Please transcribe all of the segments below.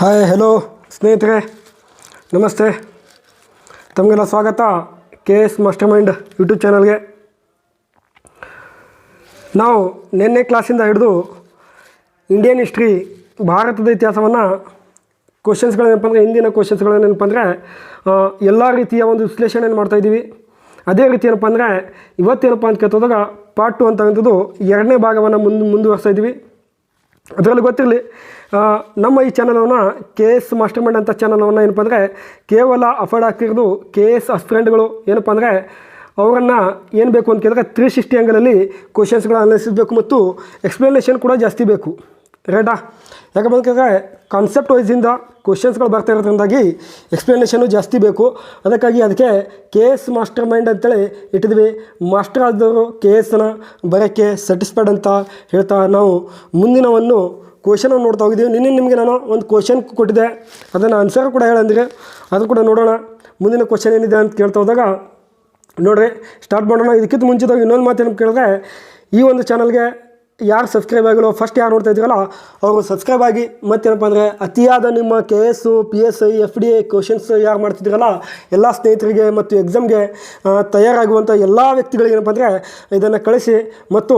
Hi hello ಸ್ನೇಹಿತರೆ, ನಮಸ್ತೆ. ತಮಗೆಲ್ಲ ಸ್ವಾಗತ KS ಮಾಸ್ಟರ್ ಮೈಂಡ್ ಯೂಟ್ಯೂಬ್ ಚಾನಲ್ಗೆ. ನಾವು ನಿನ್ನೆ ಕ್ಲಾಸಿಂದ ಹಿಡಿದು ಇಂಡಿಯನ್ ಹಿಸ್ಟ್ರಿ, ಭಾರತದ ಇತಿಹಾಸವನ್ನು ಕ್ವಶನ್ಸ್ಗಳೇನಪ್ಪ ಅಂದರೆ, ಹಿಂದಿನ ಕ್ವಶನ್ಸ್ಗಳೇನಪ್ಪ ಅಂದರೆ ಎಲ್ಲ ರೀತಿಯ ಒಂದು ವಿಶ್ಲೇಷಣೆಯನ್ನು ಮಾಡ್ತಾಯಿದ್ದೀವಿ. ಅದೇ ರೀತಿ ಏನಪ್ಪ ಅಂದರೆ ಇವತ್ತೇನಪ್ಪ ಅಂತ ಕೇಳ್ತೋದಾಗ ಪಾರ್ಟ್ 2 ಅಂತಕ್ಕಂಥದ್ದು ಎರಡನೇ ಭಾಗವನ್ನು ಮುಂದುವರ್ಸ್ತಾ ಇದ್ದೀವಿ. ಅದರಲ್ಲಿ ಗೊತ್ತಿರಲಿ, ನಮ್ಮ ಈ ಚಾನಲನ್ನು KS ಮಾಸ್ಟರ್ ಮೈಂಡ್ ಅಂತ ಚಾನಲನ್ನು ಏನಪ್ಪ ಅಂದರೆ ಕೇವಲ ಅಫರ್ಡ್ ಆಗ್ತಿರೋದು KS ಅಸ್ಪಿರೆಂಟ್ಗಳು ಏನಪ್ಪ ಅಂದರೆ ಅವರನ್ನು ಏನು ಬೇಕು ಅಂತ ಕೇಳಿದ್ರೆ 360 ಆ್ಯಂಗಲಲ್ಲಿ ಕ್ವಶನ್ಸ್ಗಳ ಅನಾಲಿಸಿಸ್ ಬೇಕು ಮತ್ತು ಎಕ್ಸ್ಪ್ಲನೇಷನ್ ಕೂಡ ಜಾಸ್ತಿ ಬೇಕು. ರೈಟಾ? ಯಾಕಂತ ಕೇಳಿದ್ರೆ ಕಾನ್ಸೆಪ್ಟ್ ವೈಸಿಂದ ಕ್ವಶನ್ಸ್ಗಳು ಬರ್ತಾ ಇರೋದ್ರಿಂದಾಗಿ ಎಕ್ಸ್ಪ್ಲನೇಷನು ಜಾಸ್ತಿ ಬೇಕು. ಅದಕ್ಕೆ KS ಮಾಸ್ಟರ್ ಮೈಂಡ್ ಅಂತೇಳಿ ಇಟ್ಟಿದ್ವಿ. ಮಾಸ್ಟರ್ ಆದವರು KSನ ಬರೋಕ್ಕೆ ಸ್ಯಾಟಿಸ್ಫೈಡ್ ಅಂತ ಹೇಳ್ತಾ ನಾವು ಮುಂದಿನವನ್ನು ಕ್ವಶನನ್ನು ನೋಡ್ತಾ ಹೋಗಿದ್ದೀವಿ. ನಿಮಗೆ ನಾನು ಒಂದು ಕ್ವಶನ್ ಕೊಟ್ಟಿದ್ದೆ, ಅದನ್ನು ಆನ್ಸರ್ ಕೂಡ ಹೇಳಂದ್ರೆ ಅದು ಕೂಡ ನೋಡೋಣ. ಮುಂದಿನ ಕ್ವಶನ್ ಏನಿದೆ ಅಂತ ಕೇಳ್ತಾ ಹೋದಾಗ ನೋಡ್ರಿ, ಸ್ಟಾರ್ಟ್ ಮಾಡೋಣ. ಇದಕ್ಕಿಂತ ಮುಂಚಿತವಾಗಿ ಇನ್ನೊಂದು ಮಾತೇನು ಕೇಳಿದ್ರೆ, ಈ ಒಂದು ಚಾನಲ್ಗೆ ಯಾರು ಸಬ್ಸ್ಕ್ರೈಬ್ ಆಗಿಲ್ಲ, ಫಸ್ಟ್ ಯಾರು ನೋಡ್ತಾ ಇದ್ದೀರಲ್ಲ ಅವರು ಸಬ್ಸ್ಕ್ರೈಬ್ ಆಗಿ. ಮತ್ತೇನಪ್ಪ ಅಂದರೆ ಅತಿಯಾದ ನಿಮ್ಮ KS, PSI, FDA ಕ್ವಶನ್ಸ್ ಯಾರು ಮಾಡ್ತಿದ್ದೀರಲ್ಲ ಎಲ್ಲ ಸ್ನೇಹಿತರಿಗೆ ಮತ್ತು ಎಕ್ಸಾಮ್ಗೆ ತಯಾರಾಗುವಂಥ ಎಲ್ಲ ವ್ಯಕ್ತಿಗಳಿಗೆ ಏನಪ್ಪ ಅಂದರೆ ಇದನ್ನು ಕಳಿಸಿ ಮತ್ತು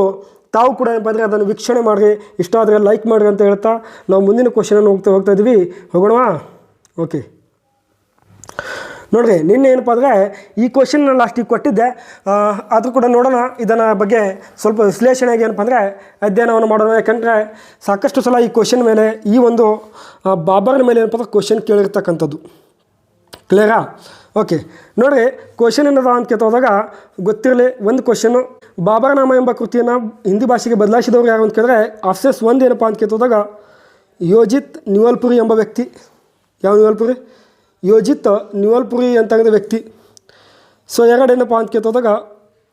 ತಾವು ಕೂಡ ಏನಪ್ಪ ಅಂದರೆ ಅದನ್ನು ವೀಕ್ಷಣೆ ಮಾಡಿರಿ. ಇಷ್ಟ ಆದರೆ ಲೈಕ್ ಮಾಡಿರಿ ಅಂತ ಹೇಳ್ತಾ ನಾವು ಮುಂದಿನ ಕ್ವಶನನ್ನು ಹೋಗ್ತಾ ಇದ್ದೀವಿ. ಹೋಗೋಣವಾ? ಓಕೆ, ನೋಡಿರಿ, ನಿನ್ನೆ ಏನಪ್ಪ ಅಂದರೆ ಈ ಕ್ವಶನ್ನ ಲಾಸ್ಟಿಗೆ ಕೊಟ್ಟಿದ್ದೆ, ಅದು ಕೂಡ ನೋಡೋಣ. ಇದನ್ನು ಬಗ್ಗೆ ಸ್ವಲ್ಪ ವಿಶ್ಲೇಷಣೆಗೆ ಏನಪ್ಪ ಅಂದರೆ ಅಧ್ಯಯನವನ್ನು ಮಾಡೋಣ. ಯಾಕಂದರೆ ಸಾಕಷ್ಟು ಸಲ ಈ ಕ್ವಶನ್ ಮೇಲೆ, ಈ ಒಂದು ಬಾಬರ್ನ ಮೇಲೆ ಏನಪ್ಪ ಅಂದರೆ ಕ್ವಶನ್ ಕೇಳಿರ್ತಕ್ಕಂಥದ್ದು. ಕ್ಲಿಯರಾ? ಓಕೆ, ನೋಡಿರಿ, ಕ್ವಶನ್ ಏನದ ಅಂತ ಕೇಳ್ತೋದಾಗ ಗೊತ್ತಿರಲಿ. ಒಂದು ಕ್ವಶನ್ನು, ಬಾಬರ್ನಾಮ ಎಂಬ ಕೃತಿಯನ್ನು ಹಿಂದಿ ಭಾಷೆಗೆ ಬದಲಾಯಿಸಿದವರು ಯಾರು ಅಂತ ಕೇಳಿದ್ರೆ ಆಪ್ಷನ್ಸ್ 1 ಏನಪ್ಪ ಅಂತ ಕೇಳ್ತೋದಾಗ ಯೋಜಿತ್ ನ್ಯೂವಲ್ಪುರಿ ಎಂಬ ವ್ಯಕ್ತಿ. ಯಾವ ನ್ಯೂವಲ್ಪುರಿ? ಯೋಜಿತ್ ನ್ಯೂವಲ್ಪುರಿ ಅಂತಕ್ಕಂಥ ವ್ಯಕ್ತಿ. ಸೊ 2 ಏನಪ್ಪ ಅಂತ ಕೇಳ್ತೋದಾಗ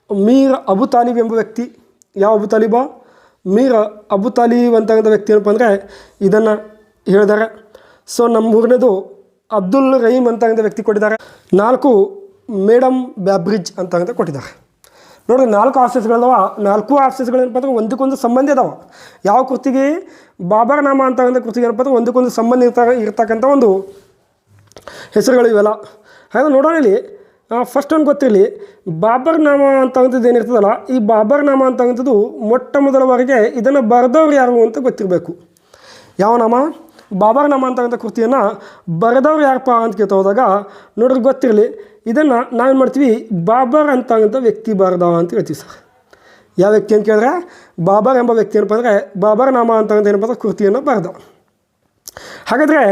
ಮೀರ್ ಅಬು ತಾಲಿಬ್ ಎಂಬ ವ್ಯಕ್ತಿ. ಯಾವ ಅಬು ತಾಲಿಬ? ಮೀರ್ ಅಬು ತಾಲಿಬ್ ಅಂತಕ್ಕಂಥ ವ್ಯಕ್ತಿ ಏನಪ್ಪ ಅಂದರೆ ಇದನ್ನು ಹೇಳಿದ್ದಾರೆ. ಸೊ ನಮ್ಮ 3ನೇದು ಅಬ್ದುಲ್ ರಹೀಮ್ ಅಂತಕ್ಕಂಥ ವ್ಯಕ್ತಿ ಕೊಟ್ಟಿದ್ದಾರೆ. 4 ಮೇಡಮ್ ಬ್ಯಾಬ್ರಿಡ್ಜ್ ಅಂತಕ್ಕಂಥ ಕೊಟ್ಟಿದ್ದಾರೆ. ನೋಡಿರಿ, 4 ಆಪ್ಷನ್ಸ್ಗಳದಾವ. 4 ಆಪ್ಷನ್ಸ್ಗಳೇನಪ್ಪ ಅಂದ್ರೆ ಒಂದಕ್ಕೊಂದು ಸಂಬಂಧ ಇದಾವೆ. ಯಾವ ಕೃತಿಗೆ? ಬಾಬರ್ನಾಮ ಅಂತಕ್ಕಂಥ ಕೃತಿಗೆ ಏನಪ್ಪ ಅಂದ್ರೆ ಒಂದಕ್ಕೊಂದು ಸಂಬಂಧ ಇರ್ತಕ್ಕಂಥ ಒಂದು ಹೆಸರುಗಳು ಇವೆಲ್ಲ. ಹಾಗೆ ನೋಡೋಣ. ಇಲ್ಲಿ ಫಸ್ಟ್ ಒಂದು ಗೊತ್ತಿರಲಿ, ಬಾಬರ್ನಾಮ ಅಂತಕ್ಕಂಥದ್ದು ಏನಿರ್ತದಲ್ಲ, ಈ ಬಾಬರ್ನಾಮ ಅಂತಕ್ಕಂಥದ್ದು ಮೊಟ್ಟ ಮೊದಲ ಬಾರಿಗೆ ಇದನ್ನು ಬರೆದವ್ರು ಯಾರು ಅಂತ ಗೊತ್ತಿರಬೇಕು. ಯಾವ ನಾಮ? ಬಾಬರ್ನಾಮ ಅಂತಕ್ಕಂಥ ಕೃತಿಯನ್ನು ಬರೆದವ್ರು ಯಾರಪ್ಪ ಅಂತ ಕೇಳ್ತಾ ಹೋದಾಗ ನೋಡ್ರಿ ಗೊತ್ತಿರಲಿ, ಇದನ್ನು ನಾವೇನು ಮಾಡ್ತೀವಿ, ಬಾಬರ್ ಅಂತಕ್ಕಂಥ ವ್ಯಕ್ತಿ ಬರೆದ ಅಂತ ಹೇಳ್ತೀವಿ ಸರ್. ಯಾವ ವ್ಯಕ್ತಿ ಅಂತ ಕೇಳಿದ್ರೆ ಬಾಬರ್ ಎಂಬ ವ್ಯಕ್ತಿ ಏನಪ್ಪ ಅಂದರೆ ಬಾಬರ್ನಾಮ ಅಂತಕ್ಕಂಥ ಏನಪ್ಪ ಅಂದ್ರೆ ಕೃತಿಯನ್ನು ಬರೆದ. ಹಾಗಾದರೆ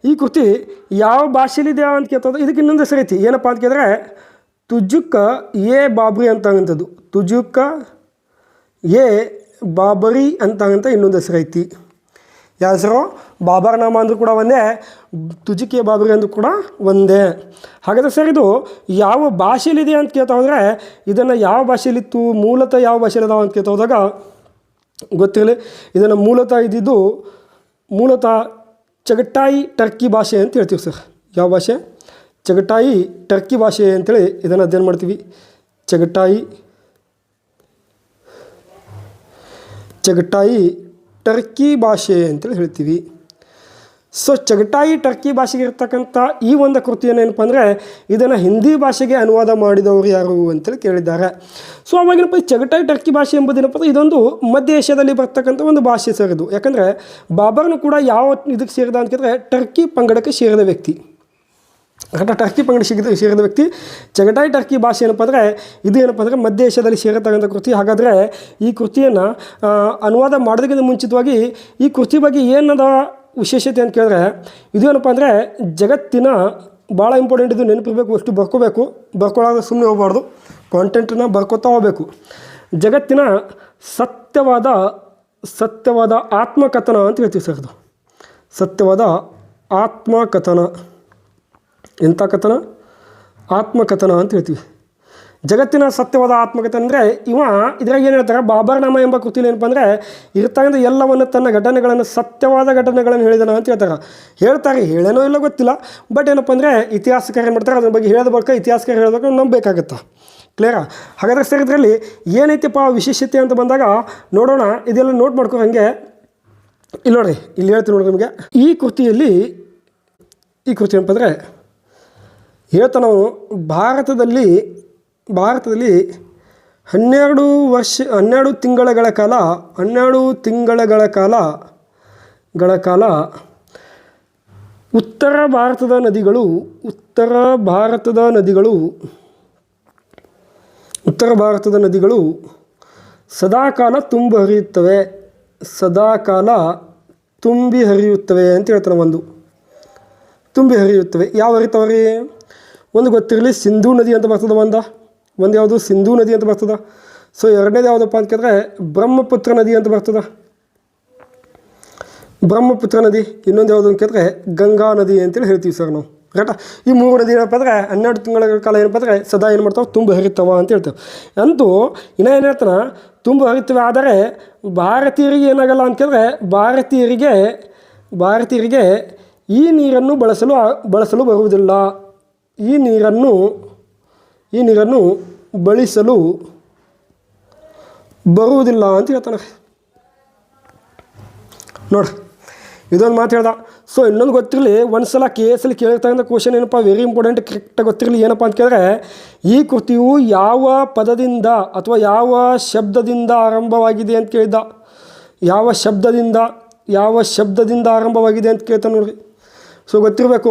ಈ ಕೃತಿ ಯಾವ ಭಾಷೆಯಲ್ಲಿದೆ ಅಂತ ಕೇಳ್ತದೆ. ಇದಕ್ಕೆ ಇನ್ನೊಂದು ಹೆಸರು ಐತಿ, ಏನಪ್ಪ ಅಂತ ಕೇಳಿದ್ರೆ ತುಜುಕ್ ಎ ಬಾಬ್ರಿ ಅಂತಕ್ಕಂಥದ್ದು. ತುಜುಕ್ ಎ ಬಾಬರಿ ಅಂತಕ್ಕಂಥ ಇನ್ನೊಂದು ಹೆಸರು ಐತಿ. ಯಾವ ಹೆಸರು? ಬಾಬರ್ನಾಮ ಅಂದರೂ ಕೂಡ ಒಂದೇ, ತುಜುಕ್ ಎ ಬಾಬರಿ ಅಂದರೂ ಕೂಡ ಒಂದೇ. ಹಾಗಾದರೆ ಸರ್ ಇದು ಯಾವ ಭಾಷೆಯಲ್ಲಿದೆ ಅಂತ ಕೇಳ್ತಾ ಹೋದರೆ ಇದನ್ನು ಯಾವ ಭಾಷೆಯಲ್ಲಿತ್ತು, ಮೂಲತಃ ಯಾವ ಭಾಷೆಯಲ್ಲಿದಾವ ಅಂತ ಕೇಳ್ತಾ ಹೋದಾಗ ಗೊತ್ತಿರಲಿ, ಇದನ್ನು ಮೂಲತಃ ಚಗಟಾಯಿ ಟರ್ಕಿ ಭಾಷೆ ಅಂತ ಹೇಳ್ತೀವಿ ಸರ್. ಯಾವ ಭಾಷೆ? ಚಗಟಾಯಿ ಟರ್ಕಿ ಭಾಷೆ ಅಂತೇಳಿ ಇದನ್ನು ಅಧ್ಯಯನ ಮಾಡ್ತೀವಿ. ಚಗಟಾಯಿ ಟರ್ಕಿ ಭಾಷೆ ಅಂತೇಳಿ ಹೇಳ್ತೀವಿ. ಸೊ ಚಗಟಾಯಿ ಟರ್ಕಿ ಭಾಷೆಗೆ ಇರ್ತಕ್ಕಂಥ ಈ ಒಂದು ಕೃತಿಯನ್ನು ಏನಪ್ಪ ಅಂದರೆ ಇದನ್ನು ಹಿಂದಿ ಭಾಷೆಗೆ ಅನುವಾದ ಮಾಡಿದವರು ಯಾರು ಅಂತೇಳಿ ಕೇಳಿದ್ದಾರೆ. ಸೊ ಅವಾಗೇನಪ್ಪ ಈ ಚಗಟಾಯಿ ಟರ್ಕಿ ಭಾಷೆ ಎಂಬುದೇನಪ್ಪ ಅಂದರೆ ಇದೊಂದು ಮಧ್ಯ ಏಷ್ಯಾದಲ್ಲಿ ಬರ್ತಕ್ಕಂಥ ಒಂದು ಭಾಷೆ ಸರ್ ಇದು. ಯಾಕಂದರೆ ಬಾಬರ್ನು ಕೂಡ ಯಾವ ಇದಕ್ಕೆ ಸೇರಿದ ಅಂತ ಕೇಳಿದ್ರೆ ಟರ್ಕಿ ಪಂಗಡಕ್ಕೆ ಸೇರಿದ ವ್ಯಕ್ತಿ. ಟರ್ಕಿ ಪಂಗಡ ಸೇರಿದ ವ್ಯಕ್ತಿ. ಚಗಟಾಯಿ ಟರ್ಕಿ ಭಾಷೆ ಏನಪ್ಪ ಅಂದರೆ ಇದು ಏನಪ್ಪ ಅಂದರೆ ಮಧ್ಯ ಏಷ್ಯಾದಲ್ಲಿ ಸೇರತಕ್ಕಂಥ ಕೃತಿ. ಹಾಗಾದರೆ ಈ ಕೃತಿಯನ್ನು ಅನುವಾದ ಮಾಡೋದಕ್ಕಿಂತ ಮುಂಚಿತವಾಗಿ ಈ ಕೃತಿ ಬಗ್ಗೆ ಏನದ ವಿಶೇಷತೆ ಅಂತ ಕೇಳಿದ್ರೆ ಇದು ಏನಪ್ಪ ಅಂದರೆ ಜಗತ್ತಿನ ಭಾಳ ಇಂಪಾರ್ಟೆಂಟ್. ಇದು ನೆನಪಿರಬೇಕು, ಅಷ್ಟು ಬರ್ಕೊಳ್ಳೋದು ಸುಮ್ಮನೆ ಹೋಗಬಾರ್ದು, ಕಾಂಟೆಂಟನ್ನು ಬರ್ಕೋತಾ ಹೋಗಬೇಕು. ಜಗತ್ತಿನ ಸತ್ಯವಾದ ಆತ್ಮಕಥನ ಅಂತ ಹೇಳ್ತೀವಿ ಸರ್. ಅದು ಸತ್ಯವಾದ ಆತ್ಮಕಥನ. ಎಂಥ ಕಥನ? ಆತ್ಮಕಥನ ಅಂತ ಹೇಳ್ತೀವಿ. ಜಗತ್ತಿನ ಸತ್ಯವಾದ ಆತ್ಮಕಥನ ಅಂದರೆ ಇದ್ರಾಗ ಏನು ಹೇಳ್ತಾರೆ, ಬಾಬರ್ನಾಮ ಎಂಬ ಕೃತಿಯಲ್ಲಿ ಏನಪ್ಪ ಅಂದರೆ ಇರ್ತಕ್ಕಂಥ ಎಲ್ಲವನ್ನು ತನ್ನ ಘಟನೆಗಳನ್ನು, ಸತ್ಯವಾದ ಘಟನೆಗಳನ್ನು ಹೇಳಿದಾನ ಅಂತ ಹೇಳ್ತಾರೆ. ಹೇಳೇನೋ ಇಲ್ಲ ಗೊತ್ತಿಲ್ಲ, ಬಟ್ ಏನಪ್ಪ ಅಂದರೆ ಇತಿಹಾಸಕಾರ ಏನು ಮಾಡ್ತಾರೆ, ಅದ್ರ ಬಗ್ಗೆ ಹೇಳೋದ ಬಳಿಕ ಇತಿಹಾಸಕಾರ ಹೇಳೋದಕ್ಕೆ ನಂಬಬೇಕಾಗತ್ತಾ. ಕ್ಲಿಯರಾ? ಹಾಗಾದರೆ ಸರ್ ಇದರಲ್ಲಿ ಏನೈತಿಪ್ಪ ವಿಶೇಷತೆ ಅಂತ ಬಂದಾಗ ನೋಡೋಣ. ಇದೆಲ್ಲ ನೋಟ್ ಮಾಡ್ಕೊ. ಹಾಗೆ ಇಲ್ಲಿ ನೋಡಿರಿ, ಇಲ್ಲಿ ಹೇಳ್ತೀನಿ ನೋಡಿರಿ ನಿಮಗೆ. ಈ ಕೃತಿಯಲ್ಲಿ ಈ ಕೃತಿ ಏನಪ್ಪ ಅಂದರೆ ಹೇಳ್ತಾ ನಾವು ಭಾರತದಲ್ಲಿ 12 ತಿಂಗಳ ಕಾಲ ಉತ್ತರ ಭಾರತದ ನದಿಗಳು ಸದಾಕಾಲ ತುಂಬಿ ಹರಿಯುತ್ತವೆ ಅಂತ ಹೇಳ್ತಾರೆ. ತುಂಬಿ ಹರಿಯುತ್ತವೆ. ಯಾವ ಹರಿತಾವ್ರಿ? ಒಂದು ಗೊತ್ತಿರಲಿ, ಸಿಂಧೂ ನದಿ ಅಂತ ಬರ್ತದೆ. ಒಂದು ಯಾವುದು? ಸಿಂಧೂ ನದಿ ಅಂತ ಬರ್ತದೆ. ಸೊ ಎರಡನೇದು ಯಾವುದಪ್ಪ ಅಂತ ಕೇಳಿದ್ರೆ ಬ್ರಹ್ಮಪುತ್ರ ನದಿ ಅಂತ ಬರ್ತದೆ. ಬ್ರಹ್ಮಪುತ್ರ ನದಿ. ಇನ್ನೊಂದು ಯಾವುದು ಅಂತ ಕೇಳಿದ್ರೆ ಗಂಗಾ ನದಿ ಅಂತೇಳಿ ಹೇಳ್ತೀವಿ ಸರ್ ನಾವು. ಕರೆಕ್ಟಾ? ಈ 3 ನದಿ ಏನಪ್ಪ ಅಂದರೆ 12 ತಿಂಗಳ ಕಾಲ ಏನಪ್ಪ ಅಂದರೆ ಸದಾ ಏನು ಮಾಡ್ತಾವೆ? ತುಂಬ ಹರಿತಾವ ಅಂತ ಹೇಳ್ತೇವೆ. ಅಂತೂ ಇನ್ನೂ ಏನು ಹೇಳ್ತಾನೆ? ತುಂಬ ಹರಿತವೆ. ಆದರೆ ಭಾರತೀಯರಿಗೆ ಏನಾಗಲ್ಲ ಅಂತ ಕೇಳಿದ್ರೆ ಭಾರತೀಯರಿಗೆ ಈ ನೀರನ್ನು ಬಳಸಲು ಬರುವುದಿಲ್ಲ. ಈ ನೀರನ್ನು ಬಳಸಲು ಬರುವುದಿಲ್ಲ ಅಂತ ಹೇಳ್ತಾನೆ ನೋಡ್ರಿ. ಇದೊಂದು ಮಾತು ಹೇಳ್ದ. ಸೊ ಇನ್ನೊಂದು ಗೊತ್ತಿರಲಿ, ಒಂದು ಸಲ KS ಅಲ್ಲಿ ಕೇಳಿರ್ತಕ್ಕಂಥ ಕ್ವಶನ್ ಏನಪ್ಪ, ವೆರಿ ಇಂಪಾರ್ಟೆಂಟ್, ಕರೆಕ್ಟಾಗಿ ಗೊತ್ತಿರಲಿ. ಏನಪ್ಪ ಅಂತ ಕೇಳಿದ್ರೆ ಈ ಕೃತಿಯು ಯಾವ ಪದದಿಂದ ಅಥವಾ ಯಾವ ಶಬ್ದದಿಂದ ಆರಂಭವಾಗಿದೆ ಅಂತ ಕೇಳಿದ್ದ. ಯಾವ ಶಬ್ದದಿಂದ ಆರಂಭವಾಗಿದೆ ಅಂತ ಕೇಳ್ತಾನೆ ನೋಡ್ರಿ. ಸೊ ಗೊತ್ತಿರಬೇಕು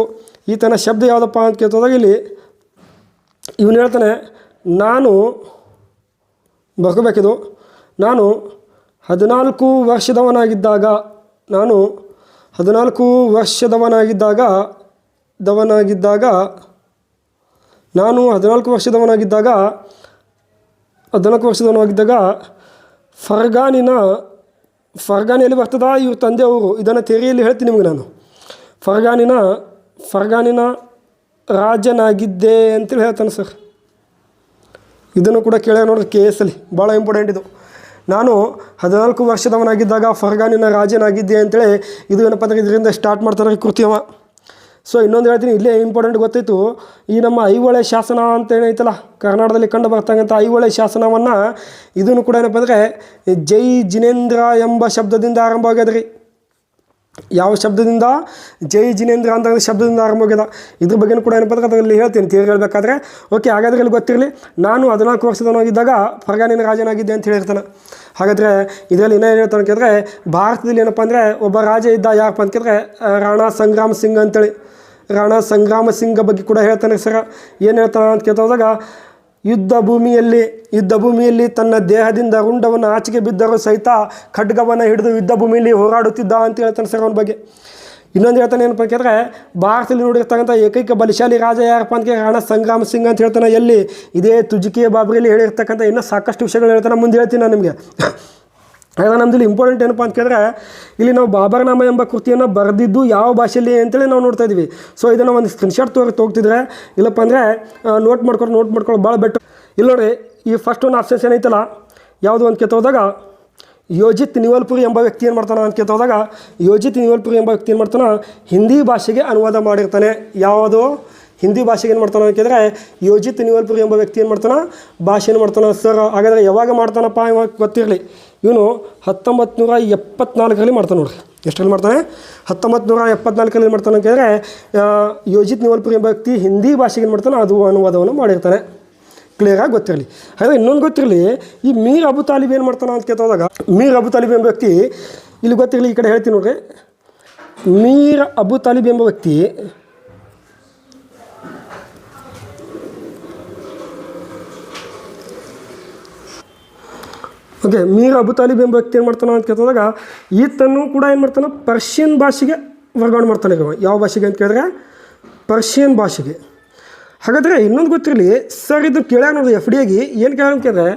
ಈತನ ಶಬ್ದ ಯಾವುದಪ್ಪ ಅಂತ ಕೇಳ್ತದಾಗ ಇಲ್ಲಿ ಇವನು ಹೇಳ್ತಾನೆ, ನಾನು 14 ವರ್ಷದವನಾಗಿದ್ದಾಗ ನಾನು 14 ವರ್ಷದವನಾಗಿದ್ದಾಗ ಫರ್ಗಾನಿಯಲ್ಲಿ ಬರ್ತದ ಇವ್ರ ತಂದೆಯವರು. ಇದನ್ನು ಥಿಯರಿಯಲ್ಲಿ ಹೇಳ್ತೀನಿ ನಿಮಗೆ ನಾನು. ಫರ್ಗಾನಿನ ರಾಜನಾಗಿದ್ದೆ ಅಂತೇಳಿ ಹೇಳ್ತಾನೆ ಸರ್. ಇದನ್ನು ಕೂಡ ಕೇಳ ನೋಡ್ರಿ KS ಅಲ್ಲಿ, ಭಾಳ ಇಂಪಾರ್ಟೆಂಟ್ ಇದು. ನಾನು 14 ವರ್ಷದವನಾಗಿದ್ದಾಗ ಫರ್ಗಾನಿನ ರಾಜನಾಗಿದ್ದೆ ಅಂತೇಳಿ ಇದು ಏನಪ್ಪ ಅಂದರೆ ಇದರಿಂದ ಸ್ಟಾರ್ಟ್ ಮಾಡ್ತಾರೆ ಕೃತಿಯವ. ಸೊ ಇನ್ನೊಂದು ಹೇಳ್ತೀನಿ, ಇಲ್ಲೇ ಇಂಪಾರ್ಟೆಂಟ್ ಗೊತ್ತಾಯಿತು. ಈ ನಮ್ಮ ಐಹೊಳೆ ಶಾಸನ ಅಂತ ಏನೈತಲ್ಲ, ಕರ್ನಾಟಕದಲ್ಲಿ ಕಂಡು ಬರ್ತಕ್ಕಂಥ ಐಹೊಳೆ ಶಾಸನವನ್ನು ಇದನ್ನು ಕೂಡ ಏನಪ್ಪ ಅಂದರೆ ಜೈ ಜಿನೇಂದ್ರ ಎಂಬ ಶಬ್ದದಿಂದ ಆರಂಭವಾಗ್ಯದ ರೀ. ಯಾವ ಶಬ್ದದಿಂದ? ಜೈ ಜಿನೇಂದ್ರ ಅಂತ ಶಬ್ದದಿಂದ ಆರಂಭವಾಗ್ಯದ. ಇದ್ರ ಬಗ್ಗೆ ಕೂಡ ಏನಪ್ಪ ಅಂದರೆ ಅದರಲ್ಲಿ ಹೇಳ್ತೀನಿ ಥಿಯರಿ ಹೇಳಬೇಕಾದ್ರೆ. ಓಕೆ, ಹಾಗಾದರೆ ಇಲ್ಲಿ ಗೊತ್ತಿರಲಿ, ನಾನು 14 ವರ್ಷದವನಾಗಿದ್ದಾಗ ಫರ್ಗಾನಿನ ರಾಜನಾಗಿದ್ದೆ ಅಂತ ಹೇಳಿರ್ತಾನೆ. ಹಾಗಾದರೆ ಇದರಲ್ಲಿ ಇನ್ನೂ ಏನು ಹೇಳ್ತಾನೆ ಕೇಳಿದ್ರೆ, ಭಾರತದಲ್ಲಿ ಏನಪ್ಪ ಅಂದರೆ ಒಬ್ಬ ರಾಜ ಇದ್ದ. ಯಾರಪ್ಪ ಅಂತ ಕೇಳಿದ್ರೆ ರಾಣಾ ಸಂಗ್ರಾಮ್ ಸಿಂಗ್ ಅಂತೇಳಿ. ರಾಣಾ ಸಂಗ್ರಾಮ ಸಿಂಗ್ ಬಗ್ಗೆ ಕೂಡ ಹೇಳ್ತಾನೆ ಸರ್. ಏನು ಹೇಳ್ತಾನೆ ಅಂತ ಕೇಳ್ತಾಗ, ಯುದ್ಧ ಭೂಮಿಯಲ್ಲಿ ತನ್ನ ದೇಹದಿಂದ ರುಂಡವನ್ನು ಆಚೆಗೆ ಬಿದ್ದರೂ ಸಹಿತ ಖಡ್ಗವನ್ನು ಹಿಡಿದು ಯುದ್ಧ ಭೂಮಿಯಲ್ಲಿ ಹೋರಾಡುತ್ತಿದ್ದ ಅಂತ ಹೇಳ್ತಾನೆ ಸರ್ ಅವನ ಬಗ್ಗೆ. ಇನ್ನೊಂದು ಹೇಳ್ತಾನೆ ಏನಪ್ಪ ಕೇಳಿದ್ರೆ, ಭಾರತದಲ್ಲಿ ನೋಡಿರ್ತಕ್ಕಂಥ ಏಕೈಕ ಬಲಶಾಲಿ ರಾಜ ಯಾರಪ್ಪ ಅಂತ ರಾಣಾ ಸಂಗ್ರಾಮ್ ಸಿಂಗ್ ಅಂತ ಹೇಳ್ತಾನೆ. ಎಲ್ಲಿ? ಇದೇ ತುಜುಕಿಯ ಬಾಬ್ರಿಯಲ್ಲಿ ಹೇಳಿರ್ತಕ್ಕಂಥ ಇನ್ನೂ ಸಾಕಷ್ಟು ವಿಷಯಗಳು ಹೇಳ್ತಾನೆ, ಮುಂದೆ ಹೇಳ್ತೀನಿ ನಾನು ನಿಮಗೆ. ಹಾಗಾದ್ರೆ ನಮ್ಮದಲ್ಲಿ ಇಂಪಾರ್ಟೆಂಟ್ ಏನಪ್ಪ ಅಂತ ಕೇಳಿದ್ರೆ, ಇಲ್ಲಿ ನಾವು ಬಾಬರ್ನಾಮ ಎಂಬ ಕೃತಿಯನ್ನು ಬರೆದಿದ್ದು ಯಾವ ಭಾಷೆಯಲ್ಲಿ ಅಂತೇಳಿ ನಾವು ನೋಡ್ತಾ ಇದ್ದೀವಿ. ಸೊ ಇದನ್ನು ಒಂದು ಸ್ಕ್ರೀನ್ಶಾಟ್ ತೊಗೊತಿದ್ರೆ, ಇಲ್ಲಪ್ಪ ಅಂದರೆ ನೋಟ್ ಮಾಡ್ಕೊಳ್ಳೋ ಭಾಳ ಬೆಟ್ರ್. ಇಲ್ಲಿ ನೋಡಿ, ಈ ಫಸ್ಟ್ ಒಂದು ಆಪ್ಷನ್ಸ್ ಏನೈತಲ್ಲ, ಯಾವುದು ಅಂತ ಕೇಳ್ತೋದಾಗ ಯೋಜಿತ್ ನಿವಲ್ಪುರಿ ಎಂಬ ವ್ಯಕ್ತಿ ಏನು ಮಾಡ್ತಾನೆ ಅಂತ ಕೇಳ್ತೋದಾಗ, ಯೋಜಿತ್ ನಿವಲ್ಪುರಿ ಎಂಬ ವ್ಯಕ್ತಿ ಏನು ಮಾಡ್ತಾನೆ? ಹಿಂದಿ ಭಾಷೆಗೆ ಅನುವಾದ ಮಾಡಿರ್ತಾನೆ. ಯಾವುದು? ಹಿಂದಿ ಭಾಷೆಗೆ ಏನು ಮಾಡ್ತಾನೆ ಅಂತ ಕೇಳಿದ್ರೆ ಯೋಜಿತ್ ನಿವಲ್ಪುರಿ ಎಂಬ ವ್ಯಕ್ತಿ ಏನು ಮಾಡ್ತಾನೆ? ಭಾಷೆಯನ್ನು ಮಾಡ್ತಾನೆ ಸರ್. ಹಾಗಾದರೆ ಯಾವಾಗ ಮಾಡ್ತಾನಪ್ಪ ಇವಾಗ ಗೊತ್ತಿರಲಿ. ಇವನು 1974ರಲ್ಲಿ ಮಾಡ್ತಾನೆ ನೋಡ್ರಿ. ಎಷ್ಟರಲ್ಲಿ ಮಾಡ್ತಾನೆ? 1974ರಲ್ಲಿ ಮಾಡ್ತಾನೆ ಅಂತ ಕೇಳಿದ್ರೆ ಯೋಜಿತ್ ನಿವಲ್ಪುರಿ ಎಂಬ ವ್ಯಕ್ತಿ ಹಿಂದಿ ಭಾಷೆಗೆ ಏನು ಮಾಡ್ತಾನೆ? ಅದು ಅನುವಾದವನ್ನು ಮಾಡಿರ್ತಾನೆ. ಕ್ಲಿಯರಾಗಿ ಗೊತ್ತಿರಲಿ. ಹಾಗಾದರೆ ಇನ್ನೊಂದು ಗೊತ್ತಿರಲಿ, ಈ ಮೀರ್ ಅಬು ತಾಲಿಬ್ ಏನು ಮಾಡ್ತಾನೆ ಅಂತ ಕೇಳ್ತೋದಾಗ, ಮೀರ್ ಅಬು ತಾಲಿಬ್ ಎಂಬ ವ್ಯಕ್ತಿ ಇಲ್ಲಿ ಗೊತ್ತಿರಲಿ, ಈ ಕಡೆ ಹೇಳ್ತೀನಿ ನೋಡ್ರಿ. ಮೀರ್ ಅಬು ತಾಲಿಬ್ ಎಂಬ ವ್ಯಕ್ತಿ ಓಕೆ, ಮೀರ್ ಅಬು ತಾಲಿಬ್ ಎಂಬ ವ್ಯಕ್ತಿ ಏನು ಮಾಡ್ತಾನೆ ಅಂತ ಕೇಳ್ತೋದಾಗ, ಈತನು ಕೂಡ ಏನು ಮಾಡ್ತಾನೆ? ಪರ್ಷಿಯನ್ ಭಾಷೆಗೆ ವರ್ಗಾವಣೆ ಮಾಡ್ತಾನೆ. ಯಾವ ಭಾಷೆಗೆ ಅಂತ ಕೇಳಿದ್ರೆ ಪರ್ಷಿಯನ್ ಭಾಷೆಗೆ. ಹಾಗಾದರೆ ಇನ್ನೊಂದು ಗೊತ್ತಿರಲಿ ಸರ್, ಇದು ಕೇಳ್ಯಾರ ನೋಡಿರಿ FD ಆಗಿ. ಏನು ಕೇಳ ಅಂತ ಕೇಳಿದ್ರೆ,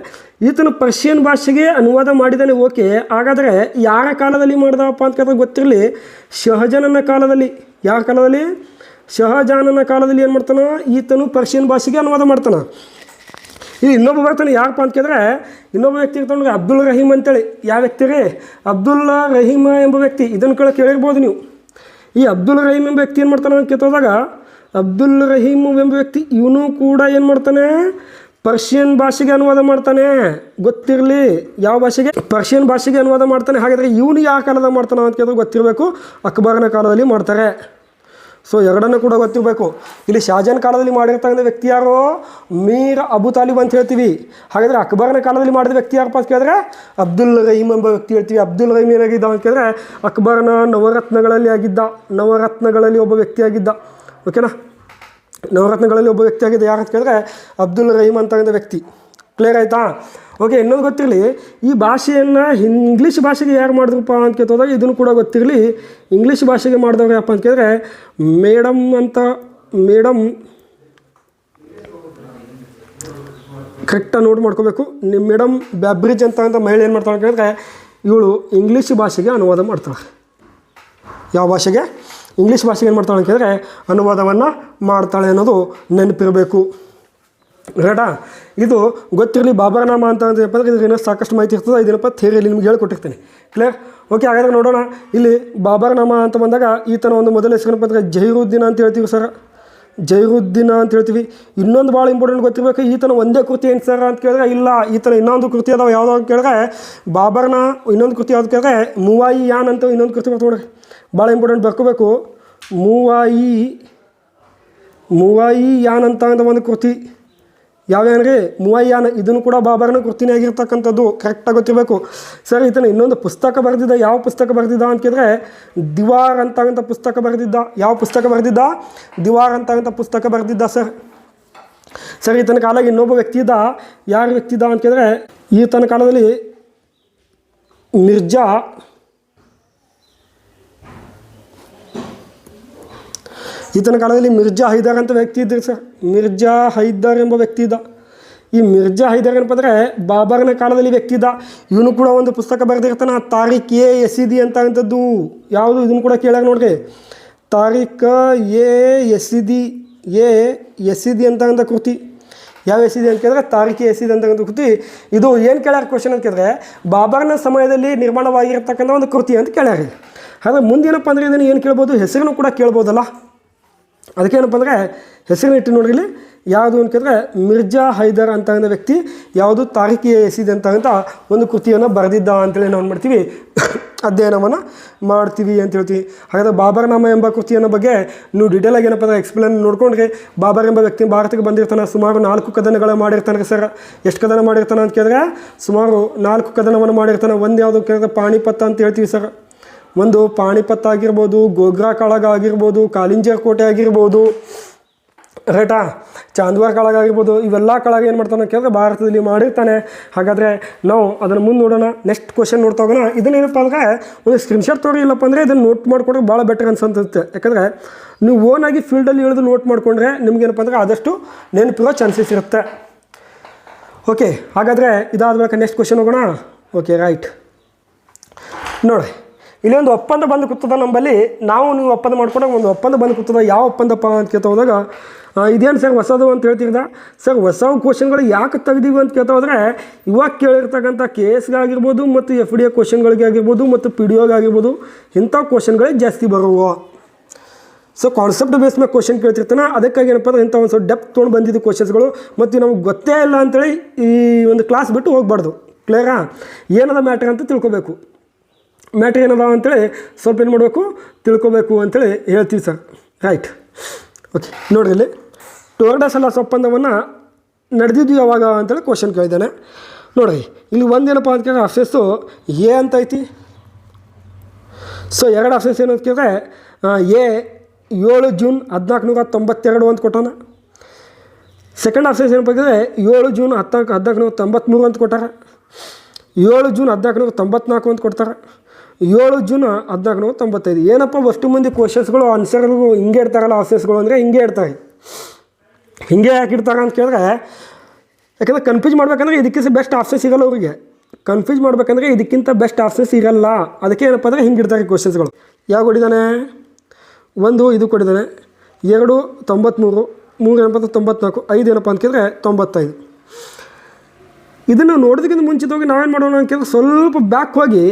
ಈತನು ಪರ್ಷಿಯನ್ ಭಾಷೆಗೆ ಅನುವಾದ ಮಾಡಿದ್ದಾನೆ. ಓಕೆ, ಹಾಗಾದರೆ ಯಾರ ಕಾಲದಲ್ಲಿ ಮಾಡ್ದಪ್ಪ ಅಂತ ಕೇಳಿದ್ರೆ ಗೊತ್ತಿರಲಿ, ಶಹಜಾನನ ಕಾಲದಲ್ಲಿ. ಯಾರ ಕಾಲದಲ್ಲಿ? ಶಹಜಾನನ ಕಾಲದಲ್ಲಿ ಏನು ಮಾಡ್ತಾನೆ? ಈತನು ಪರ್ಷಿಯನ್ ಭಾಷೆಗೆ ಅನುವಾದ ಮಾಡ್ತಾನೆ. ಇದು ಇನ್ನೊಬ್ಬ ಬರ್ತಾನೆ, ಯಾರಪ್ಪ ಅಂತ ಕೇಳಿದ್ರೆ ಇನ್ನೊಬ್ಬ ವ್ಯಕ್ತಿ ಇರ್ತಾನೆ, ಅಬ್ದುಲ್ ರಹೀಮ್ ಅಂತೇಳಿ. ಯಾವ ವ್ಯಕ್ತಿ ರೀ? ಅಬ್ದುಲ್ ರಹೀಮ್ ಎಂಬ ವ್ಯಕ್ತಿ. ಇದನ್ನು ಕೇಳಿರ್ಬೋದು ನೀವು. ಈ ಅಬ್ದುಲ್ ರಹೀಮ್ ಎಂಬ ವ್ಯಕ್ತಿ ಏನು ಮಾಡ್ತಾನೆ ಅಂತ ಕೇಳ್ತೋದಾಗ, ಅಬ್ದುಲ್ ರಹೀಮ್ ಎಂಬ ವ್ಯಕ್ತಿ ಇವನು ಕೂಡ ಏನು ಮಾಡ್ತಾನೆ? ಪರ್ಷಿಯನ್ ಭಾಷೆಗೆ ಅನುವಾದ ಮಾಡ್ತಾನೆ. ಗೊತ್ತಿರಲಿ, ಯಾವ ಭಾಷೆಗೆ? ಪರ್ಷಿಯನ್ ಭಾಷೆಗೆ ಅನುವಾದ ಮಾಡ್ತಾನೆ. ಹಾಗಾದರೆ ಇವನು ಯಾವ ಕಾಲದಾಗ ಮಾಡ್ತಾನೆ ಅಂತ ಕೇಳಿದ್ರೆ ಗೊತ್ತಿರಬೇಕು, ಅಕ್ಬರನ ಕಾಲದಲ್ಲಿ ಮಾಡ್ತಾರೆ. ಸೊ ಎರಡನ್ನೂ ಕೂಡ ಗೊತ್ತಿರಬೇಕು. ಇಲ್ಲಿ ಶಾಜಾನ್ ಕಾಲದಲ್ಲಿ ಮಾಡಿರ್ತಕ್ಕಂಥ ವ್ಯಕ್ತಿ ಯಾರು? ಮೀರ್ ಅಬು ತಾಲಿಬ್ ಅಂತ ಹೇಳ್ತೀವಿ. ಹಾಗಾದರೆ ಅಕ್ಬರ್ನ ಕಾಲದಲ್ಲಿ ಮಾಡಿದ ವ್ಯಕ್ತಿ ಯಾರಪ್ಪ ಅಂತ ಕೇಳಿದ್ರೆ ಅಬ್ದುಲ್ ರಹೀಮ್ ಎಂಬ ವ್ಯಕ್ತಿ ಹೇಳ್ತೀವಿ. ಅಬ್ದುಲ್ ರಹೀಮ್ ಏನಾಗಿದ್ದ ಅಂತ ಕೇಳಿದ್ರೆ ಅಕ್ಬರ್ನ ನವರತ್ನಗಳಲ್ಲಿ ಒಬ್ಬ ವ್ಯಕ್ತಿಯಾಗಿದ್ದ. ಓಕೆನಾ, ನವರತ್ನಗಳಲ್ಲಿ ಒಬ್ಬ ವ್ಯಕ್ತಿಯಾಗಿದ್ದ. ಯಾರು ಅಂತ ಕೇಳಿದ್ರೆ ಅಬ್ದುಲ್ ರಹೀಮ್ ಅಂತಕ್ಕಂಥ ವ್ಯಕ್ತಿ. ಕ್ಲಿಯರ್ ಆಯಿತಾ? ಓಕೆ, ಇನ್ನೊಂದು ಗೊತ್ತಿರಲಿ, ಈ ಭಾಷೆಯನ್ನು ಇಂಗ್ಲೀಷ್ ಭಾಷೆಗೆ ಯಾರು ಮಾಡಿದ್ರಪ್ಪ ಅಂತ ಕೇಳ್ತೋದಾಗ ಇದನ್ನು ಕೂಡ ಗೊತ್ತಿರಲಿ. ಇಂಗ್ಲೀಷ್ ಭಾಷೆಗೆ ಮಾಡಿದವ್ರು ಯಾರಪ್ಪ ಅಂತ ಕೇಳಿದ್ರೆ ಮೇಡಮ್ ಕರೆಕ್ಟಾಗಿ ನೋಟ್ ಮಾಡ್ಕೋಬೇಕು. ನಿಮ್ಮ ಮೇಡಮ್ ಬ್ಯಾಬ್ರಿಜ್ ಅಂತ ಮಹಿಳೆ ಏನು ಮಾಡ್ತಾಳೆ ಅಂತ ಕೇಳಿದ್ರೆ ಇವಳು ಇಂಗ್ಲೀಷ್ ಭಾಷೆಗೆ ಅನುವಾದ ಮಾಡ್ತಾಳೆ. ಯಾವ ಭಾಷೆಗೆ? ಇಂಗ್ಲೀಷ್ ಭಾಷೆಗೆ ಏನು ಮಾಡ್ತಾಳೆ ಅಂತ ಕೇಳಿದ್ರೆ ಅನುವಾದವನ್ನು ಮಾಡ್ತಾಳೆ ಅನ್ನೋದು ನೆನಪಿರಬೇಕು. ರೈಟಾ? ಇದು ಗೊತ್ತಿರಲಿ. ಬಾಬರ್ನಾಮ ಅಂತ ಏನಪ್ಪ ಅಂದರೆ ಇದ್ರಿಂದ ಸಾಕಷ್ಟು ಮಾಹಿತಿ ಇರ್ತದೆ. ಇದೇನಪ್ಪ ಥಿಯರಿಯಲ್ಲಿ ನಿಮ್ಗೆ ಹೇಳ್ಕೊಟ್ಟಿರ್ತೀನಿ. ಕ್ಲಿಯರ್? ಓಕೆ, ಹಾಗಾದ್ರೆ ನೋಡೋಣ. ಇಲ್ಲಿ ಬಾಬರ್ನಾಮ ಅಂತ ಬಂದಾಗ ಈತನ ಒಂದು ಮೊದಲ ಹೆಸರೇನಪ್ಪ ಅಂದರೆ ಜಹೀರುದ್ದೀನ್ ಅಂತ ಹೇಳ್ತೀವಿ ಸರ್. ಜಹೀರುದ್ದೀನ್ ಅಂತ ಹೇಳ್ತೀವಿ. ಇನ್ನೊಂದು ಭಾಳ ಇಂಪಾರ್ಟೆಂಟ್ ಗೊತ್ತಿರಬೇಕು, ಈತನ ಒಂದೇ ಕೃತಿ ಏನು ಸರ್ ಅಂತ ಕೇಳಿದ್ರೆ ಇಲ್ಲ, ಈತನ ಇನ್ನೊಂದು ಕೃತಿ ಅದಾವೆ. ಯಾವುದೋ ಅಂತ ಕೇಳಿದ್ರೆ ಬಾಬರ್ನ ಇನ್ನೊಂದು ಕೃತಿ ಯಾವ್ದು ಕೇಳಿದ್ರೆ ಮುವಾಯಿಯಾನ್ ಅಂತ ಇನ್ನೊಂದು ಕೃತಿ ಬರ್ತು ನೋಡ್ರಿ. ಭಾಳ ಇಂಪಾರ್ಟೆಂಟ್ ಬರ್ಕೋಬೇಕು. ಮುವಾಯಿಯಾನ್ ಅಂತ ಒಂದು ಕೃತಿ ಯಾವ್ಯಾನ್ರಿ? ಮುವಾಯಿಯಾನ್. ಇದನ್ನು ಕೂಡ ಬಾಬರ್ನ ಕೃತಿನೇ ಆಗಿರ್ತಕ್ಕಂಥದ್ದು. ಕರೆಕ್ಟಾಗಿ ಗೊತ್ತಿರಬೇಕು. ಸರ್, ಈತನ ಇನ್ನೊಂದು ಪುಸ್ತಕ ಬರೆದಿದ್ದ. ಯಾವ ಪುಸ್ತಕ ಬರೆದಿದ್ದ ಅಂತ ಕೇಳಿದ್ರೆ ದಿವಾರ್ ಅಂತಕ್ಕಂಥ ಪುಸ್ತಕ ಬರೆದಿದ್ದ. ಯಾವ ಪುಸ್ತಕ ಬರೆದಿದ್ದ? ದಿವಾರ್ ಅಂತಕ್ಕಂಥ ಪುಸ್ತಕ ಬರೆದಿದ್ದ ಸರ್. ಸರ್, ಈತನ ಕಾಲದಲ್ಲಿ ಇನ್ನೊಬ್ಬ ವ್ಯಕ್ತಿ ಇದ್ದ. ಯಾರು ವ್ಯಕ್ತಿ ಇದ್ದ ಅಂತ ಕೇಳಿದ್ರೆ ಈತನ ಕಾಲದಲ್ಲಿ ಮಿರ್ಜಾ ಹೈದರ್ ಅಂತ ವ್ಯಕ್ತಿ ಇದ್ದರು ಸರ್. ಮಿರ್ಜಾ ಹೈದರ್ ಎಂಬ ವ್ಯಕ್ತಿ ಇದ್ದ. ಈ ಮಿರ್ಜಾ ಹೈದರ್ ಏನಪ್ಪ ಅಂದರೆ ಬಾಬರ್ನ ಕಾಲದಲ್ಲಿ ವ್ಯಕ್ತಿ ಇದ್ದ. ಇವನು ಕೂಡ ಒಂದು ಪುಸ್ತಕ ಬರೆದಿರ್ತಾನೆ, ತಾರಿಕ್ ಎ ಯಸೀದಿ ಅಂತಕ್ಕಂಥದ್ದು. ಯಾವುದು? ಇದನ್ನು ಕೂಡ ಕೇಳಾಗ ನೋಡ್ರಿ. ತಾರಿಕ್ ಎ ಯಸೀದಿ ಅಂತಕ್ಕಂಥ ಕೃತಿ. ಯಾವ ಯಸೀದಿ ಅಂತ ಕೇಳಿದ್ರೆ ತಾರಿಕ್ ಎ ಯಸೀದಿ ಅಂತಕ್ಕಂಥ ಕೃತಿ. ಇದು ಏನು ಕೇಳ್ಯಾರ ಕ್ವಶನ್ ಅಂತ ಕೇಳಿದ್ರೆ ಬಾಬರ್ನ ಸಮಯದಲ್ಲಿ ನಿರ್ಮಾಣವಾಗಿರ್ತಕ್ಕಂಥ ಒಂದು ಕೃತಿ ಅಂತ ಕೇಳ್ಯಾರ. ಆದರೆ ಮುಂದೇನಪ್ಪ ಅಂದರೆ ಇದನ್ನು ಏನು ಕೇಳ್ಬೋದು? ಹೆಸರನ್ನು ಕೂಡ ಕೇಳ್ಬೋದಲ್ಲ. ಅದಕ್ಕೇನಪ್ಪ ಅಂದರೆ ಹೆಸರನ್ನ ಇಟ್ಟು ನೋಡ್ರಿ. ಇಲ್ಲಿ ಯಾವುದು ಅಂತ ಕೇಳಿದ್ರೆ ಮಿರ್ಜಾ ಹೈದರ್ ಅಂತಕ್ಕಂಥ ವ್ಯಕ್ತಿ ಯಾವುದು ತಾರಿಕ್ ಎ ಯಸೀದಿ ಅಂತಕ್ಕಂಥ ಒಂದು ಕೃತಿಯನ್ನು ಬರೆದಿದ್ದ ಅಂತೇಳಿ ನಾವು ಮಾಡ್ತೀವಿ, ಅಧ್ಯಯನವನ್ನು ಮಾಡ್ತೀವಿ ಅಂತ ಹೇಳ್ತೀವಿ. ಹಾಗಾದರೆ ಬಾಬರ್ನಾಮ ಎಂಬ ಕೃತಿಯನ್ನು ಬಗ್ಗೆ ನೀವು ಡೀಟೇಲಾಗಿ ಏನಪ್ಪ ಅಂದರೆ ಎಕ್ಸ್ಪ್ಲೇನ್ ನೋಡ್ಕೊಂಡ್ರೆ ಬಾಬರ್ ಎಂಬ ವ್ಯಕ್ತಿ ಭಾರತಕ್ಕೆ ಬಂದಿರ್ತಾನೆ. ಸುಮಾರು 4 ಕದನಗಳು ಮಾಡಿರ್ತಾನೆ ಸರ್. ಎಷ್ಟು ಕದನ ಮಾಡಿರ್ತಾನೆ ಅಂತ ಕೇಳಿದ್ರೆ ಸುಮಾರು 4 ಕದನವನ್ನು ಮಾಡಿರ್ತಾನೆ. ಒಂದು ಯಾವುದು ಕೇಳಿದ್ರೆ ಪಾಣಿಪತ್ ಅಂತ ಹೇಳ್ತೀವಿ ಸರ್. ಒಂದು ಪಾಣಿಪತ್ ಆಗಿರ್ಬೋದು, ಗೋಗ್ರಾ ಕಾಳಗ ಆಗಿರ್ಬೋದು, ಕಾಲಿಂಜರ್ ಕೋಟೆ ಆಗಿರ್ಬೋದು, ರೈಟಾ, ಚಾಂದ್ವಾರ್ ಕಾಳಗ ಆಗಿರ್ಬೋದು. ಇವೆಲ್ಲ ಕಾಳಗ ಏನು ಮಾಡ್ತಾನೆ ಕೇಳಿದ್ರೆ ಭಾರತದಲ್ಲಿ ಮಾಡಿರ್ತಾನೆ. ಹಾಗಾದರೆ ನಾವು ಅದನ್ನು ಮುಂದೆ ನೋಡೋಣ. ನೆಕ್ಸ್ಟ್ ಕ್ವಶನ್ ನೋಡ್ತಾ ಹೋಗೋಣ. ಇದನ್ನೇನಪ್ಪ ಅಂದರೆ ಒಂದು ಸ್ಕ್ರೀನ್ಶಾಟ್ ತೊಗೊಳ್ಳಿ. ಇಲ್ಲಪ್ಪ ಅಂದರೆ ಇದನ್ನು ನೋಟ್ ಮಾಡಿಕೊಂಡ್ರೆ ಭಾಳ ಬೆಟರ್ ಅನ್ಸುತ್ತೆ. ಯಾಕಂದರೆ ನೀವು ಓನಾಗಿ ಫೀಲ್ಡಲ್ಲಿ ಇಳಿದು ನೋಟ್ ಮಾಡಿಕೊಂಡ್ರೆ ನಿಮ್ಗೇನಪ್ಪ ಅಂದರೆ ಆದಷ್ಟು ನೆನಪಿರೋ ಚಾನ್ಸಸ್ ಇರುತ್ತೆ. ಓಕೆ, ಹಾಗಾದರೆ ಇದಾದ ಬಳಿಕ ನೆಕ್ಸ್ಟ್ ಕ್ವಶನ್ ಹೋಗೋಣ. Okay, right. ನೋಡಿ, ಇಲ್ಲಿ ಒಂದು ಒಪ್ಪಂದ ಬಂದು ಕೂತದ ನಮ್ಮಲ್ಲಿ. ನಾವು ನೀವು ಒಪ್ಪಂದ ಮಾಡ್ಕೊಂಡಾಗ ಒಂದು ಒಪ್ಪಂದ ಬಂದು ಕೂತದ. ಯಾವ ಒಪ್ಪಂದಪ್ಪ ಅಂತ ಕೇಳ್ತಾ ಹೋದಾಗ ಇದೇನು ಸರ್ ಹೊಸದು ಅಂತ ಹೇಳ್ತಿದ್ದ. ಸರ್, ಹೊಸ ಕ್ವಶನ್ಗಳು ಯಾಕೆ ತೆಗ್ದೀವಿ ಅಂತ ಕೇಳ್ತಾ ಹೋದರೆ ಇವಾಗ ಕೇಳಿರ್ತಕ್ಕಂಥ KS-ಗಾಗಿರ್ಬೋದು ಮತ್ತು FD ಕ್ವಶನ್ಗಳಿಗೆ ಆಗಿರ್ಬೋದು ಮತ್ತು PDO ಆಗಿರ್ಬೋದು ಇಂಥ ಕ್ವಶನ್ಗಳೇ ಜಾಸ್ತಿ ಬರುವ. ಸೊ ಕಾನ್ಸೆಪ್ಟ್ ಬೇಸ್ ಮೇಲೆ ಕ್ವಶನ್ ಕೇಳ್ತಿರ್ತಾನೆ. ಅದಕ್ಕಾಗಿ ಏನಪ್ಪ ಅಂದರೆ ಇಂಥ ಒಂದು ಸ್ವಲ್ಪ ಡೆಪ್ತ್ ತೊಗೊಂಡು ಬಂದಿದ್ದು ಕ್ವಶನ್ಸ್ಗಳು. ಮತ್ತು ನಮಗೆ ಗೊತ್ತೇ ಇಲ್ಲ ಅಂತೇಳಿ ಈ ಒಂದು ಕ್ಲಾಸ್ ಬಿಟ್ಟು ಹೋಗ್ಬಾರ್ದು. ಕ್ಲಿಯರಾ? ಏನದ ಮ್ಯಾಟ್ರ್ ಅಂತ ತಿಳ್ಕೊಬೇಕು. ಮ್ಯಾಟ್ರ್ ಏನದ ಅಂತೇಳಿ ಸ್ವಲ್ಪ ಏನು ಮಾಡಬೇಕು, ತಿಳ್ಕೊಬೇಕು ಅಂತೇಳಿ ಹೇಳ್ತೀವಿ ಸರ್. ರೈಟ್. ಓಕೆ, ನೋಡಿರಿ, ಇಲ್ಲಿ ಟೋರ್ಡಾಸೆಲಾಸ್ ಒಪ್ಪಂದವನ್ನು ನಡೆದಿದ್ದು ಯಾವಾಗ ಅಂತೇಳಿ ಕ್ವಶನ್ ಕೇಳಿದ್ದಾನೆ. ನೋಡಿರಿ, ಇಲ್ಲಿ ಒಂದೇನಪ್ಪ ಅಂತ ಕೇಳಿದ್ರೆ ಆಪ್ಷನ್ಸು ಎ ಅಂತ ಐತಿ. ಸೊ 2 ಆಪ್ಷನ್ಸ್ ಏನು ಅಂತ ಕೇಳಿದ್ರೆ ಎ 7 ಜೂನ್ 1492 ಅಂತ ಕೊಟ್ಟಾನ. ಸೆಕೆಂಡ್ ಆಪ್ಷನ್ಸ್ ಏನಪ್ಪ ಅಂದರೆ 7 ಜೂನ್ 1493 ಅಂತ ಕೊಟ್ಟಾರ. 7 ಜೂನ್ 1494 ಅಂತ ಕೊಡ್ತಾರೆ. 7 ಜೂನ್ 1495. ಏನಪ್ಪ ಅಷ್ಟು ಮಂದಿ ಕ್ವಶನ್ಸ್ಗಳು ಆನ್ಸರ್ಗಳು ಹಿಂಗೆ ಇಡ್ತಾರಲ್ಲ, ಆನ್ಸರ್ಸ್ಗಳು ಅಂದರೆ ಹಿಂಗೆ ಇಡ್ತಾರೆ. ಹಿಂಗೆ ಯಾಕೆ ಇಡ್ತಾರೆ ಅಂತ ಕೇಳಿದ್ರೆ ಯಾಕಂದರೆ ಕನ್ಫ್ಯೂಸ್ ಮಾಡ್ಬೇಕಂದ್ರೆ ಇದಕ್ಕಿಂತ ಬೆಸ್ಟ್ ಆಪ್ಷನ್ಸ್ ಸಿಗಲ್ಲ ಅವರಿಗೆ. ಕನ್ಫ್ಯೂಸ್ ಮಾಡ್ಬೇಕಂದ್ರೆ ಇದಕ್ಕಿಂತ ಬೆಸ್ಟ್ ಆಪ್ಷನ್ಸ್ ಸಿಗಲ್ಲ. ಅದಕ್ಕೆ ಏನಪ್ಪ ಅಂದರೆ ಹಿಂಗೆ ಇಡ್ತಾರೆ ಕ್ವಶನ್ಸ್ಗಳು. ಯಾವ ಕೊಟ್ಟಿದ್ದಾನೆ? 1 ಇದು ಕೊಟ್ಟಿದ್ದಾನೆ, 2 93, 3 ಏನಪ್ಪ 94, 5 ಏನಪ್ಪ ಅಂತ ಕೇಳಿದ್ರೆ 95. ಇದನ್ನು ನೋಡೋದಕ್ಕಿಂತ ಮುಂಚಿತವಾಗಿ ನಾವೇನು ಮಾಡೋಣ ಅಂತ ಕೇಳಿದ್ರೆ ಸ್ವಲ್ಪ ಬ್ಯಾಕ್ ಹೋಗಿ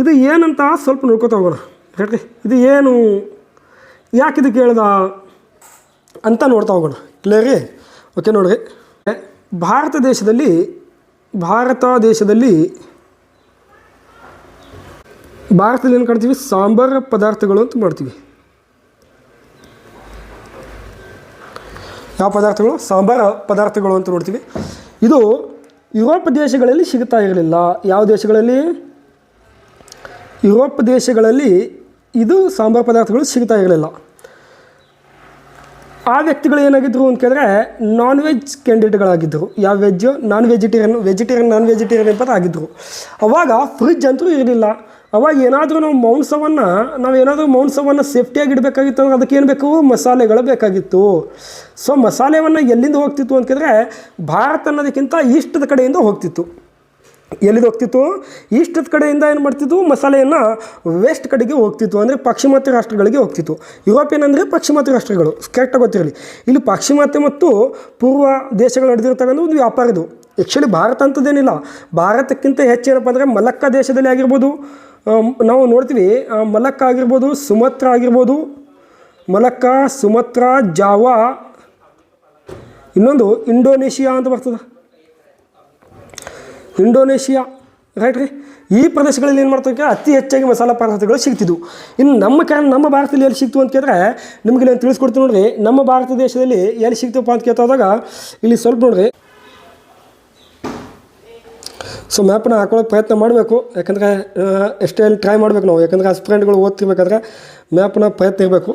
ಇದು ಏನಂತ ಸ್ವಲ್ಪ ನೋಡ್ಕೊತಾ ಹೋಗೋಣ. ಹೇಳ್ರಿ, ಇದು ಏನು, ಯಾಕೆ ಇದು ಕೇಳ್ದ ಅಂತ ನೋಡ್ತಾ ಹೋಗೋಣ. ಕ್ಲಿಯರಿ? ಓಕೆ, ನೋಡಿರಿ, ಭಾರತ ದೇಶದಲ್ಲಿ ಭಾರತದಲ್ಲಿ ಏನು ಕಾಣ್ತೀವಿ? ಸಾಂಬಾರ ಪದಾರ್ಥಗಳು ಅಂತ ಮಾಡ್ತೀವಿ. ಯಾವ ಪದಾರ್ಥಗಳು? ಸಾಂಬಾರ ಪದಾರ್ಥಗಳು ಅಂತ ನೋಡ್ತೀವಿ. ಇದು ಯುರೋಪ್ ದೇಶಗಳಲ್ಲಿ ಸಿಗ್ತಾ ಇರಲಿಲ್ಲ. ಯಾವ ದೇಶಗಳಲ್ಲಿ? ಯುರೋಪ್ ದೇಶಗಳಲ್ಲಿ ಇದು ಸಾಂಬಾರು ಪದಾರ್ಥಗಳು ಸಿಗ್ತಾ ಇರಲಿಲ್ಲ. ಆ ವ್ಯಕ್ತಿಗಳು ಏನಾಗಿದ್ದರು ಅಂತ ಕೇಳಿದ್ರೆ ನಾನ್ ವೆಜ್ ಕ್ಯಾಂಡಿಡೇಟ್ಗಳಾಗಿದ್ದರು. ಯಾವ ವೆಜ್ಜು? ನಾನ್ ವೆಜಿಟೇರಿಯನ್ ನಾನ್ ವೆಜಿಟೇರಿಯನ್ ಅಂತ ಆಗಿದ್ದರು. ಅವಾಗ ಫ್ರಿಜ್ ಅಂತೂ ಇರಲಿಲ್ಲ. ಅವಾಗ ಏನಾದರೂ ನಾವೇನಾದರೂ ಮಾಂಸವನ್ನು ಸೇಫ್ಟಿಯಾಗಿ ಇಡಬೇಕಾಗಿತ್ತು ಅಂದ್ರೆ ಅದಕ್ಕೇನು ಬೇಕು? ಮಸಾಲೆಗಳು ಬೇಕಾಗಿತ್ತು. ಸೊ ಮಸಾಲೆಯನ್ನು ಎಲ್ಲಿಂದ ಹೋಗ್ತಿತ್ತು ಅಂತ ಕೇಳಿದ್ರೆ ಭಾರತ ಅನ್ನೋದಕ್ಕಿಂತ ಈಸ್ಟದ ಕಡೆಯಿಂದ ಹೋಗ್ತಿತ್ತು. ಎಲ್ಲಿಂದ ಹೋಗ್ತಿತ್ತು? ಈಸ್ಟದ ಕಡೆಯಿಂದ ಏನು ಮಾಡ್ತಿತ್ತು? ಮಸಾಲೆಯನ್ನು ವೆಸ್ಟ್ ಕಡೆಗೆ ಹೋಗ್ತಿತ್ತು, ಅಂದರೆ ಪಾಶ್ಚಿಮಾತ್ಯ ರಾಷ್ಟ್ರಗಳಿಗೆ ಹೋಗ್ತಿತ್ತು. ಯುರೋಪಿಯನ್ ಅಂದರೆ ಪಾಶ್ಚಿಮಾತ್ಯ ರಾಷ್ಟ್ರಗಳು, ಕರೆಕ್ಟಾಗಿ ಗೊತ್ತಿರಲಿ. ಇಲ್ಲಿ ಪಾಶ್ಚಿಮಾತ್ಯ ಮತ್ತು ಪೂರ್ವ ದೇಶಗಳು ನಡೆದಿರ್ತಕ್ಕಂಥ ಒಂದು ವ್ಯಾಪಾರ ಇದು. ಆ್ಯಕ್ಚುಲಿ ಭಾರತ ಅಂಥದ್ದೇನಿಲ್ಲ. ಭಾರತಕ್ಕಿಂತ ಹೆಚ್ಚೇನಪ್ಪ ಅಂದರೆ ಮಲಕ್ಕಾ ದೇಶದಲ್ಲಿ ಆಗಿರ್ಬೋದು, ನಾವು ನೋಡ್ತೀವಿ ಮಲಕ್ಕಾ ಆಗಿರ್ಬೋದು, ಸುಮತ್ರಾ ಆಗಿರ್ಬೋದು, ಮಲಕ್ಕಾ, ಸುಮತ್ರಾ, ಜಾವಾ, ಇನ್ನೊಂದು ಇಂಡೋನೇಷಿಯಾ ಅಂತ ಬರ್ತದೆ, ಇಂಡೋನೇಷಿಯಾ, ರೈಟ್ ರೀ. ಈ ಪ್ರದೇಶಗಳಲ್ಲಿ ಏನು ಮಾಡ್ತಕ್ಕೆ ಅತಿ ಹೆಚ್ಚಾಗಿ ಮಸಾಲ ಪದಾರ್ಥಗಳು ಸಿಗ್ತಿದ್ವು. ಇನ್ನು ನಮ್ಮ ಭಾರತದಲ್ಲಿ ಎಲ್ಲಿ ಸಿಗ್ತು ಅಂತ ಕೇಳಿದ್ರೆ ನಿಮಗೆ ನಾನು ತಿಳಿಸ್ಕೊಡ್ತೀನಿ ನೋಡಿರಿ. ನಮ್ಮ ಭಾರತ ದೇಶದಲ್ಲಿ ಎಲ್ಲಿ ಸಿಗ್ತಪ್ಪ ಅಂತ ಕೇಳ್ತಾದಾಗ ಇಲ್ಲಿ ಸ್ವಲ್ಪ ನೋಡಿರಿ. ಸೊ ಮ್ಯಾಪನ್ನ ಹಾಕೊಳ್ಳೋಕೆ ಪ್ರಯತ್ನ ಮಾಡಬೇಕು, ಯಾಕಂದರೆ ಎಷ್ಟೇ ಟ್ರೈ ಮಾಡಬೇಕು ನಾವು, ಯಾಕಂದರೆ ಆಸ್ಪಿರೆಂಟ್ಗಳು ಓದ್ತಿರ್ಬೇಕಾದ್ರೆ ಮ್ಯಾಪ್ನ ಪ್ರಯತ್ನ ಇರಬೇಕು.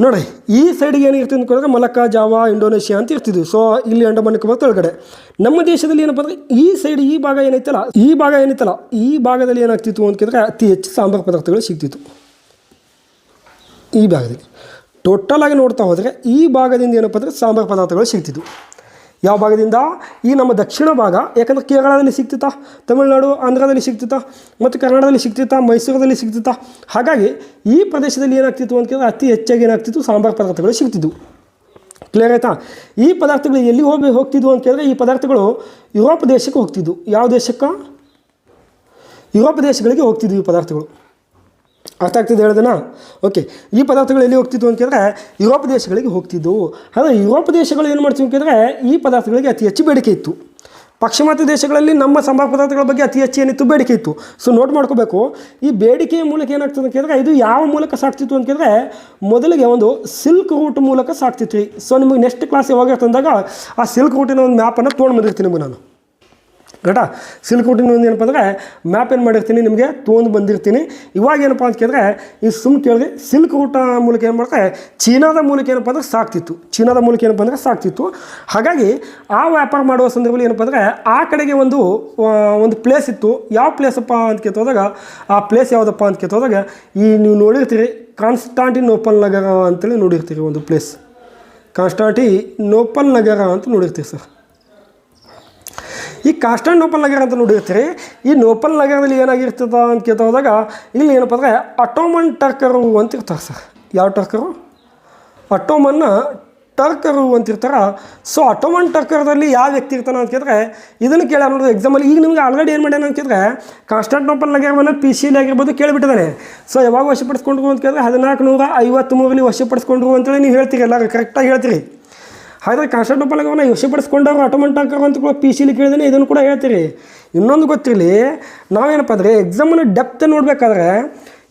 ನೋಡಿ, ಈ ಸೈಡಿಗೆ ಏನಿರ್ತಿದ್ದು ಅಂತಂದರೆ ಮಲಕ್ಕಾ, ಜಾವಾ, ಇಂಡೋನೇಷಿಯಾ ಅಂತ ಇರ್ತಿದ್ವಿ. ಸೊ ಇಲ್ಲಿ ಅಂಡಮಾನ್ ನಿಕೋಬಾರ್ ಕೆಳಗಡೆ. ನಮ್ಮ ದೇಶದಲ್ಲಿ ಏನಪ್ಪ ಅಂದರೆ ಈ ಸೈಡ್ ಈ ಭಾಗ ಏನಿತ್ತಲ್ಲ ಈ ಭಾಗದಲ್ಲಿ ಏನಾಗ್ತಿತ್ತು ಅಂತ ಕೇಳಿದ್ರೆ ಅತಿ ಹೆಚ್ಚು ಸಾಂಬಾರು ಪದಾರ್ಥಗಳು ಸಿಗ್ತಿತ್ತು. ಈ ಭಾಗದಲ್ಲಿ ಟೋಟಲಾಗಿ ನೋಡ್ತಾ ಹೋದರೆ ಈ ಭಾಗದಿಂದ ಏನಪ್ಪ ಅಂದರೆ ಸಾಂಬಾರು ಪದಾರ್ಥಗಳು ಸಿಗ್ತಿತ್ತು. ಯಾವ ಭಾಗದಿಂದ? ಈ ನಮ್ಮ ದಕ್ಷಿಣ ಭಾಗ. ಯಾಕಂದರೆ ಕೇರಳದಲ್ಲಿ ಸಿಗ್ತಿತ್ತಾ, ತಮಿಳುನಾಡು, ಆಂಧ್ರದಲ್ಲಿ ಸಿಗ್ತಿತ್ತಾ, ಮತ್ತು ಕರ್ನಾಟಕದಲ್ಲಿ ಸಿಗ್ತಿತ್ತಾ, ಮೈಸೂರಲ್ಲಿ ಸಿಗ್ತಿತ್ತಾ. ಹಾಗಾಗಿ ಈ ಪ್ರದೇಶದಲ್ಲಿ ಏನಾಗ್ತಿತ್ತು ಅಂತ ಕೇಳಿದ್ರೆ ಅತಿ ಹೆಚ್ಚಾಗಿ ಏನಾಗ್ತಿತ್ತು? ಸಾಂಬಾರು ಪದಾರ್ಥಗಳು ಸಿಗ್ತಿದ್ವು. ಕ್ಲಿಯರ್ ಆಯಿತಾ? ಈ ಪದಾರ್ಥಗಳು ಎಲ್ಲಿ ಹೋಗ್ತಿದ್ವು ಅಂತ ಕೇಳಿದ್ರೆ ಈ ಪದಾರ್ಥಗಳು ಯುರೋಪ್ ದೇಶಕ್ಕೆ ಹೋಗ್ತಿದ್ವು. ಯಾವ ದೇಶಕ್ಕೆ? ಯುರೋಪ್ ದೇಶಗಳಿಗೆ ಹೋಗ್ತಿದ್ವು ಈ ಪದಾರ್ಥಗಳು. ಅರ್ಥ ಆಗ್ತಿದೆ ಹೇಳೋದನ್ನ? ಓಕೆ. ಈ ಪದಾರ್ಥಗಳು ಎಲ್ಲಿ ಹೋಗ್ತಿದ್ವು ಅಂತ ಕೇಳಿದ್ರೆ ಯುರೋಪ್ ದೇಶಗಳಿಗೆ ಹೋಗ್ತಿದ್ದವು. ಆದರೆ ಯುರೋಪ್ ದೇಶಗಳು ಏನು ಮಾಡ್ತೀವಿ ಅಂತ ಕೇಳಿದ್ರೆ ಈ ಪದಾರ್ಥಗಳಿಗೆ ಅತಿ ಹೆಚ್ಚು ಬೇಡಿಕೆ ಇತ್ತು. ಪಾಶ್ಚಿಮಾತ್ಯ ದೇಶಗಳಲ್ಲಿ ನಮ್ಮ ಸಾಂಬಾರು ಪದಾರ್ಥಗಳ ಬಗ್ಗೆ ಅತಿ ಹೆಚ್ಚು ಏನಿತ್ತು? ಬೇಡಿಕೆ ಇತ್ತು. ಸೊ ನೋಟ್ ಮಾಡ್ಕೋಬೇಕು. ಈ ಬೇಡಿಕೆಯ ಮೂಲಕ ಏನಾಗ್ತದೆ ಅಂತ ಕೇಳಿದ್ರೆ ಇದು ಯಾವ ಮೂಲಕ ಸಾಕ್ತಿತ್ತು ಅಂತ ಕೇಳಿದ್ರೆ ಮೊದಲಿಗೆ ಒಂದು ಸಿಲ್ಕ್ ರೂಟ್ ಮೂಲಕ ಸಾಕ್ತಿತ್ತು. ಸೊ ನಿಮಗೆ ನೆಕ್ಸ್ಟ್ ಕ್ಲಾಸ್ ಯಾವಾಗ ತಂದಾಗ ಆ ಸಿಲ್ಕ್ ರೂಟಿನ ಒಂದು ಮ್ಯಾಪನ್ನು ತೊಗೊಂಡು ಬಂದಿರ್ತೀನಿ ನಿಮಗೆ ನಾನು. ಕರೆಕ್ಟಾ? ಸಿಲ್ಕ್ ರೂಟಿನ ಒಂದು ಏನಪ್ಪ ಅಂದರೆ ಮ್ಯಾಪ್ ಏನು ಮಾಡಿರ್ತೀನಿ ನಿಮಗೆ ತೊಗೊಂಡು ಬಂದಿರ್ತೀನಿ. ಇವಾಗ ಏನಪ್ಪ ಅಂತ ಕೇಳಿದ್ರೆ ಈ ಕೇಳಿದ್ರೆ ಸಿಲ್ಕ್ ರೂಟ ಮೂಲಕ ಏನು ಮಾಡ್ತಾರೆ? ಚೀನಾದ ಮೂಲಕ ಏನಪ್ಪ ಅಂದರೆ ಸಾಕ್ತಿತ್ತು. ಹಾಗಾಗಿ ಆ ವ್ಯಾಪಾರ ಮಾಡುವ ಸಂದರ್ಭದಲ್ಲಿ ಏನಪ್ಪ ಅಂದರೆ ಆ ಕಡೆಗೆ ಒಂದು ಪ್ಲೇಸ್ ಇತ್ತು. ಯಾವ ಪ್ಲೇಸಪ್ಪ ಅಂತ ಕೇಳ್ತೋದಾಗ ಆ ಪ್ಲೇಸ್ ಯಾವುದಪ್ಪ ಅಂತ ಕೇಳ್ತೋದಾಗ ನೀವು ನೋಡಿರ್ತೀರಿ ಕಾನ್ಸ್ಟಾಂಟಿನೋಪಲ್ ನಗರ ಅಂತೇಳಿ ನೋಡಿರ್ತೀರಿ. ಒಂದು ಪ್ಲೇಸ್ ಕಾನ್ಸ್ಟಾಂಟಿನೋಪಲ್ ನಗರ ಅಂತ ನೋಡಿರ್ತೀರಿ ಸರ್. ಈ ಕಾನ್ಸ್ಟಾಂಟಿನೋಪಲ್ ನಗರ ಅಂತ ನೋಡಿರ್ತೀರಿ. ಈ ನೋಪಲ್ ನಗರದಲ್ಲಿ ಏನಾಗಿರ್ತದ ಅಂತ ಕೇಳ್ತಾ ಹೋದಾಗ ಇಲ್ಲಿ ಏನಪ್ಪ ಅಂದರೆ ಅಟೋಮನ್ ಟರ್ಕರು ಅಂತ ಇರ್ತಾರೆ ಸರ್. ಯಾವ ಟರ್ಕರು? ಅಟೋಮನ್ ಟರ್ಕರು ಅಂತಿರ್ತಾರೆ. ಸೊ ಅಟೋಮನ್ ಟರ್ಕರ್ದಲ್ಲಿ ಯಾವ ವ್ಯಕ್ತಿ ಇರ್ತಾನೆ ಅಂತ ಕೇಳಿದ್ರೆ ಇದನ್ನು ಕೇಳ ನೋಡೋದು ಎಕ್ಸಾಮಲ್ಲಿ. ಈಗ ನಿಮಗೆ ಆಲ್ರೆಡಿ ಏನು ಮಾಡ್ಯಾನ ಅಂತ ಕೇಳಿದ್ರೆ ಕಾನ್ಸ್ಟಾಂಟಿನೋಪಲ್ ನಗರವನ್ನು PCL ಆಗಿರ್ಬೋದು ಕೇಳಿಬಿಟ್ಟಿದ್ದಾನೆ. ಸೊ ಯಾವಾಗ ವಶಪಡಿಸ್ಕೊಂಡ್ರು ಅಂತ ಕೇಳಿದ್ರೆ 1453 ವಶಪಡಿಸ್ಕೊಂಡ್ರು ಅಂತೇಳಿ ನೀವು ಹೇಳ್ತೀರಿ, ಎಲ್ಲರೂ ಕರೆಕ್ಟಾಗಿ ಹೇಳ್ತೀರಿ. ಹಾಗಾದರೆ ಕಾನ್ಸ್ಟಾಂಟಿನೋಪಲ್ ನಗರವನ್ನು ವಶಪಡಿಸ್ಕೊಂಡವರು ಅಟೋಮನ್ ಟರ್ಕರ್ ಅಂತ ಕೂಡ PCL ಕೇಳಿದ್ರೆ ಇದನ್ನು ಕೂಡ ಹೇಳ್ತೀರಿ. ಇನ್ನೊಂದು ಗೊತ್ತಿರಲಿ, ನಾವೇನಪ್ಪ ಅಂದರೆ ಎಕ್ಸಾಮನ್ನು ಡೆಪ್ತ್ ನೋಡಬೇಕಾದ್ರೆ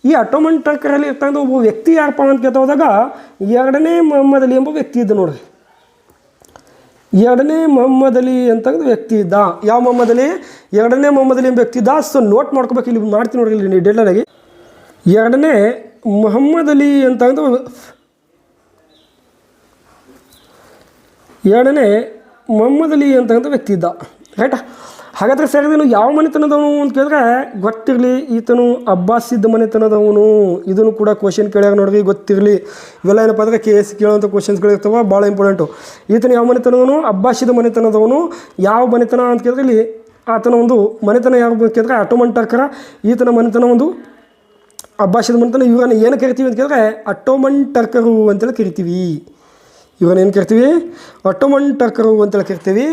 ಈ ಅಟೋಮನ್ ಟರ್ಕರಲ್ಲಿ ಇರ್ತಕ್ಕಂಥ ಒಬ್ಬ ವ್ಯಕ್ತಿ ಯಾರಪ್ಪ ಅಂತ ಕೇಳ್ತಾ ಹೋದಾಗ ಎರಡನೇ ಮೊಹಮ್ಮದ್ ಅಲಿ ಎಂಬ ವ್ಯಕ್ತಿ ಇದ್ದ ನೋಡ್ರಿ. ಎರಡನೇ ಮೊಹಮ್ಮದ್ ಅಲಿ ಅಂತಂದ್ರೆ ವ್ಯಕ್ತಿ ಇದ್ದ. ಯಾವ ಮೊಹಮ್ಮದ್ ಅಲಿ? ಎರಡನೇ ಮೊಹಮ್ಮದ್ ಅಲಿ ಎಂಬ ವ್ಯಕ್ತಿ ಇದ್ದ. ಸೊ ನೋಟ್ ಮಾಡ್ಕೋಬೇಕು, ಇಲ್ಲಿ ಮಾಡ್ತೀನಿ ನೋಡ್ರಿ, ಇಲ್ಲಿ ಡೆಡ್ಲೈನಾಗಿ ಎರಡನೇ ಮೊಹಮ್ಮದ್ ಅಲಿ ಅಂತಂದ್ರೆ ಎರಡನೇ ಮೊಹಮ್ಮದ್ ಅಲಿ ಅಂತಕ್ಕಂಥ ವ್ಯಕ್ತಿ ಇದ್ದ. ರೈಟಾ? ಹಾಗಾದರೆ ಸರ್ ಇದನ್ನು ಯಾವ ಮನೆತನದವನು ಅಂತ ಕೇಳಿದ್ರೆ ಗೊತ್ತಿರಲಿ, ಈತನು ಅಬ್ಬಾಸಿದ್ದ ಮನೆತನದವನು. ಇದನ್ನು ಕೂಡ ಕ್ವಶನ್ ಕೇಳ್ಯಾರ ನೋಡ್ರಿ, ಗೊತ್ತಿರಲಿ. ಇವೆಲ್ಲ ಏನಪ್ಪ ಅಂದರೆ KS ಕೇಳೋಂಥ ಕ್ವಶನ್ಸ್ಗಳಿರ್ತವೆ, ಭಾಳ ಇಂಪಾರ್ಟೆಂಟು. ಈತನು ಯಾವ ಮನೆತನದವನು? ಅಬ್ಬಾಸಿದ ಮನೆತನದವನು. ಯಾವ ಮನೆತನ ಅಂತ ಕೇಳಿದ್ರೆ ಇಲ್ಲಿ ಆತನ ಒಂದು ಮನೆತನ ಯಾವ ಕೇಳಿದ್ರೆ ಅಟೋಮನ್ ಟರ್ಕರ. ಈತನ ಮನೆತನ ಒಂದು ಅಬ್ಬಾಸಿದ ಮನೆತನ. ಇವರನ್ನು ಏನು ಕರಿತೀವಿ ಅಂತ ಕೇಳಿದ್ರೆ ಅಟೋಮನ್ ಟರ್ಕರು ಅಂತೇಳಿ ಕರಿತೀವಿ. ಇವರೇನು ಕರಿತೀವಿ? ಅಟೋಮನ್ ಟರ್ಕರು ಅಂತೇಳಿ ಕರಿತೀವಿ.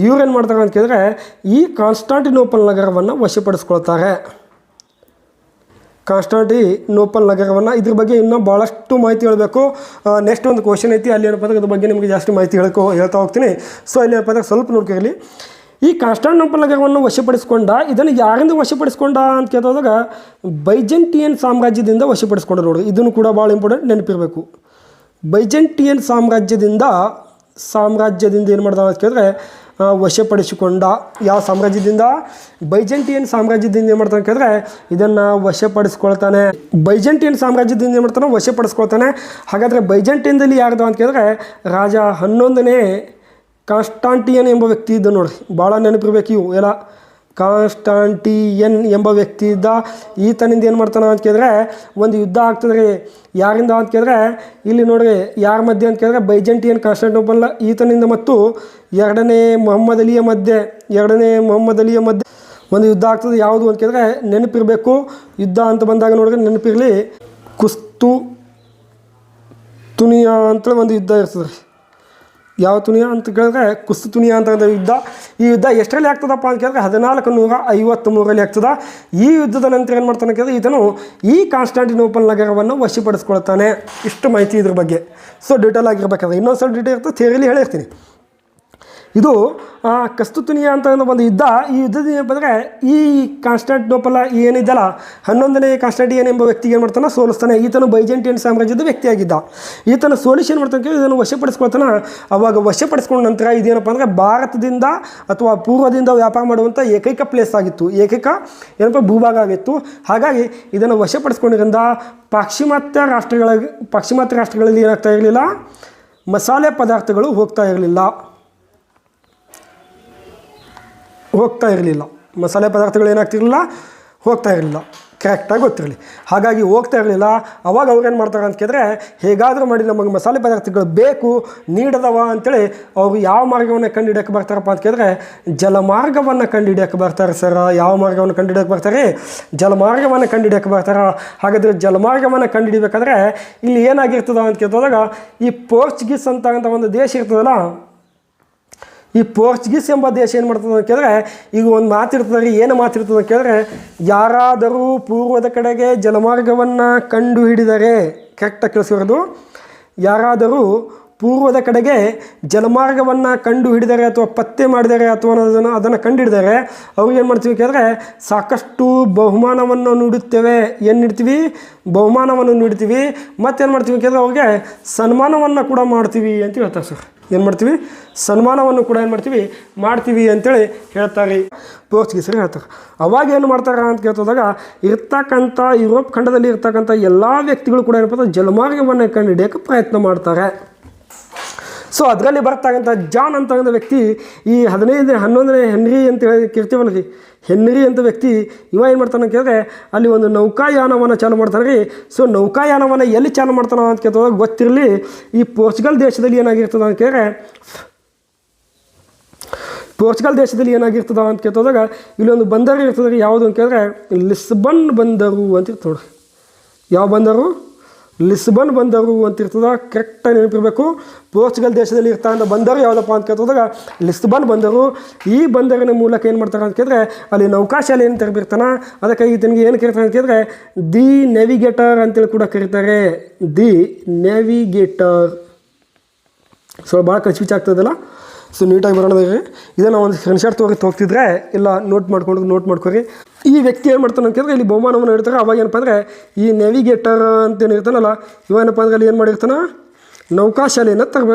ಇವ್ರೇನು ಮಾಡ್ತಾರೆ ಅಂತ ಕೇಳಿದ್ರೆ ಈ ಕಾನ್ಸ್ಟಾಂಟಿನೋಪಲ್ ನಗರವನ್ನು ವಶಪಡಿಸ್ಕೊಳ್ತಾರೆ. ಕಾನ್ಸ್ಟಾಂಟಿನೋಪಲ್ ನಗರವನ್ನು, ಇದ್ರ ಬಗ್ಗೆ ಇನ್ನೂ ಭಾಳಷ್ಟು ಮಾಹಿತಿ ಹೇಳಬೇಕು. ನೆಕ್ಸ್ಟ್ ಒಂದು ಕ್ವಶನ್ ಐತಿ, ಅಲ್ಲಿ ಏನಪ್ಪ ಅಂದ್ರೆ ಅದ್ರ ಬಗ್ಗೆ ನಿಮಗೆ ಜಾಸ್ತಿ ಮಾಹಿತಿ ಹೇಳ್ತಾ ಹೋಗ್ತೀನಿ. ಸೊ ಅಲ್ಲಿ ಏನಪ್ಪ ಅಂದ್ರೆ ಸ್ವಲ್ಪ ನೋಡ್ಕೊಳ್ಳಿ. ಈ ಕಾನ್ಸ್ಟಾಂಟಿನೋಪಲ್ ನಗರವನ್ನು ವಶಪಡಿಸ್ಕೊಂಡ, ಇದನ್ನು ಯಾರಿಂದ ವಶಪಡಿಸ್ಕೊಂಡ ಅಂತ ಕೇಳಿದಾಗ ಬೈಜೆಂಟಿಯನ್ ಸಾಮ್ರಾಜ್ಯದಿಂದ ವಶಪಡಿಸ್ಕೊಂಡ ನೋಡ್ರಿ. ಇದನ್ನು ಕೂಡ ಭಾಳ ಇಂಪಾರ್ಟೆಂಟ್, ನೆನಪಿರಬೇಕು. ಬೈಜೆಂಟಿಯನ್ ಸಾಮ್ರಾಜ್ಯದಿಂದ ಸಾಮ್ರಾಜ್ಯದಿಂದ ಏನು ಮಾಡ್ದ ಅಂತ ಕೇಳಿದ್ರೆ ವಶಪಡಿಸಿಕೊಂಡ. ಯಾವ ಸಾಮ್ರಾಜ್ಯದಿಂದ? ಬೈಜೆಂಟಿಯನ್ ಸಾಮ್ರಾಜ್ಯದಿಂದ ಏನು ಮಾಡ್ತಾನೆ ಕೇಳಿದ್ರೆ ಇದನ್ನು ವಶಪಡಿಸ್ಕೊಳ್ತಾನೆ. ಬೈಜೆಂಟಿಯನ್ ಸಾಮ್ರಾಜ್ಯದಿಂದ ಏನು ಮಾಡ್ತಾನೆ? ವಶಪಡಿಸ್ಕೊಳ್ತಾನೆ. ಹಾಗಾದರೆ ಬೈಜೆಂಟಿಯನ್ದಲ್ಲಿ ಯಾರ್ದು ಅಂತ ಕೇಳಿದ್ರೆ ರಾಜ 11ನೇ ಕಾನ್ಸ್ಟಾಂಟಿಯನ್ ಎಂಬ ವ್ಯಕ್ತಿ ಇದ್ದ ನೋಡ್ರಿ, ಭಾಳ ನೆನಪಿರ್ಬೇಕು ಇವು ಎಲ್ಲ. ಕಾನ್ಸ್ಟಾಂಟಿಯನ್ ಎಂಬ ವ್ಯಕ್ತಿ ಇದ್ದ. ಈತನಿಂದ ಏನು ಮಾಡ್ತಾನೆ ಅಂತ ಕೇಳಿದ್ರೆ ಒಂದು ಯುದ್ಧ ಆಗ್ತದೆ ರೀ. ಯಾರಿಂದ ಅಂತ ಕೇಳಿದ್ರೆ ಇಲ್ಲಿ ನೋಡ್ರಿ, ಯಾರ ಮಧ್ಯೆ ಅಂತ ಕೇಳಿದ್ರೆ ಬೈಜೆಂಟಿಯನ್ ಕಾನ್ಸ್ಟಾಂಟಿನೋಪಲ್ ಈತನಿಂದ ಮತ್ತು ಎರಡನೇ ಮೊಹಮ್ಮದ್ ಅಲಿಯ ಮಧ್ಯೆ ಒಂದು ಯುದ್ಧ ಆಗ್ತದೆ. ಯಾವುದು ಅಂತ ಕೇಳಿದ್ರೆ ನೆನಪಿರಬೇಕು. ಯುದ್ಧ ಅಂತ ಬಂದಾಗ ನೋಡ್ರಿ ನೆನಪಿರಲಿ, ಕುಸ್ತುನಿಯಾ ಅಂತೇಳಿ ಒಂದು ಯುದ್ಧ ಇರ್ತದೆ ರೀ. ಯಾವ ತುನಿಯಾ ಅಂತ ಕೇಳಿದ್ರೆ ಕುಸ್ತುನಿಯಾ ಅಂತ ಯುದ್ಧ. ಈ ಯುದ್ಧ ಎಷ್ಟರಲ್ಲಿ ಆಗ್ತದಪ್ಪ ಅಂತ ಕೇಳಿದ್ರೆ 1453ರಲ್ಲಿ ಆಗ್ತದೆ. ಈ ಯುದ್ಧದ ನಂತರ ಏನು ಮಾಡ್ತಾನೆ ಕೇಳಿದ್ರೆ ಈತನು ಈ ಕಾನ್ಸ್ಟಾಂಟಿನೋಪಲ್ ನಗರವನ್ನು ವಶಪಡಿಸ್ಕೊಳ್ತಾನೆ. ಇಷ್ಟು ಮಾಹಿತಿ ಇದ್ರ ಬಗ್ಗೆ. ಸೊ ಡೀಟೇಲ್ ಆಗಿರ್ಬೇಕಾದ್ರೆ ಇನ್ನೊಂದು ಸ್ವಲ್ಪ ಡೀಟೇಲ್ ಇರ್ತದೆ, ಥಿಯರಿಲಿ ಹೇಳಿರ್ತೀನಿ. ಇದು ಕುಸ್ತುನಿಯಾ ಅಂತ ಒಂದು ಯುದ್ಧ. ಈ ಯುದ್ಧದ ಏನಂದರೆ ಈ ಕಾನ್ಸ್ಟಾಂಟಿನೋಪಲ್ ಏನಿದ್ದಲ್ಲ 11ನೇ ಕಾನ್ಸ್ಟಾಂಟಿಯನ್ ಎಂಬ ವ್ಯಕ್ತಿಗೆ ಏನು ಮಾಡ್ತಾನೆ? ಸೋಲಿಸ್ತಾನೆ. ಈತನು ಬೈಜೆಂಟಿಯನ್ ಸಾಮ್ರಾಜ್ಯದ ವ್ಯಕ್ತಿಯಾಗಿದ್ದ. ಈತನ ಸೋಲಿಸಿ ಏನು ಮಾಡ್ತಾನೆ? ಇದನ್ನು ವಶಪಡಿಸ್ಕೊಳ್ತಾನೆ. ಅವಾಗ ವಶಪಡಿಸ್ಕೊಂಡ ನಂತರ ಇದೇನಪ್ಪ ಅಂದರೆ ಭಾರತದಿಂದ ಅಥವಾ ಪೂರ್ವದಿಂದ ವ್ಯಾಪಾರ ಮಾಡುವಂಥ ಏಕೈಕ ಪ್ಲೇಸ್ ಆಗಿತ್ತು, ಏಕೈಕ ಏನಪ್ಪ ಭೂಭಾಗ ಆಗಿತ್ತು. ಹಾಗಾಗಿ ಇದನ್ನು ವಶಪಡಿಸ್ಕೊಂಡಿದ್ದರಿಂದ ಪಾಶ್ಚಿಮಾತ್ಯ ರಾಷ್ಟ್ರಗಳಲ್ಲಿ ಏನಾಗ್ತಾ ಇರಲಿಲ್ಲ? ಮಸಾಲೆ ಪದಾರ್ಥಗಳು ಹೋಗ್ತಾ ಇರಲಿಲ್ಲ. ಮಸಾಲೆ ಪದಾರ್ಥಗಳು ಏನಾಗ್ತಿರಲಿಲ್ಲ? ಹೋಗ್ತಾ ಇರಲಿಲ್ಲ. ಕರೆಕ್ಟಾಗಿ ಗೊತ್ತಿರಲಿ. ಹಾಗಾಗಿ ಹೋಗ್ತಾ ಇರಲಿಲ್ಲ. ಅವಾಗ ಅವ್ರು ಏನು ಮಾಡ್ತಾರೆ ಅಂತ ಕೇಳಿದ್ರೆ ಹೇಗಾದರೂ ಮಾಡಿ ನಮಗೆ ಮಸಾಲೆ ಪದಾರ್ಥಗಳು ಬೇಕು, ನೀಡದವ ಅಂಥೇಳಿ ಅವರು ಯಾವ ಮಾರ್ಗವನ್ನು ಕಂಡುಹಿಡಿಯೋಕ್ಕೆ ಬರ್ತಾರಪ್ಪ ಅಂತ ಕೇಳಿದ್ರೆ ಜಲಮಾರ್ಗವನ್ನು ಕಂಡುಹಿಡಿಯೋಕ್ಕೆ ಬರ್ತಾರೆ ಸರ್. ಯಾವ ಮಾರ್ಗವನ್ನು ಕಂಡುಹಿಡಿಯೋಕ್ಕೆ ಬರ್ತಾರೆ? ಜಲಮಾರ್ಗವನ್ನು ಕಂಡುಹಿಡಿಯೋಕ್ಕೆ ಬರ್ತಾರೆ. ಹಾಗಾದರೆ ಜಲಮಾರ್ಗವನ್ನು ಕಂಡುಹಿಡಿಬೇಕಾದ್ರೆ ಇಲ್ಲಿ ಏನಾಗಿರ್ತದ ಅಂತ ಕೇಳಿದಾಗ ಈ ಪೋರ್ಚುಗೀಸ್ ಅಂತ ಒಂದು ದೇಶ ಇರ್ತದಲ್ಲ, ಈ ಪೋರ್ಚುಗೀಸ್ ಎಂಬ ದೇಶ ಏನು ಮಾಡ್ತದೆ ಅಂತ ಕೇಳಿದ್ರೆ ಈಗ ಒಂದು ಮಾತಿರ್ತದೆ ರೀ. ಏನು ಮಾತಿರ್ತದೆ ಅಂತ ಕೇಳಿದ್ರೆ ಯಾರಾದರೂ ಪೂರ್ವದ ಕಡೆಗೆ ಜಲಮಾರ್ಗವನ್ನು ಕಂಡು ಹಿಡಿದರೆ, ಕರೆಕ್ಟಾಗಿ ಕೇಳಿಸಿರೋದು, ಯಾರಾದರೂ ಪೂರ್ವದ ಕಡೆಗೆ ಜಲಮಾರ್ಗವನ್ನು ಕಂಡು ಹಿಡಿದರೆ ಅಥವಾ ಪತ್ತೆ ಮಾಡಿದರೆ ಅಥವಾ ಅದನ್ನು ಕಂಡು ಹಿಡಿದರೆ ಅವ್ರಿಗೆ ಏನು ಮಾಡ್ತೀವಿ ಕೇಳಿದ್ರೆ ಸಾಕಷ್ಟು ಬಹುಮಾನವನ್ನು ನೀಡುತ್ತೇವೆ. ಏನು ನೀಡ್ತೀವಿ? ಬಹುಮಾನವನ್ನು ನೀಡ್ತೀವಿ. ಮತ್ತೇನು ಮಾಡ್ತೀವಿ ಕೇಳಿದ್ರೆ ಅವ್ರಿಗೆ ಸನ್ಮಾನವನ್ನು ಕೂಡ ಮಾಡ್ತೀವಿ ಅಂತ ಹೇಳ್ತಾರೆ ಸರ್. ಏನು ಮಾಡ್ತೀವಿ? ಸನ್ಮಾನವನ್ನು ಕೂಡ ಏನು ಮಾಡ್ತೀವಿ ಅಂತೇಳಿ ಹೇಳ್ತಾರೆ, ಪೋರ್ಚುಗೀಸರು ಹೇಳ್ತಾರೆ. ಅವಾಗ ಏನು ಮಾಡ್ತಾರೆ ಅಂತ ಕೇಳ್ತದಾಗ ಇರ್ತಕ್ಕಂಥ ಯುರೋಪ್ ಖಂಡದಲ್ಲಿ ಇರ್ತಕ್ಕಂಥ ಎಲ್ಲ ವ್ಯಕ್ತಿಗಳು ಕೂಡ ಏನಪ್ಪ ಜಲಮಾರ್ಗವನ್ನು ಕಂಡುಹಿಡಿಯೋಕ್ಕೆ ಪ್ರಯತ್ನ ಮಾಡ್ತಾರೆ. ಸೊ ಅದರಲ್ಲಿ ಬರ್ತಕ್ಕಂಥ ಜಾನ್ ಅಂತಕ್ಕಂಥ ವ್ಯಕ್ತಿ ಈ 11ನೇ ಹೆನ್ರಿ ಅಂತೇಳಿ ಕೇಳ್ತೀವಲ್ಲ ರೀ, ಹೆನ್ರಿ ಅಂತ ವ್ಯಕ್ತಿ ಇವ ಏನು ಮಾಡ್ತಾನೆ ಅಂತ ಕೇಳಿದ್ರೆ ಅಲ್ಲಿ ಒಂದು ನೌಕಾಯಾನವನ್ನು ಚಾಲು ಮಾಡ್ತಾನೆ ರೀ. ಸೊ ನೌಕಾಯಾನವನ್ನು ಎಲ್ಲಿ ಚಾಲು ಮಾಡ್ತಾನೆ ಅಂತ ಕೇಳ್ತದಾಗ ಗೊತ್ತಿರಲಿ, ಈ ಪೋರ್ಚುಗಲ್ ದೇಶದಲ್ಲಿ ಏನಾಗಿರ್ತದೆ ಅಂತ ಕೇಳಿದ್ರೆ ಅಂತ ಕೇಳ್ತದಾಗ ಇಲ್ಲೊಂದು ಬಂದರು ಇರ್ತದೆ ರೀ. ಯಾವುದು ಅಂತ ಕೇಳಿದ್ರೆ ಲಿಸ್ಬನ್ ಬಂದರು ಅಂತ ಇರ್ತದೆ ನೋಡ್ರಿ. ಯಾವ ಬಂದರು? ಲಿಸ್ಬನ್ ಬಂದರು ಅಂತ ಇರ್ತದೆ. ಕರೆಕ್ಟಾಗಿ ನೆನಪಿರಬೇಕು. ಪೋರ್ಚುಗಲ್ ದೇಶದಲ್ಲಿ ಇರ್ತಕ್ಕಂಥ ಬಂದರು ಯಾವುದಪ್ಪ ಅಂತ ಕೇಳ್ತದಾಗ ಲಿಸ್ಬನ್ ಬಂದರು. ಈ ಬಂದರಿನ ಮೂಲಕ ಏನು ಮಾಡ್ತಾರೆ ಅಂತ ಕೇಳಿದ್ರೆ ಅಲ್ಲಿ ನೌಕಾಶಾಲೆಯನ್ನು ತೆರಬಿರ್ತಾನೆ. ಅದಕ್ಕೆ ಈತನಿಗೆ ಏನು ಕರೀತಾರೆ ಅಂತ ಕೇಳಿದ್ರೆ ದಿ ನೇವಿಗೇಟರ್ ಅಂತೇಳಿ ಕೂಡ ಕರೀತಾರೆ. ದಿ ನೇವಿಗೇಟರ್. ಸೊ ಭಾಳ ಕನ್ಫ್ಯೂಸ್ ಆಗ್ತದಲ್ಲ. ಸೊ ನೀಟಾಗಿ ಬರೋಣ. ಇದನ್ನು ಒಂದು ಸ್ಕ್ರೀನ್ಶಾಟ್ ಹೋಗ್ತಿದ್ರೆ ಇಲ್ಲ ನೋಟ್ ಮಾಡ್ಕೊರಿ. ಈ ವ್ಯಕ್ತಿ ಏನು ಮಾಡ್ತಾನೆ ಅಂತ ಕೇಳಿದ್ರೆ ಇಲ್ಲಿ ಬಹುಮಾನವನ್ನು ಇಡ್ತಾರೆ. ಅವಾಗ ಏನಪ್ಪ ಅಂದರೆ ಈ ನೇವಿಗೇಟರ್ ಅಂತೇನು ಇರ್ತಾನಲ್ಲ ಇವೇನಪ್ಪ ಅಂದ್ರೆ ಅಲ್ಲಿ ಏನು ಮಾಡಿರ್ತಾನೆ? ನೌಕಾಶಾಲೆಯನ್ನು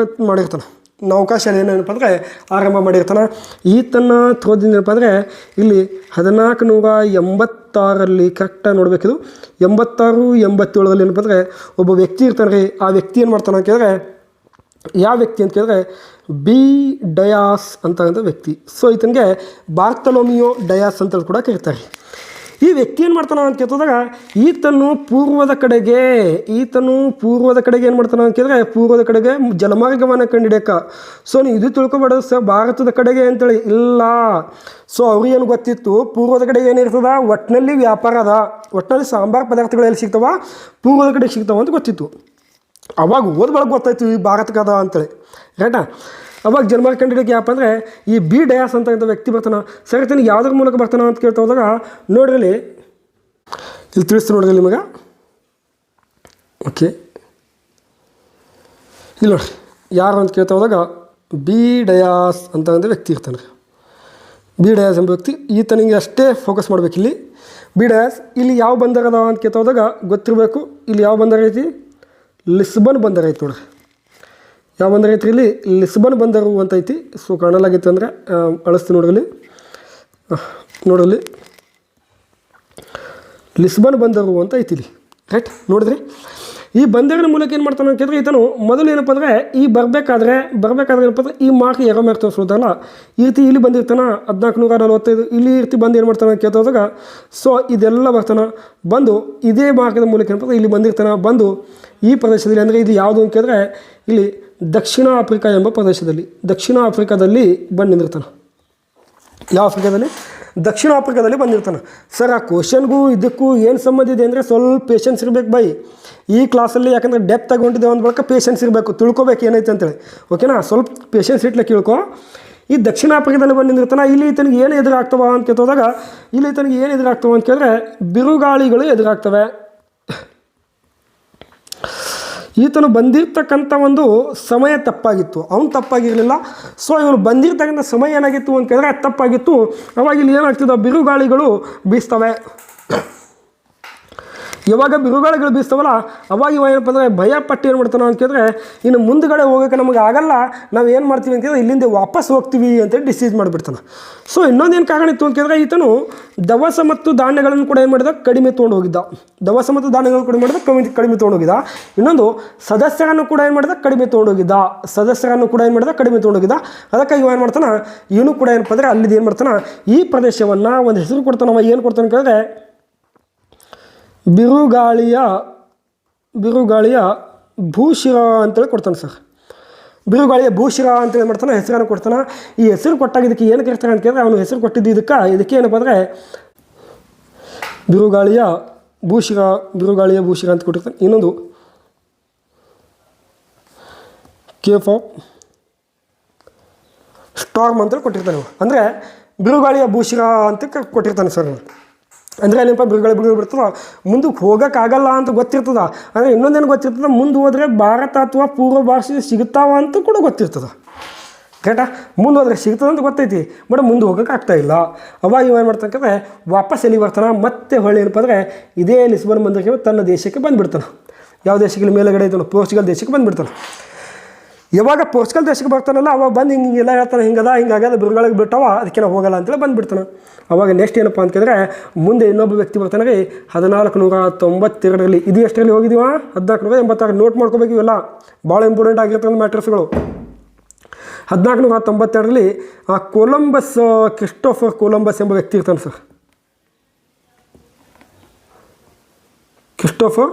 ಮಾಡಿರ್ತಾನೆ. ನೌಕಾಶಾಲೆಯನ್ನು ಏನಪ್ಪ ಅಂದರೆ ಆರಂಭ ಮಾಡಿರ್ತಾನೆ. ಈತನ ಥ್ರೋದಿಂದ ಏನಪ್ಪ ಅಂದರೆ ಇಲ್ಲಿ 1486ರಲ್ಲಿ ಕರೆಕ್ಟಾಗಿ ನೋಡಬೇಕಿದು 86-87ರಲ್ಲಿ ಏನಪ್ಪ ಅಂದರೆ ಒಬ್ಬ ವ್ಯಕ್ತಿ ಇರ್ತಾನೆ ರೀ. ಆ ವ್ಯಕ್ತಿ ಏನು ಮಾಡ್ತಾನೆ ಅಂತ ಕೇಳಿದ್ರೆ ಯಾವ ವ್ಯಕ್ತಿ ಅಂತ ಕೇಳಿದ್ರೆ ಬಿ ಡಯಾಸ್ ಅಂತಕ್ಕಂಥ ವ್ಯಕ್ತಿ. ಸೊ ಈತನಿಗೆ ಬಾರ್ತಲೋಮಿಯೋ ಡಯಾಸ್ ಅಂತ ಕೂಡ ಕರೀತಾರೆ. ಈ ವ್ಯಕ್ತಿ ಏನು ಮಾಡ್ತಾನೆ ಅಂತ ಕೇಳಿದಾಗ ಈತನು ಪೂರ್ವದ ಕಡೆಗೆ ಏನು ಮಾಡ್ತಾನೆ ಅಂತ ಕೇಳಿದ್ರೆ ಪೂರ್ವದ ಕಡೆಗೆ ಜಲಮಾರ್ಗವನ್ನು ಕಂಡುಹಿಡಿಯಕ್ಕೆ. ಸೊ ನೀವು ಇದು ತಿಳ್ಕೊಬೇಡ ಸರ್ ಭಾರತದ ಕಡೆಗೆ ಅಂತೇಳಿ ಇಲ್ಲ. ಸೊ ಅವ್ರಿಗೇನು ಗೊತ್ತಿತ್ತು ಪೂರ್ವದ ಕಡೆಗೆ ಏನಿರ್ತದ, ಒಟ್ಟಿನಲ್ಲಿ ವ್ಯಾಪಾರ ಅದ, ಒಟ್ಟಿನಲ್ಲಿ ಸಾಂಬಾರು ಪದಾರ್ಥಗಳು ಎಲ್ಲಿ ಸಿಗ್ತಾವ? ಪೂರ್ವದ ಕಡೆಗೆ ಸಿಗ್ತಾವ ಅಂತ ಗೊತ್ತಿತ್ತು. ಅವಾಗ ಓದ್ಬಳಗೆ ಗೊತ್ತಾಯ್ತು ಈ ಭಾರತಕ್ಕದ ಅಂತೇಳಿ, ರೈಟಾ? ಅವಾಗ ಜಲಮಾರ್ಗ ಕಂಡುಹಿಡಿಯೋಕೆ ಯಾಪ ಅಂದರೆ ಈ ಬಿ ಡಯಾಸ್ ಅಂತ ವ್ಯಕ್ತಿ ಬರ್ತಾನೆ. ಸರಿ ತನಗೆ ಯಾವುದ್ರ ಮೂಲಕ ಬರ್ತಾನೆ ಅಂತ ಕೇಳ್ತಾ ಹೋದಾಗ ನೋಡ್ರಿ ಇಲ್ಲಿ ತಿಳಿಸ್ತು ನೋಡ್ರಿ ನಿಮಗೆ. ಓಕೆ ಇಲ್ಲಿ ನೋಡ್ರಿ ಯಾರು ಅಂತ ಕೇಳ್ತಾ ಹೋದಾಗ ಬಿ ಡಯಾಸ್ ಅಂತ ವ್ಯಕ್ತಿ ಇರ್ತಾನೆ. ಬಿ ಡಯಾಸ್ ಎಂಬ ವ್ಯಕ್ತಿ ಈತನಿಗೆ ಅಷ್ಟೇ ಫೋಕಸ್ ಮಾಡಬೇಕಿಲ್ಲಿ. ಬಿ ಡಯಾಸ್ ಇಲ್ಲಿ ಯಾವ ಬಂದರ ಅದ ಅಂತ ಕೇಳ್ತಾ ಹೋದಾಗ ಗೊತ್ತಿರಬೇಕು. ಇಲ್ಲಿ ಯಾವ ಬಂದರ ಐತಿ? ಲಿಸ್ಬನ್ ಬಂದರ ಐತಿ ನೋಡ್ರಿ. ಯಾವ ಬಂದರು ಐತ್ರಿ ಇಲ್ಲಿ ಲಿಸ್ಬನ್ ಬಂದರು ಅಂತ ಐತಿ. ಸೊ ಕಾಣಲಾಗಿತ್ತು ಅಂದರೆ ಅಳಿಸ್ತೀನಿ ನೋಡಲಿ ಲಿಸ್ಬನ್ ಬಂದರು ಅಂತ ಐತಿ ಇಲ್ಲಿ, ರೈಟ್. ನೋಡಿದ್ರಿ ಈ ಬಂದರಿನ ಮೂಲಕ ಏನು ಮಾಡ್ತಾನೆ ಅಂತ ಕೇಳಿದ್ರೆ ಈತನು ಮೊದಲು ಏನಪ್ಪ ಅಂದರೆ ಈ ಬರಬೇಕಾದ್ರೆ ಏನಪ್ಪ ಅಂದರೆ ಈ ಮಾರ್ಕ್ ಎರೋ ಮಾರ್ಕ್ ತೋರಿಸೋದಲ್ಲ, ಈ ರೀತಿ ಇಲ್ಲಿ ಬಂದಿರ್ತಾನೆ 1445 ಇಲ್ಲಿ ಈ ರೀತಿ ಬಂದು ಏನು ಮಾಡ್ತಾನೆ ಅಂತ ಕೇಳ್ತೋದಾಗ ಸೊ ಇದೆಲ್ಲ ಬರ್ತಾನೆ ಬಂದು ಇದೇ ಮಾರ್ಗದ ಮೂಲಕ ಏನಪ್ಪ ಇಲ್ಲಿ ಬಂದಿರ್ತಾನೆ ಬಂದು ಈ ಪ್ರದೇಶದಲ್ಲಿ ಅಂದರೆ ಇದು ಯಾವುದು ಅಂತ ಕೇಳಿದ್ರೆ ಇಲ್ಲಿ ದಕ್ಷಿಣ ಆಫ್ರಿಕಾ ಎಂಬ ಪ್ರದೇಶದಲ್ಲಿ ದಕ್ಷಿಣ ಆಫ್ರಿಕಾದಲ್ಲಿ ಬಂದು ನಿಂದಿರ್ತಾನೆ. ಯಾವ ಆಫ್ರಿಕಾದಲ್ಲಿ? ದಕ್ಷಿಣ ಆಫ್ರಿಕಾದಲ್ಲಿ ಬಂದಿರ್ತಾನೆ. ಸರ್ ಆ ಕ್ವಶನ್ಗೂ ಇದಕ್ಕೂ ಏನು ಸಂಬಂಧ ಇದೆ ಅಂದರೆ ಸ್ವಲ್ಪ ಪೇಷನ್ಸ್ ಇರಬೇಕು ಬೈ ಈ ಕ್ಲಾಸಲ್ಲಿ. ಯಾಕಂದರೆ ಡೆಪ್ತ್ ತಗೊಂಡಿದ್ದೆ ಒಂದು ಬಳಕ ಪೇಷನ್ಸ್ ಇರಬೇಕು, ತಿಳ್ಕೊಬೇಕು ಏನೈತೆ ಅಂತೇಳಿ, ಓಕೆನಾ. ಸ್ವಲ್ಪ ಪೇಷನ್ಸ್ ಇಟ್ಲೆ ಕೇಳ್ಕೊ. ಈ ದಕ್ಷಿಣ ಆಫ್ರಿಕಾದಲ್ಲಿ ಬಂದು ನಿಂದಿರ್ತಾನೆ. ಇಲ್ಲಿ ಈತನಿಗೆ ಏನು ಎದುರಾಗ್ತವ ಅಂತ ಕೇಳ್ತೋದಾಗ ಇಲ್ಲಿ ಈತನಿಗೆ ಏನು ಎದುರಾಗ್ತವ ಅಂತ ಕೇಳಿದ್ರೆ ಬಿರುಗಾಳಿಗಳು ಎದುರಾಗ್ತವೆ. ಈತನು ಬಂದಿರ್ತಕ್ಕಂಥ ಒಂದು ಸಮಯ ತಪ್ಪಾಗಿತ್ತು, ಅವನು ತಪ್ಪಾಗಿರಲಿಲ್ಲ. ಸೊ ಇವನು ಬಂದಿರ್ತಕ್ಕಂಥ ಸಮಯ ಏನಾಗಿತ್ತು ಅಂತ ಕೇಳಿದ್ರೆ ಅದು ತಪ್ಪಾಗಿತ್ತು. ಅವಾಗ ಇಲ್ಲಿ ಏನಾಗ್ತದೆ, ಬಿರುಗಾಳಿಗಳು ಬೀಸ್ತವೆ. ಯಾವಾಗ ಬಿರುಗಾಳಿಗಳು ಬೀಸ್ತವಲ್ಲ ಅವಾಗ ಇವ ಏನಪ್ಪ ಅಂದರೆ ಭಯಪಟ್ಟು ಏನು ಮಾಡ್ತಾನೆ ಅಂತ ಕೇಳಿದ್ರೆ ಇನ್ನು ಮುಂದುಗಡೆ ಹೋಗೋಕ್ಕೆ ನಮಗೆ ಆಗಲ್ಲ, ನಾವು ಏನು ಮಾಡ್ತೀವಿ ಅಂತ ಕೇಳಿದ್ರೆ ಇಲ್ಲಿಂದ ವಾಪಸ್ ಹೋಗ್ತೀವಿ ಅಂತೇಳಿ ಡಿಸೈಡ್ ಮಾಡಿಬಿಡ್ತಾನೆ. ಸೊ ಇನ್ನೊಂದೇನು ಕಾರಣ ಇತ್ತು ಅಂತ ಕೇಳಿದ್ರೆ ಈತನು ದವಸ ಮತ್ತು ಧಾನ್ಯಗಳನ್ನು ಕೂಡ ಏನು ಮಾಡಿದ ಕಡಿಮೆ ತೊಗೊಂಡು ಹೋಗಿದ್ದ. ದವಸ ಮತ್ತು ಧಾನ್ಯಗಳನ್ನು ಕಡಿಮೆ ಮಾಡಿದ ಕಡಿಮೆ ತೊಗೊಂಡು ಹೋಗಿದ್ದ. ಇನ್ನೊಂದು ಸದಸ್ಯರನ್ನು ಕೂಡ ಏನು ಮಾಡಿದ ಕಡಿಮೆ ತೊಗೊಂಡು ಹೋಗಿದ್ದ. ಕಡಿಮೆ ತೊಗೊಂಡು ಹೋಗಿದ್ದ. ಅದಕ್ಕಾಗಿ ಇವ ಏನು ಮಾಡ್ತಾನೆ, ಇವನು ಕೂಡ ಏನಪ್ಪ ಅಂದರೆ ಅಲ್ಲಿದ್ದು ಏನು ಮಾಡ್ತಾನೆ, ಈ ಪ್ರದೇಶವನ್ನು ಒಂದು ಹೆಸರು ಕೊಡ್ತಾನೆ. ಅವ ಏನು ಕೊಡ್ತಾನೆ ಕೇಳಿದ್ರೆ ಬಿರುಗಾಳಿಯ ಭೂಶಿರ ಅಂತೇಳಿ ಕೊಡ್ತಾನೆ ಸರ್. ಬಿರುಗಾಳಿಯ ಭೂಶಿರ ಅಂತೇಳಿ ಮಾಡ್ತಾನೆ, ಹೆಸರನ್ನು ಕೊಡ್ತಾನೆ. ಈ ಹೆಸರು ಕೊಟ್ಟಾಗ ಇದಕ್ಕೆ ಏನು ಕರಿತಾರೆ ಅಂತ ಕೇಳಿದ್ರೆ ಅವನು ಹೆಸರು ಕೊಟ್ಟಿದ್ದು ಇದಕ್ಕೆ ಏನಪ್ಪ ಅಂದರೆ ಬಿರುಗಾಳಿಯ ಭೂಶಿರ ಅಂತ ಕೊಟ್ಟಿರ್ತಾನೆ. ಇನ್ನೊಂದು ಕೇಪ್ ಆಫ್ ಸ್ಟಾರ್ಮ್ ಅಂತೇಳಿ ಕೊಟ್ಟಿರ್ತಾನೆ. ಅಂದರೆ ಬಿರುಗಾಳಿಯ ಭೂಶಿರ ಅಂತ ಕೊಟ್ಟಿರ್ತಾನೆ ಸರ್. ಅಂದರೆ ಏನಪ್ಪ ಬಿರುಗಾಳಿ ಬಿಡ್ತದ ಮುಂದಕ್ಕೆ ಹೋಗೋಕ್ಕಾಗಲ್ಲ ಅಂತ ಗೊತ್ತಿರ್ತದ. ಅಂದರೆ ಇನ್ನೊಂದೇನು ಗೊತ್ತಿರ್ತದ, ಮುಂದೆ ಹೋದರೆ ಭಾರತ ಅಥವಾ ಪೂರ್ವ ಭಾಷೆ ಸಿಗುತ್ತಾವ ಅಂತ ಕೂಡ ಗೊತ್ತಿರ್ತದ. ಕರೆಕ್ಟಾ? ಮುಂದೆ ಹೋದರೆ ಸಿಗ್ತದೆ ಅಂತ ಗೊತ್ತೈತಿ, ಬಟ್ ಮುಂದೆ ಹೋಗೋಕೆ ಆಗ್ತಾಯಿಲ್ಲ. ಅವಾಗ ಇವ ಏನು ಮಾಡ್ತಕ್ಕಂದ್ರೆ ವಾಪಸ್ ಎಲ್ಲಿ ಬರ್ತಾನೆ, ಮತ್ತೆ ಹೊಳ್ಳಿ ಏನಪ್ಪ ಅಂದರೆ ಇದೇ ಲಿಸ್ಬನ್ ಬಂದಕ್ಕೆ ತನ್ನ ದೇಶಕ್ಕೆ ಬಂದುಬಿಡ್ತಾನೆ. ಯಾವ ದೇಶಕ್ಕೆ ಮೇಲೆಗಡೆ ಇದ್ದಾನೆ, ಪೋರ್ಚುಗಲ್ ದೇಶಕ್ಕೆ ಬಂದುಬಿಡ್ತಾನೆ. ಯಾವಾಗ ಪೋರ್ಚುಗಲ್ ದೇಶಕ್ಕೆ ಬರ್ತಾನಲ್ಲ ಅವಾಗ ಬಂದು ಹಿಂಗೆಲ್ಲ ಹೇಳ್ತಾನೆ, ಹಿಂಗಾಗ್ಯದ ಬಿರುಗಾಳಿಗೆ ಬಿಟ್ಟವ, ಅದಕ್ಕೆ ನಾವು ಹೋಗಲ್ಲ ಅಂತೇಳಿ ಬಂದುಬಿಡ್ತಾನೆ. ಅವಾಗ ನೆಕ್ಸ್ಟ್ ಏನಪ್ಪ ಅಂತ ಕೇಳಿದ್ರೆ ಮುಂದೆ ಇನ್ನೊಬ್ಬ ವ್ಯಕ್ತಿ ಬರ್ತಾನೆ ರೀ 1492. ಇದು ಎಷ್ಟರಲ್ಲಿ ಹೋಗಿದ್ದೀವ? 1486. ನೋಟ್ ಮಾಡ್ಕೋಬೇಕು, ಇವೆಲ್ಲ ಭಾಳ ಇಂಪಾರ್ಟೆಂಟ್ ಆಗಿರ್ತಕ್ಕಂಥ ಮ್ಯಾಟ್ರಸ್ಗಳು. 1492 ಕ್ರಿಸ್ಟೋಫರ್ ಕೊಲಂಬಸ್ ಎಂಬ ವ್ಯಕ್ತಿ ಇರ್ತಾನೆ ಸರ್. ಕ್ರಿಸ್ಟೋಫರ್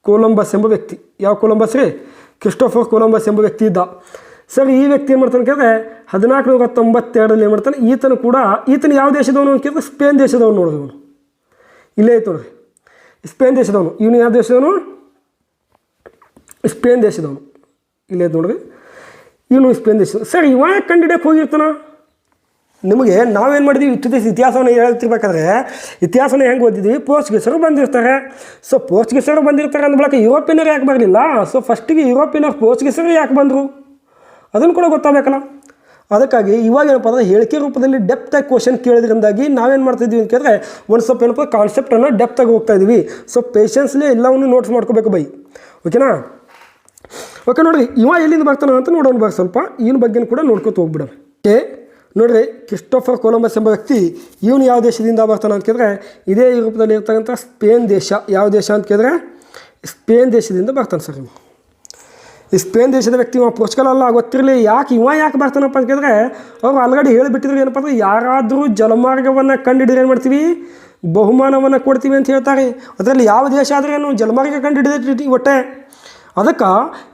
ಕೊಲಂಬಸ್ ಎಂಬ ವ್ಯಕ್ತಿ. ಯಾವ ಕೊಲಂಬಸ್ ರೀ? ಕ್ರಿಸ್ಟೋಫರ್ ಕೊಲಂಬಸ್ ಎಂಬ ವ್ಯಕ್ತಿ ಇದ್ದ ಸರ್. ಈ ವ್ಯಕ್ತಿ ಏನು ಮಾಡ್ತಾನೆ ಕೇಳಿದ್ರೆ 1492 ಏನು ಮಾಡ್ತಾನೆ, ಈತನು ಯಾವ ದೇಶದವನು ಅಂತ ಕೇಳಿದ್ರೆ ಸ್ಪೇನ್ ದೇಶದವನು. ನೋಡಿರಿ ಇವನು ಇಲ್ಲೇ ಐತೆ ನೋಡಿರಿ, ಸ್ಪೇನ್ ದೇಶದವನು. ಇವನು ಯಾವ ದೇಶದವನು? ಸ್ಪೇನ್ ದೇಶದವನು. ಇಲ್ಲೇ ಐತೆ ನೋಡಿರಿ, ಇವನು ಸ್ಪೇನ್ ದೇಶದ. ಸರ್ ಇವ ಕಂಡಿಡಿಯಕ್ಕೆ ಹೋಗಿರ್ತಾನ. ನಿಮಗೆ ನಾವೇನು ಮಾಡಿದ್ವಿ, ಇತಿಹಾಸವನ್ನು ಹೇಳ್ತಿರ್ಬೇಕಾದ್ರೆ ಇತಿಹಾಸನ ಹೆಂಗೆ ಓದಿದ್ವಿ, ಪೋರ್ಚುಗೀಸರು ಬಂದಿರ್ತಾರೆ. ಸೊ ಪೋರ್ಚುಗೀಸರು ಬಂದಿರ್ತಾರೆ ಅಂದ ಬಳಿಕ ಯುರೋಪಿಯನರು ಯಾಕೆ ಬರಲಿಲ್ಲ? ಸೊ ಫಸ್ಟಿಗೆ ಯುರೋಪಿಯನರು ಪೋರ್ಚುಗೀಸರು ಯಾಕೆ ಬಂದರು ಅದನ್ನು ಕೂಡ ಗೊತ್ತಾಗಬೇಕಲ್ಲ. ಅದಕ್ಕಾಗಿ ಇವಾಗ ಏನಪ್ಪ ಅಂದರೆ ಹೇಳಿಕೆ ರೂಪದಲ್ಲಿ ಡೆಪ್ತಾಗಿ ಕ್ವಶನ್ ಕೇಳಿದ್ರಿಂದಾಗಿ ನಾವೇನು ಮಾಡ್ತಿದ್ವಿ ಅಂತ ಕೇಳಿದ್ರೆ ಒಂದು ಸ್ವಲ್ಪ ಏನಪ್ಪ ಕಾನ್ಸೆಪ್ಟನ್ನು ಡೆಪ್ತಾಗಿ ಹೋಗ್ತಾ ಇದ್ದೀವಿ. ಸೊ ಪೇಷನ್ಸ್ಲಿ ಎಲ್ಲವನ್ನು ನೋಟ್ಸ್ ಮಾಡ್ಕೋಬೇಕು ಬೈ, ಓಕೆನಾ? ಓಕೆ ನೋಡಿರಿ, ಇವ ಎಲ್ಲಿಂದ ಬರ್ತಾನೆ ಅಂತ ನೋಡೋಣ ಬರ್ ಸ್ವಲ್ಪ. ಇವನ ಬಗ್ಗೆ ಕೂಡ ನೋಡ್ಕೊತ ಹೋಗ್ಬಿಡೋಣ. ಓಕೆ ನೋಡಿರಿ, ಕ್ರಿಸ್ಟೋಫರ್ ಕೊಲಂಬಸ್ ಎಂಬ ವ್ಯಕ್ತಿ ಇವನು ಯಾವ ದೇಶದಿಂದ ಬರ್ತಾನೆ ಅಂತ ಕೇಳಿದ್ರೆ ಇದೇ ಯುರೋಪದಲ್ಲಿ ಇರ್ತಕ್ಕಂಥ ಸ್ಪೇನ್ ದೇಶ. ಯಾವ ದೇಶ ಅಂತ ಕೇಳಿದ್ರೆ ಸ್ಪೇನ್ ದೇಶದಿಂದ ಬರ್ತಾನೆ ಸರ್. ಈ ಸ್ಪೇನ್ ದೇಶದ ವ್ಯಕ್ತಿ ಇವ ಪೋರ್ಚುಗಲ್ ಅಲ್ಲ, ಗೊತ್ತಿರಲಿ. ಯಾಕೆ ಬರ್ತಾನಪ್ಪ ಅಂತ ಕೇಳಿದ್ರೆ ಅವ್ರು ಆಲ್ರೆಡಿ ಹೇಳಿಬಿಟ್ಟಿದ್ರು ಏನಪ್ಪ ಅಂದರೆ ಯಾರಾದರೂ ಜಲಮಾರ್ಗವನ್ನು ಕಂಡುಹಿಡಿದ್ರೆ ಏನು ಮಾಡ್ತೀವಿ, ಬಹುಮಾನವನ್ನು ಕೊಡ್ತೀವಿ ಅಂತ ಹೇಳ್ತಾರೆ. ಅದರಲ್ಲಿ ಯಾವ ದೇಶ ಆದರೆ ಏನು ಜಲಮಾರ್ಗ ಕಂಡುಹಿಡಿದೈತಿ ಒಟ್ಟೆ. ಅದಕ್ಕೆ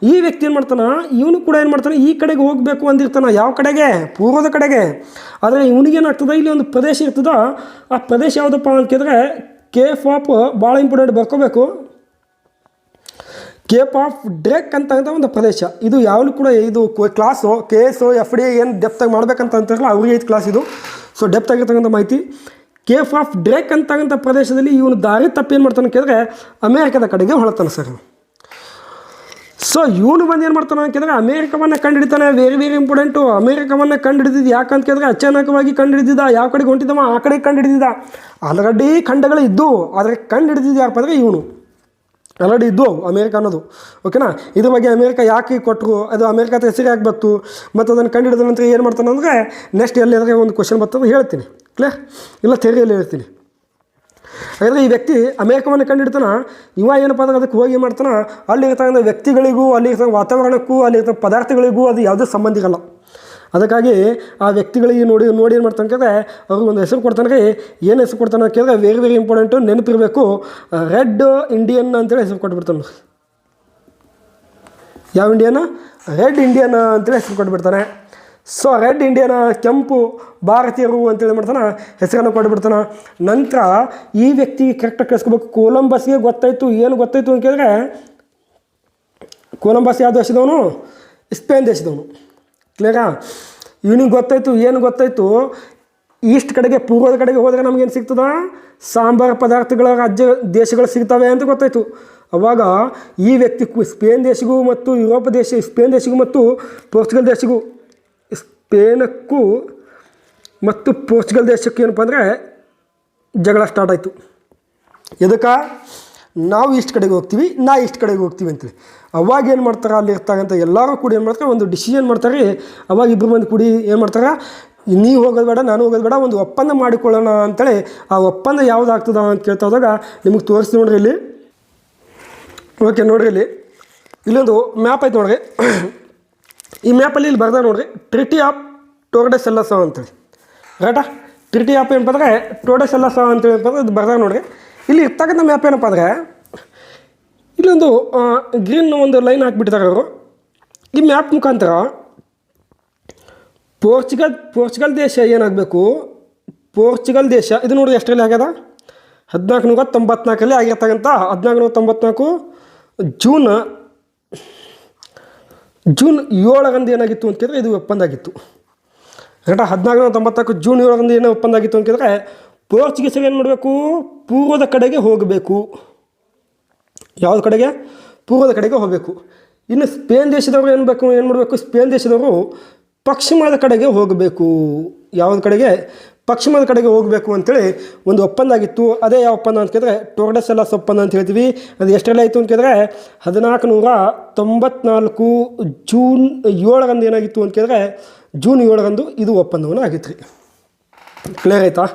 ಈ ವ್ಯಕ್ತಿ ಏನು ಮಾಡ್ತಾನೆ, ಇವನು ಕೂಡ ಏನು ಮಾಡ್ತಾನೆ, ಈ ಕಡೆಗೆ ಹೋಗಬೇಕು ಅಂದಿರ್ತಾನೆ. ಯಾವ ಕಡೆಗೆ? ಪೂರ್ವದ ಕಡೆಗೆ. ಆದರೆ ಇವನಿಗೇನಾಗ್ತದೆ, ಇಲ್ಲಿ ಒಂದು ಪ್ರದೇಶ ಇರ್ತದ. ಆ ಪ್ರದೇಶ ಯಾವುದಪ್ಪ ಅಂತ ಕೇಳಿದ್ರೆ ಕೇಪ್ ಆಫ್, ಭಾಳ ಇಂಪಾರ್ಟೆಂಟ್ ಬರ್ಕೋಬೇಕು, ಕೇಪ್ ಆಫ್ ಡ್ರೇಕ್ ಅಂತ ಒಂದು ಪ್ರದೇಶ. ಇದು ಯಾವಾಗಲೂ ಕೂಡ ಇದು ಕ್ಲಾಸು KS FD ಏನು ಡೆಪ್ತಾಗಿ ಮಾಡ್ಬೇಕಂತ ಅಂತಾರಲ್ಲ ಅವ್ರಿಗೆ ಐದು ಕ್ಲಾಸ್ ಇದು. ಸೊ ಡೆಪ್ತ್ ಆಗಿರ್ತಕ್ಕಂಥ ಮಾಹಿತಿ. ಕೇಪ್ ಆಫ್ ಡ್ರೇಕ್ ಅಂತಕ್ಕಂಥ ಪ್ರದೇಶದಲ್ಲಿ ಇವನು ದಾರಿ ತಪ್ಪು ಏನು ಮಾಡ್ತಾನೆ ಕೇಳಿದ್ರೆ ಅಮೇರಿಕದ ಕಡೆಗೆ ಹೊಳತಾನೆ ಸರ್. ಸೊ ಇವನು ಬಂದು ಏನು ಮಾಡ್ತಾನೆ ಅಂತ ಕೇಳಿದ್ರೆ ಅಮೇರಿಕವನ್ನು ಕಂಡುಹಿಡಿತಾನೆ. Very important. ಅಮೇರಿಕವನ್ನು ಕಂಡುಹಿಡಿದಿದ್ದು ಯಾಕಂತ ಕೇಳಿದ್ರೆ ಅಚಾನಕವಾಗಿ ಕಂಡುಹಿಡಿದಿದ್ದ. ಯಾವ ಕಡೆಗೆ ಹೊಂಟಿದ್ದವ ಆ ಕಡೆಗೆ ಕಂಡುಹಿಡಿದಿದ್ದ. ಆಲ್ರೆಡಿ ಖಂಡಗಳು ಇದ್ದು, ಆದರೆ ಕಂಡುಹಿಡಿದಿದ್ದು ಯಾರಪ್ಪ ಅಂದರೆ ಇವನು. ಆಲ್ರೆಡಿ ಇದ್ದು ಅವು ಅಮೇರಿಕ ಅನ್ನೋದು. ಓಕೆನಾ, ಇದ್ರ ಬಗ್ಗೆ ಅಮೇರಿಕ ಯಾಕೆ ಕೊಟ್ಟರು, ಅದು ಅಮೇರಿಕ ಹೆಸರು ಯಾಕೆ ಬಂತು, ಮತ್ತು ಅದನ್ನು ಕಂಡು ಹಿಡಿದ ನಂತರ ಏನು ಮಾಡ್ತಾನೆ ಅಂದರೆ ನೆಕ್ಸ್ಟ್ ಎಲ್ಲಿಯಾದ್ರೆ ಒಂದು ಕ್ವಶನ್ ಬರ್ತದೆ ಹೇಳ್ತೀನಿ, ಕ್ಲಿಯರ್, ಇಲ್ಲ ಥಿಯರಿಯಲ್ಲಿ ಹೇಳ್ತೀನಿ. ಹಾಗಾದರೆ ಈ ವ್ಯಕ್ತಿ ಅಮೇರಿಕವನ್ನು ಕಂಡುಹಿಡ್ತಾನೆ, ಇವ ಏನಪ್ಪ ಅಂದ್ರೆ ಅದಕ್ಕೆ ಹೋಗಿ ಮಾಡ್ತಾನೆ, ಅಲ್ಲಿರ್ತಕ್ಕಂಥ ವ್ಯಕ್ತಿಗಳಿಗೂ, ಅಲ್ಲಿರ್ತಕ್ಕಂಥ ವಾತಾವರಣಕ್ಕೂ, ಅಲ್ಲಿರ್ತಕ್ಕಂಥ ಪದಾರ್ಥಗಳಿಗೂ ಅದು ಯಾವುದೇ ಸಂಬಂಧ ಇರಲ್ಲ. ಅದಕ್ಕಾಗಿ ಆ ವ್ಯಕ್ತಿಗಳಿಗೆ ನೋಡಿ ಏನು ಮಾಡ್ತಾನೆ ಕೇಳಿದ್ರೆ ಅವ್ರಿಗೆ ಒಂದು ಹೆಸರು ಕೊಡ್ತಾನೆ ರೀ. ಏನು ಹೆಸರು ಕೊಡ್ತಾನೆ ಅಂತ ಕೇಳಿದ್ರೆ ವೆರಿ ವೆರಿ ಇಂಪಾರ್ಟೆಂಟು, ನೆನಪಿರಬೇಕು, ರೆಡ್ ಇಂಡಿಯನ್ ಅಂತೇಳಿ ಹೆಸರು ಕೊಟ್ಬಿಡ್ತಾನೆ. ಯಾವ ಇಂಡಿಯನ್? ರೆಡ್ ಇಂಡಿಯನ್ ಅಂತೇಳಿ ಹೆಸರು ಕೊಟ್ಬಿಡ್ತಾನೆ. ಸೊ ರೆಡ್ ಇಂಡಿಯನ್, ಕೆಂಪು ಭಾರತೀಯರು ಅಂತೇಳಿ ಮಾಡ್ತಾನೆ ಹೆಸರನ್ನು ಕೊಟ್ಬಿಡ್ತಾನೆ. ನಂತರ ಈ ವ್ಯಕ್ತಿಗೆ ಕರೆಕ್ಟಾಗಿ ಕಳಿಸ್ಕೋಬೇಕು. ಕೊಲಂಬಸ್ಗೆ ಗೊತ್ತಾಯಿತು, ಏನು ಗೊತ್ತಾಯಿತು ಅಂತ ಕೇಳಿದ್ರೆ ಕೊಲಂಬಸ್ ಯಾವ ದೇಶದವನು? ಸ್ಪೇನ್ ದೇಶದವನು. ಕ್ಲಿಯರಾ? ಇವನಿಗೆ ಗೊತ್ತಾಯಿತು, ಏನು ಗೊತ್ತಾಯಿತು, ಈಸ್ಟ್ ಕಡೆಗೆ ಪೂರ್ವದ ಕಡೆಗೆ ಹೋದರೆ ನಮಗೇನು ಸಿಗ್ತದ, ಸಾಂಬಾರು ಪದಾರ್ಥಗಳ ರಾಜ್ಯ ದೇಶಗಳು ಸಿಗ್ತವೆ ಅಂತ ಗೊತ್ತಾಯಿತು. ಅವಾಗ ಈ ವ್ಯಕ್ತಿ ಸ್ಪೇನ್ ದೇಶಗೂ ಮತ್ತು ಯುರೋಪ್ ದೇಶ, ಸ್ಪೇನ್ ದೇಶಗೂ ಮತ್ತು ಪೋರ್ಚುಗಲ್ ದೇಶಗೂ, ಸ್ಪೇನಕ್ಕೂ ಮತ್ತು ಪೋರ್ಚುಗಲ್ ದೇಶಕ್ಕೆ ಏನಪ್ಪ ಅಂದರೆ ಜಗಳ ಸ್ಟಾರ್ಟ್ ಆಯಿತು. ಎದಕ್ಕೆ? ನಾವು ಇಷ್ಟು ಕಡೆಗೆ ಹೋಗ್ತೀವಿ, ಇಷ್ಟು ಕಡೆಗೆ ಹೋಗ್ತೀವಿ ಅಂತೇಳಿ. ಅವಾಗ ಏನು ಮಾಡ್ತಾರೆ, ಅಲ್ಲಿ ಇರ್ತಾಗಂತ ಎಲ್ಲರೂ ಕೂಡ ಏನು ಮಾಡ್ತಾರೆ, ಒಂದು ಡಿಸಿಷನ್ ಮಾಡ್ತಾರೆ. ಅವಾಗ ಇಬ್ಬರು ಮಂದಿ ಕೂಡಿ ಏನು ಮಾಡ್ತಾರೆ, ನೀವು ಹೋಗೋದು ಬೇಡ, ನಾನು ಹೋಗೋದು ಬೇಡ, ಒಂದು ಒಪ್ಪಂದ ಮಾಡಿಕೊಳ್ಳೋಣ ಅಂತೇಳಿ. ಆ ಒಪ್ಪಂದ ಯಾವುದಾಗ್ತದ ಅಂತ ಕೇಳ್ತಾ ಹೋದಾಗ ನಿಮಗೆ ತೋರಿಸ್ತೀವಿ ನೋಡ್ರಿ ಇಲ್ಲಿ. ಓಕೆ, ನೋಡ್ರಿ ಇಲ್ಲೊಂದು ಮ್ಯಾಪ್ ಐತೆ ನೋಡ್ರಿ. ಈ ಮ್ಯಾಪಲ್ಲಿ ಇಲ್ಲಿ ಬರ್ದ ನೋಡ್ರಿ, ಟ್ರಿಟಿ ಆಫ್ ಟೋರ್ಡೆಸೆಲ್ಲಸ್ ಅಂತೇಳಿ. ರೈಟಾ? ಟ್ರಿಟಿ ಆಫ್ ಏನಪ್ಪ ಅಂದರೆ ಟೋರ್ಡೆಸೆಲ್ಲಸ್ ಅಂತೇಳಿ ಏನಪ್ಪ ಇದು ಬರ್ದ ನೋಡ್ರಿ. ಇಲ್ಲಿ ಇರ್ತಕ್ಕಂಥ ಮ್ಯಾಪ್ ಏನಪ್ಪ ಅಂದರೆ ಇಲ್ಲೊಂದು ಗ್ರೀನ್ ಒಂದು ಲೈನ್ ಹಾಕಿಬಿಟ್ಟಿದ್ದಾರೆ ಅವರು. ಈ ಮ್ಯಾಪ್ ಮುಖಾಂತರ ಪೋರ್ಚುಗಲ್ ದೇಶ ಏನಾಗಬೇಕು, ಪೋರ್ಚುಗಲ್ ದೇಶ ಇದು ನೋಡಿ ಎಷ್ಟರಲ್ಲಿ ಆಗ್ಯದ, 1494 ಆಗಿರ್ತಕ್ಕಂಥ 1494 ಜೂನ್ 7 ಏನಾಗಿತ್ತು ಅಂತ ಕೇಳಿದ್ರೆ ಇದು ಒಪ್ಪಂದ ಆಗಿತ್ತು. ಕರೆಕ್ಟಾ? 1494 ಜೂನ್ 7 ಏನು ಒಪ್ಪಂದ ಆಗಿತ್ತು ಅಂತ ಕೇಳಿದ್ರೆ ಪೋರ್ಚುಗೀಸರು ಏನು ಮಾಡಬೇಕು, ಪೂರ್ವದ ಕಡೆಗೆ ಹೋಗಬೇಕು. ಯಾವ್ದು ಕಡೆಗೆ? ಪೂರ್ವದ ಕಡೆಗೆ ಹೋಗಬೇಕು. ಇನ್ನು ಸ್ಪೇನ್ ದೇಶದವರು ಏನು ಮಾಡಬೇಕು, ಸ್ಪೇನ್ ದೇಶದವರು ಪಶ್ಚಿಮದ ಕಡೆಗೆ ಹೋಗಬೇಕು. ಯಾವ್ದು ಕಡೆಗೆ? ಪಶ್ಚಿಮದ ಕಡೆಗೆ ಹೋಗಬೇಕು ಅಂತೇಳಿ ಒಂದು ಒಪ್ಪಂದ ಆಗಿತ್ತು. ಅದೇ ಯಾವ ಒಪ್ಪಂದ ಅಂತ ಕೇಳಿದ್ರೆ ಟೋರ್ಡೆಸೆಲ್ಲಸ್ ಒಪ್ಪಂದ ಅಂತ ಹೇಳ್ತೀವಿ. ಅದು ಎಷ್ಟರಲ್ಲಿ ಆಯಿತು ಅಂತ ಕೇಳಿದ್ರೆ 1494 ಜೂನ್ 7 ಏನಾಗಿತ್ತು ಅಂತ ಕೇಳಿದ್ರೆ ಜೂನ್ 7 ಇದು ಒಪ್ಪಂದವನ್ನು ಆಗಿತ್ತು ರೀ. ಕ್ಲಿಯರ್ ಆಯಿತಾ?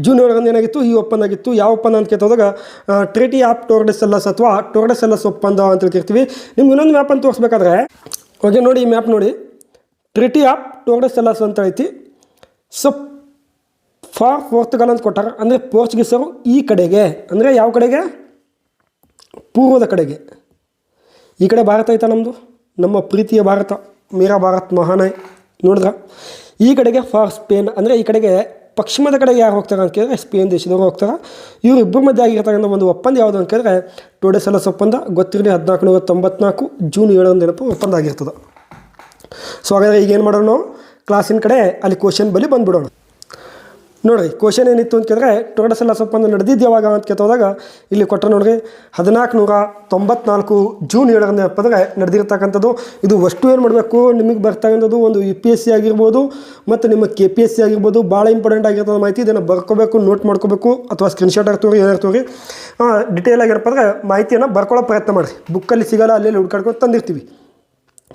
ಜೂನ್ 7 ಏನಾಗಿತ್ತು, ಈ ಒಪ್ಪಂದ ಆಗಿತ್ತು. ಯಾವ ಒಪ್ಪಂದ ಅಂತ ಕೇಳ್ತೋದಾಗ ಟ್ರಿಟಿ ಆಫ್ ಟೋರ್ಡೆಸೆಲ್ಲಸ್ ಅಥವಾ ಟೋರ್ಡೆಸೆಲ್ಲಸ್ ಒಪ್ಪಂದ ಅಂತ ಹೇಳ್ತಿರ್ತೀವಿ. ನಿಮ್ಗೆ ಇನ್ನೊಂದು ಮ್ಯಾಪನ್ನು ತೋರಿಸ್ಬೇಕಾದ್ರೆ ಓಕೆ ನೋಡಿ, ಈ ಮ್ಯಾಪ್ ನೋಡಿ, ಟ್ರಿಟಿ ಆಫ್ ಟೋರ್ಡೆಸೆಲ್ಲಸ್ ಅಂತ ಐತಿ. ಸೊ ಫಾರ್ ಪೋರ್ಚುಗಲ್ ಅಂತ ಕೊಟ್ಟಾರ, ಅಂದರೆ ಪೋರ್ಚುಗೀಸರು ಈ ಕಡೆಗೆ, ಅಂದರೆ ಯಾವ ಕಡೆಗೆ? ಪೂರ್ವದ ಕಡೆಗೆ. ಈ ಕಡೆ ಭಾರತ ಐತಾ ನಮ್ಮದು, ನಮ್ಮ ಪ್ರೀತಿಯ ಭಾರತ, ಮೇರಾ ಭಾರತ್ ಮಹಾನ್ ಹೈ. ನೋಡಿದ್ರ? ಈ ಕಡೆಗೆ ಫಾರ್ ಸ್ಪೇನ್, ಅಂದರೆ ಈ ಕಡೆಗೆ ಪಶ್ಚಿಮದ ಕಡೆಗೆ ಯಾರು ಹೋಗ್ತಾರೆ ಅಂತ ಕೇಳಿದ್ರೆ ಸ್ಪೇನ್ ದೇಶದವರು ಹೋಗ್ತಾರೆ. ಇವರು ಇಬ್ಬರ ಮಧ್ಯೆ ಆಗಿರ್ತಕ್ಕಂಥ ಒಂದು ಒಪ್ಪಂದ ಯಾವುದು ಅಂತ ಕೇಳಿದ್ರೆ ಟೋರ್ಡೆಸೆಲ್ಲಸ್ ಒಪ್ಪಂದ. ಗೊತ್ತಿರಲಿ, 1494 ಜೂನ್ 7 ಒಪ್ಪಂದ ಆಗಿರ್ತದೆ. ಸೊ ಹಾಗಾದರೆ ಈಗ ಏನು ಮಾಡೋಣ, ಕ್ಲಾಸಿನ ಕಡೆ ಅಲ್ಲಿ ಕ್ವಶನ್ ಬಳಿ ಬಂದುಬಿಡೋಣ. ನೋಡಿರಿ ಕ್ವಶನ್ ಏನಿತ್ತು ಅಂತ ಕೇಳಿದ್ರೆ ಟೋರ್ಡೆಸೆಲ್ಲಸ್ ಒಪ್ಪಂದ ನಡೆದಿದ್ದು ಯಾವಾಗ ಅಂತ ಕೇಳ್ತೋದಾಗ ಇಲ್ಲಿ ಕೊಟ್ಟರೆ ನೋಡಿರಿ 1494 ಜೂನ್ 7 ಒಪ್ಪಂದ ನಡೆದಿರ್ತಕ್ಕಂಥದ್ದು. ಇದು ಅಷ್ಟು ಏನು ಮಾಡಬೇಕು, ನಿಮಗೆ ಬರ್ತಕ್ಕಂಥದ್ದು ಒಂದು UPSC ಆಗಿರ್ಬೋದು ಮತ್ತು ನಿಮ್ಮ KPSC ಆಗಿರ್ಬೋದು, ಭಾಳ ಇಂಪಾರ್ಟೆಂಟ್ ಆಗಿರ್ತದೆ ಮಾಹಿತಿ. ಇದನ್ನು ಬರ್ಕೋಬೇಕು, ನೋಟ್ ಮಾಡ್ಕೋಬೇಕು, ಅಥವಾ ಸ್ಕ್ರೀನ್ಶಾಟ್ ಇರ್ತವ್ರಿ, ಏನಿರ್ತವ್ರಿ ಡಿಟೇಲ್ ಆಗಿರಪ್ಪ ಅಂದರೆ ಮಾಹಿತಿಯನ್ನು ಬರ್ಕೊಳ್ಳೋ ಪ್ರಯತ್ನ ಮಾಡಿರಿ. ಬುಕ್ಕಲ್ಲಿ ಸಿಗೋಲ್ಲ, ಅಲ್ಲೆಲ್ಲಿ ಹುಡ್ಕಾಡ್ಕೊಂಡು ತಂದಿರ್ತೀವಿ.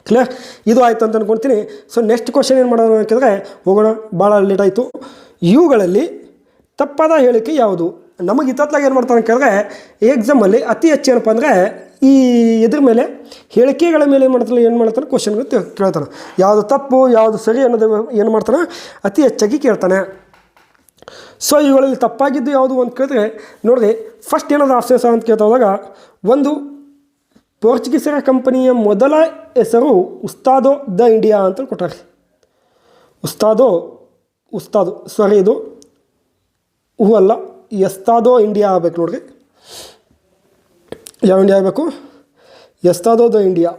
ಕ್ಲಿಯರ್? ಇದು ಆಯಿತು ಅಂತ ಅಂದ್ಕೊಳ್ತೀನಿ. ಸೊ ನೆಕ್ಸ್ಟ್ ಕ್ವಶನ್ ಏನು ಮಾಡೋಣ ಅಂತ ಕೇಳಿದ್ರೆ ಹೋಗೋಣ, ಭಾಳ ಲೇಟ್ ಆಯಿತು. ಇವುಗಳಲ್ಲಿ ತಪ್ಪಾದ ಹೇಳಿಕೆ ಯಾವುದು? ನಮಗೆ ಇತ್ತತ್ಲಾಗ ಏನು ಮಾಡ್ತಾನೆ ಅಂತ ಕೇಳಿದ್ರೆ ಎಕ್ಸಾಮಲ್ಲಿ ಅತಿ ಹೆಚ್ಚು ಏನಪ್ಪ ಅಂದರೆ ಈ ಇದ್ರ ಮೇಲೆ ಹೇಳಿಕೆಗಳ ಮೇಲೆ ಏನು ಮಾಡ್ತಾನೆ ಕ್ವಶನ್ಗಳು ಕೇಳ್ತಾನೆ. ಯಾವುದು ತಪ್ಪು ಯಾವುದು ಸರಿ ಅನ್ನೋದು ಏನು ಮಾಡ್ತಾನೆ ಅತಿ ಹೆಚ್ಚಾಗಿ ಕೇಳ್ತಾನೆ. ಸೊ ಇವುಗಳಲ್ಲಿ ತಪ್ಪಾಗಿದ್ದು ಯಾವುದು ಅಂತ ಕೇಳಿದ್ರೆ ನೋಡಿರಿ, ಫಸ್ಟ್ ಏನಾದ್ರು ಆಪ್ಷನ್ಸ್ ಅಂತ ಕೇಳ್ತಾವಾಗ ಒಂದು ಪೋರ್ಚುಗೀಸರ ಕಂಪನಿಯ ಮೊದಲ ಹೆಸರು ಉಸ್ತಾದೋ ದ ಇಂಡಿಯಾ ಅಂತ ಕೊಟ್ಟಾರೆ. ಉಸ್ತಾದು ಸಾರಿ, ಇದು ಹೂ ಅಲ್ಲ, ಎಸ್ತಾದೋ ಇಂಡಿಯಾ ಆಗಬೇಕು ನೋಡ್ರಿ. ಯಾವ ಇಂಡಿಯಾ ಆಗಬೇಕು? ಎಸ್ತಾದೋ ದ ಇಂಡಿಯಾ.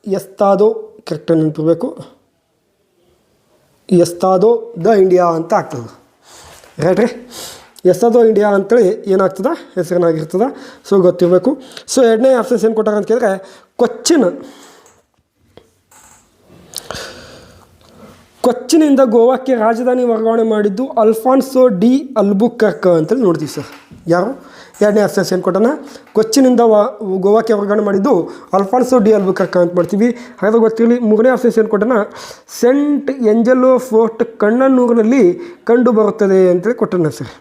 ಎಸ್ತಾದೋ ಕರೆಕ್ಟಾಗಿ ನೆನಪಿರಬೇಕು, ಎಸ್ತಾದೋ ದ ಇಂಡಿಯಾ ಅಂತ ಆಗ್ತದೆ. ರೈಟ್ ರೀ? ಎಸ್ತಾದೋ ಇಂಡಿಯಾ ಅಂತೇಳಿ ಏನಾಗ್ತದೆ ಹೆಸರನ್ನಾಗಿರ್ತದೆ. ಸೊ ಗೊತ್ತಿರಬೇಕು. ಸೊ ಎರಡನೇ ಆಪ್ಷನ್ಸ್ ಏನು ಕೊಟ್ಟಾರ ಅಂತ ಕೇಳಿದ್ರೆ ಕೊಚ್ಚಿನಿಂದ ಗೋವಾಕ್ಕೆ ರಾಜಧಾನಿ ವರ್ಗಾವಣೆ ಮಾಡಿದ್ದು ಅಲ್ಫಾನ್ಸೋ ಡಿ ಅಲ್ಬುಕರ್ಕ್ ಅಂತೇಳಿ ನೋಡ್ತೀವಿ ಸರ್. ಯಾರು? ಎರಡನೇ ಆಪ್ಷನ್ಸ್ ಏನು ಕೊಟ್ಟಾನ, ಕೊಚ್ಚಿನಿಂದ ಗೋವಾಕ್ಕೆ ವರ್ಗಾವಣೆ ಮಾಡಿದ್ದು ಅಲ್ಫಾನ್ಸೋ ಡಿ ಅಲ್ಬುಕರ್ಕ್ ಅಂತ ಮಾಡ್ತೀವಿ. ಹಾಗಾದ್ರೆ ಗೊತ್ತಿರಲಿ. ಮೂರನೇ ಆಪ್ಷನ್ಸ್ ಏನು ಕೊಟ್ಟಾನ, ಸೆಂಟ್ ಎಂಜೆಲೋ ಫೋರ್ಟ್ ಕಣ್ಣನೂರಿನಲ್ಲಿ ಕಂಡು ಬರುತ್ತದೆ ಅಂತೇಳಿ ಕೊಟ್ಟಾನ ಸರ್.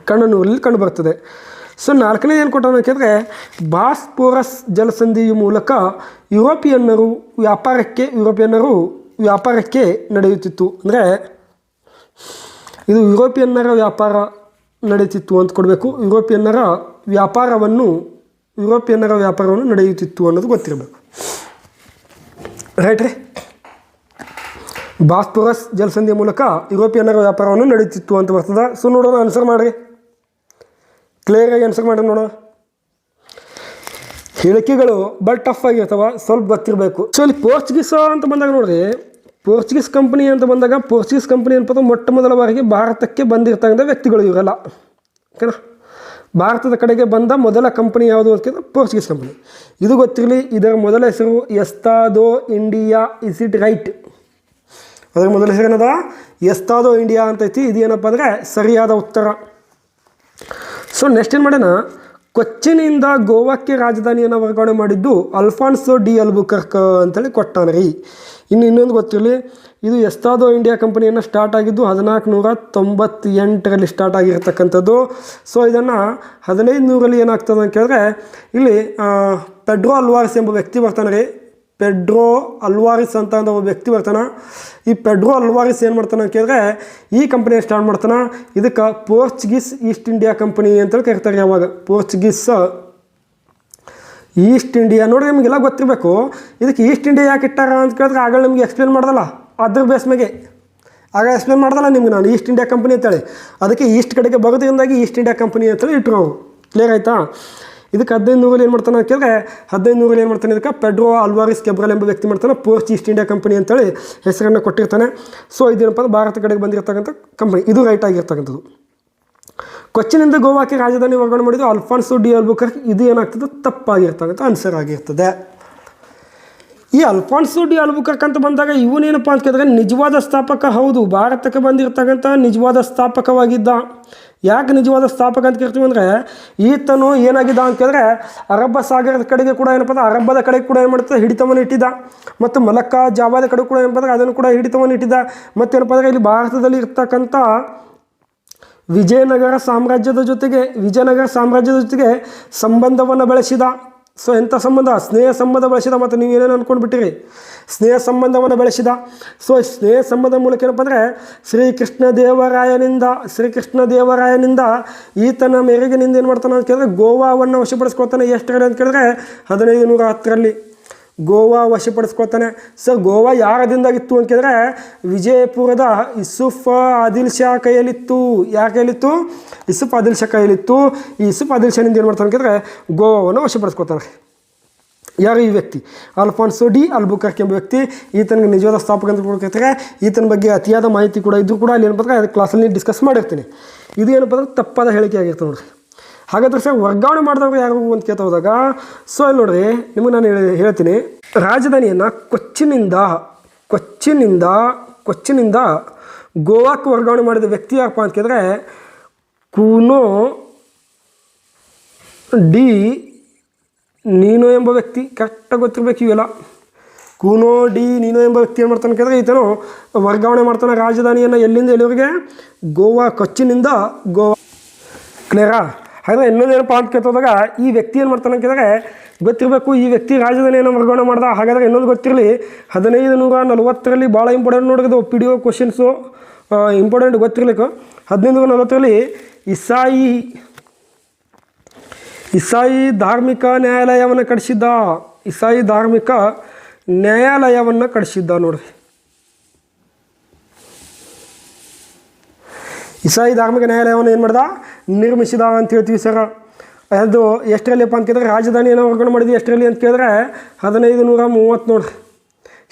ಕಣ್ಣನೂರಲ್ಲಿ ಕಂಡು ಬರ್ತದೆ. ಸೊ ನಾಲ್ಕನೇ ಏನು ಕೊಟ್ಟಾನ ಕೇಳಿದ್ರೆ, ಬಾಸ್ಫೋರಸ್ ಜಲಸಂಧಿಯ ಮೂಲಕ ಯುರೋಪಿಯನ್ನರು ವ್ಯಾಪಾರಕ್ಕೆ ನಡೆಯುತ್ತಿತ್ತು. ಅಂದರೆ ಇದು ಯುರೋಪಿಯನ್ನರ ವ್ಯಾಪಾರ ನಡೆಯುತ್ತಿತ್ತು ಅಂತ ಕೊಡಬೇಕು. ಯುರೋಪಿಯನ್ನರ ವ್ಯಾಪಾರವನ್ನು ನಡೆಯುತ್ತಿತ್ತು ಅನ್ನೋದು ಗೊತ್ತಿರಬೇಕು. ರೈಟ್ ರೀ. ಬಾಸ್ಫೋರಸ್ ಜಲಸಂಧಿಯ ಮೂಲಕ ಯುರೋಪಿಯನ್ನರ ವ್ಯಾಪಾರವನ್ನು ನಡೆಯುತ್ತಿತ್ತು ಅಂತ ಬರ್ತದೆ. ಸೊ ನೋಡೋಣ, ಆನ್ಸರ್ ಮಾಡಿರಿ, ಕ್ಲಿಯರಾಗಿ ಆನ್ಸರ್ ಮಾಡಿ ನೋಡೋಣ. ಹೇಳಿಕೆಗಳು ಬಟ್ ಟಫ್ ಆಗಿರ್ತವೆ, ಸ್ವಲ್ಪ ಗೊತ್ತಿರಬೇಕು. ಸೊ ಇಲ್ಲಿ ಪೋರ್ಚುಗೀಸ್ ಅಂತ ಬಂದಾಗ ನೋಡ್ರಿ, ಪೋರ್ಚುಗೀಸ್ ಕಂಪ್ನಿ ಅಂತ ಬಂದಾಗ ಪೋರ್ಚುಗೀಸ್ ಕಂಪ್ನಿ ಅನ್ಬೋದು ಮೊಟ್ಟ ಮೊದಲ ಬಾರಿಗೆ ಭಾರತಕ್ಕೆ ಬಂದಿರ್ತಕ್ಕಂಥ ವ್ಯಕ್ತಿಗಳು ಇವರೆಲ್ಲ. ಓಕೆನಾ. ಭಾರತದ ಕಡೆಗೆ ಬಂದ ಮೊದಲ ಕಂಪನಿ ಯಾವುದು ಅಂತ ಕೇಳಿದ್ರೆ ಪೋರ್ಚುಗೀಸ್ ಕಂಪನಿ. ಇದು ಗೊತ್ತಿರಲಿ. ಇದರ ಮೊದಲ ಹೆಸರು ಎಸ್ತಾದೋ ಇಂಡಿಯಾ. Is it right? ಅದರ ಮೊದಲ ಹೆಸರು ಏನದ, ಎಸ್ತಾದೋ ಇಂಡಿಯಾ ಅಂತೈತಿ. ಇದು ಏನಪ್ಪ ಅಂದರೆ ಸರಿಯಾದ ಉತ್ತರ. ಸೊ ನೆಕ್ಸ್ಟ್ ಏನು ಮಾಡೋಣ, ಕೊಚ್ಚಿನಿಂದ ಗೋವಾಕ್ಕೆ ರಾಜಧಾನಿಯನ್ನು ವರ್ಗಾವಣೆ ಮಾಡಿದ್ದು ಅಲ್ಫಾನ್ಸೋ ಡಿ ಅಲ್ಬುಕರ್ಕ್ ಅಂತೇಳಿ ಕೊಟ್ಟಾನ ರೀ. ಇನ್ನೊಂದು ಗೊತ್ತಿರಲಿ, ಇದು ಎಸ್ತಾದೋ ಇಂಡಿಯಾ ಕಂಪನಿಯನ್ನು ಸ್ಟಾರ್ಟ್ ಆಗಿದ್ದು 1498ರಲ್ಲಿ ಸ್ಟಾರ್ಟ್ ಆಗಿರ್ತಕ್ಕಂಥದ್ದು. ಸೊ ಇದನ್ನು 1500ರಲ್ಲಿ ಏನಾಗ್ತದೆ ಅಂತ ಕೇಳಿದ್ರೆ, ಇಲ್ಲಿ ಪೆಡ್ರೋ ಅಲ್ವಾರಿಸ್ ಎಂಬ ವ್ಯಕ್ತಿ ಬರ್ತಾನೆ ರೀ. ಪೆಡ್ರೋ ಅಲ್ವಾರಿಸ್ ಅಂತ ಒಬ್ಬ ವ್ಯಕ್ತಿ ಬರ್ತಾನೆ. ಈ ಪೆಡ್ರೋ ಅಲ್ವಾರಿಸ್ ಏನು ಮಾಡ್ತಾನೆ ಅಂತ ಕೇಳಿದ್ರೆ, ಈ ಕಂಪನಿಯ ಸ್ಟಾರ್ಟ್ ಮಾಡ್ತಾನೆ. ಇದಕ್ಕೆ ಪೋರ್ಚುಗೀಸ್ ಈಸ್ಟ್ ಇಂಡಿಯಾ ಕಂಪನಿ ಅಂತೇಳಿ ಕರಿತಾರೆ. ಯಾವಾಗ ಪೋರ್ಚುಗೀಸ್ ಈಸ್ಟ್ ಇಂಡಿಯಾ ನೋಡಿ, ನಿಮಗೆಲ್ಲ ಗೊತ್ತಿರಬೇಕು. ಇದಕ್ಕೆ ಈಸ್ಟ್ ಇಂಡಿಯಾ ಯಾಕೆ ಇಟ್ಟಾರ ಅಂತ ಕೇಳಿದ್ರೆ ಆಗ ನಿಮಗೆ ಎಕ್ಸ್ಪ್ಲೇನ್ ಮಾಡ್ದಲ್ಲ, ಅದ್ರ ಬೇಸ್ ಮೇಲೆ ಆಗ ಎಕ್ಸ್ಪ್ಲೇನ್ ಮಾಡ್ದಲ್ಲ ನಿಮ್ಗೆ ನಾನು ಈಸ್ಟ್ ಇಂಡಿಯಾ ಕಂಪನಿ ಅಂತೇಳಿ. ಅದಕ್ಕೆ ಈಸ್ಟ್ ಕಡೆಗೆ ಬರೋದ್ರಿಂದಾಗಿ ಈಸ್ಟ್ ಇಂಡಿಯಾ ಕಂಪನಿ ಅಂತೇಳಿ ಇಟ್ಟರು. ಕ್ಲಿಯರ್ ಆಯಿತಾ? ಇದಕ್ಕೆ 1500ರಲ್ಲಿ ಏನು ಮಾಡ್ತಾನೆ ಅಂತ ಕೇಳಿದ್ರೆ, 1500ರಲ್ಲಿ ಏನು ಮಾಡ್ತಾನೆ, ಇದಕ್ಕೆ ಪೆಡ್ರೋ ಅಲ್ವಾರಿಸ್ ಕೆಬ್ರಲ್ ಎಂಬ ವ್ಯಕ್ತಿ ಮಾಡ್ತಾನೆ. ಪೋರ್ಚ್ ಈಸ್ಟ್ ಇಂಡಿಯಾ ಕಂಪನಿ ಅಂತೇಳಿ ಹೆಸರನ್ನು ಕೊಟ್ಟಿರ್ತಾನೆ. ಸೊ ಇದೇನಪ್ಪ ಅಂದ್ರೆ ಭಾರತ ಕಡೆಗೆ ಬಂದಿರತಕ್ಕಂಥ ಕಂಪನಿ. ಇದು ರೈಟ್ ಆಗಿರ್ತಕ್ಕಂಥದ್ದು. ಕೊಚ್ಚಿನಿಂದ ಗೋವಾಕ್ಕೆ ರಾಜಧಾನಿ ವರ್ಗಾವಣೆ ಮಾಡಿದ್ದು ಅಲ್ಫಾನ್ಸೋ ಡಿ ಅಲ್ಬುಕರ್ಕ್. ಇದು ಏನಾಗ್ತದೆ, ತಪ್ಪಾಗಿರ್ತಕ್ಕಂಥ ಆನ್ಸರ್ ಆಗಿರ್ತದೆ. ಈ ಅಲ್ಫಾನ್ಸೋ ಡಿ ಅಲ್ಬುಕರ್ಕ್ ಅಂತ ಬಂದಾಗ ಇವನೇನಪ್ಪ ಅಂತ ಕೇಳಿದ್ರೆ ನಿಜವಾದ ಸ್ಥಾಪಕ. ಹೌದು, ಭಾರತಕ್ಕೆ ಬಂದಿರತಕ್ಕಂಥ ನಿಜವಾದ ಸ್ಥಾಪಕವಾಗಿದ್ದ. ಯಾಕೆ ನಿಜವಾದ ಸ್ಥಾಪಕ ಅಂತ ಕೇಳ್ತೀವಿ ಅಂದರೆ, ಈತನು ಏನಾಗಿದ್ದ ಅಂತ ಕೇಳಿದ್ರೆ ಅರಬ್ಬ ಸಾಗರದ ಕಡೆಗೆ ಕೂಡ ಏನಪ್ಪ ಅಂದ್ರೆ ಅರಬ್ಬದ ಕಡೆಗೆ ಕೂಡ ಏನು ಮಾಡ್ತದೆ, ಹಿಡಿತವನ್ನು ಇಟ್ಟಿದ್ದ. ಮತ್ತು ಮಲಕ್ಕಾ ಜಾವಾದ ಕಡೆ ಕೂಡ ಏನಪ್ಪ ಅಂದ್ರೆ ಅದನ್ನು ಕೂಡ ಹಿಡಿತವನ್ನು ಇಟ್ಟಿದ್ದ. ಮತ್ತೇನಪ್ಪ ಅಂದರೆ ಇಲ್ಲಿ ಭಾರತದಲ್ಲಿ ಇರ್ತಕ್ಕಂಥ ವಿಜಯನಗರ ಸಾಮ್ರಾಜ್ಯದ ಜೊತೆಗೆ ಸಂಬಂಧವನ್ನು ಬೆಳೆಸಿದ. ಸೊ ಎಂಥ ಸಂಬಂಧ, ಸ್ನೇಹ ಸಂಬಂಧ ಬೆಳೆಸಿದ. ಮತ್ತು ನೀವೇನೇನು ಅಂದ್ಕೊಂಡ್ಬಿಟ್ಟಿರಿ, ಸ್ನೇಹ ಸಂಬಂಧವನ್ನು ಬೆಳೆಸಿದ. ಸೊ ಸ್ನೇಹ ಸಂಬಂಧದ ಮೂಲಕ ಏನಪ್ಪ ಅಂದರೆ ಶ್ರೀಕೃಷ್ಣ ದೇವರಾಯನಿಂದ ಈತನ ಮೇರೆಗಿನಿಂದ ಏನು ಮಾಡ್ತಾನೆ ಅಂತ ಕೇಳಿದ್ರೆ ಗೋವಾವನ್ನು ವಶಪಡಿಸ್ಕೊಳ್ತಾನೆ. ಎಷ್ಟರಲ್ಲಿ ಅಂತ ಕೇಳಿದ್ರೆ 1510ರಲ್ಲಿ ಗೋವಾ ವಶಪಡಿಸ್ಕೊಳ್ತಾನೆ. ಸರ್ ಗೋವಾ ಯಾರದಿಂದಾಗಿತ್ತು ಅಂತ ಕೇಳಿದ್ರೆ ವಿಜಯಪುರದ ಯೂಸುಫ್ ಆದಿಲ್ ಶಾ ಕೈಯಲ್ಲಿತ್ತು. ಯಾರ ಕೈಯಲ್ಲಿತ್ತು? ಯೂಸುಫ್ ಆದಿಲ್ ಶಾ ಕೈಯಲ್ಲಿತ್ತು. ಈ ಯೂಸುಫ್ ಆದಿಲ್ ಶಾನಿಂದ ಏನು ಮಾಡ್ತಾನೆ ಕೇಳಿದ್ರೆ ಗೋವಾವನ್ನು ವಶಪಡಿಸ್ಕೊಳ್ತಾನೆ. ಯಾರು ಈ ವ್ಯಕ್ತಿ? ಅಲ್ಫಾನ್ಸೋ ಡಿ ಅಲ್ಬುಕರ್ಕ್ ಎಂಬ ವ್ಯಕ್ತಿ. ಈತನಿಗೆ ನಿಜವಾದ ಸ್ಥಾಪಕ ಅಂತ ಕೊಡ್ತಾರೆ. ಈತನ ಬಗ್ಗೆ ಅತಿಯಾದ ಮಾಹಿತಿ ಕೂಡ ಇದ್ದರೂ ಕೂಡ ಅಲ್ಲಿ ಏನಪ್ಪ ಅಂದ್ರೆ ಅದು ಕ್ಲಾಸಲ್ಲಿ ಡಿಸ್ಕಸ್ ಮಾಡಿರ್ತೀನಿ. ಇದು ಏನಪ್ಪ ಅಂದ್ರೆ ತಪ್ಪಾದ ಹೇಳಿಕೆ ಆಗಿರ್ತದೆ ನೋಡಿರಿ. ಹಾಗಾದ್ರೆ ಸರ್ ವರ್ಗಾವಣೆ ಮಾಡಿದವರು ಯಾರು ಅಂತ ಕೇಳ್ತಾ ಹೋದಾಗ, ಸೊ ಇಲ್ಲಿ ನೋಡಿರಿ ನಿಮಗೆ ನಾನು ಹೇಳ್ತೀನಿ, ರಾಜಧಾನಿಯನ್ನು ಕೊಚ್ಚಿನಿಂದ ಗೋವಾಕ್ಕೆ ವರ್ಗಾವಣೆ ಮಾಡಿದ ವ್ಯಕ್ತಿ ಯಾರಪ್ಪ ಅಂತ ಕೇಳಿದ್ರೆ ಕೂನೋ ಡಿ ನೀನೋ ಎಂಬ ವ್ಯಕ್ತಿ. ಕರೆಕ್ಟಾಗಿ ಗೊತ್ತಿರಬೇಕು ಇವೆಲ್ಲ. ಕೂನೋ ಡಿ ನೀನೋ ಎಂಬ ವ್ಯಕ್ತಿ ಏನು ಮಾಡ್ತಾನೆ ಕೇಳಿದ್ರೆ ಈತನು ವರ್ಗಾವಣೆ ಮಾಡ್ತಾನೆ ರಾಜಧಾನಿಯನ್ನು. ಎಲ್ಲಿಂದ ಎಲ್ಲಿವರೆಗೆ? ಕೊಚ್ಚಿನಿಂದ ಗೋವಾ. ಕ್ಲಿಯರಾ? ಹಾಗಾದರೆ ಇನ್ನೊಂದೇನಪ್ಪ ಅಂತ ಕೇಳ್ತೋದಾಗ ಈ ವ್ಯಕ್ತಿ ಏನು ಮಾಡ್ತಾನೆ ಕೇಳಿದ್ರೆ ಗೊತ್ತಿರಬೇಕು, ಈ ವ್ಯಕ್ತಿ ರಾಜಧಾನಿಯನ್ನು ವರ್ಗಾವಣೆ ಮಾಡ್ದ. ಹಾಗಾದರೆ ಇನ್ನೊಂದು ಗೊತ್ತಿರಲಿ, 1540ರಲ್ಲಿ ಭಾಳ ಇಂಪಾರ್ಟೆಂಟ್ ನೋಡಿದ್ದು PDO ಕ್ವಶನ್ಸು ಇಂಪಾರ್ಟೆಂಟ್ ಗೊತ್ತಿರಲಿಕ್ಕೆ. 1540ರಲ್ಲಿ ಇಸಾಯಿ ಧಾರ್ಮಿಕ ನ್ಯಾಯಾಲಯವನ್ನು ಕಟ್ಟಿಸಿದ್ದ. ನೋಡಿರಿ, ಇಸಾಯಿ ಧಾರ್ಮಿಕ ನ್ಯಾಯಾಲಯವನ್ನು ಏನು ಮಾಡ್ದ? ನಿರ್ಮಿಸಿದ ಅಂತ ಹೇಳ್ತೀವಿ ಸರ್. ಅದು ಎಷ್ಟರಲ್ಲಿಪ್ಪ ಅಂತ ಕೇಳಿದ್ರೆ ರಾಜಧಾನಿಯನ್ನು ವರ್ಗಾವಣೆ ಮಾಡಿದ್ವಿ ಎಷ್ಟರಲ್ಲಿ ಅಂತ ಕೇಳಿದ್ರೆ 1530 ನೋಡ್ರಿ.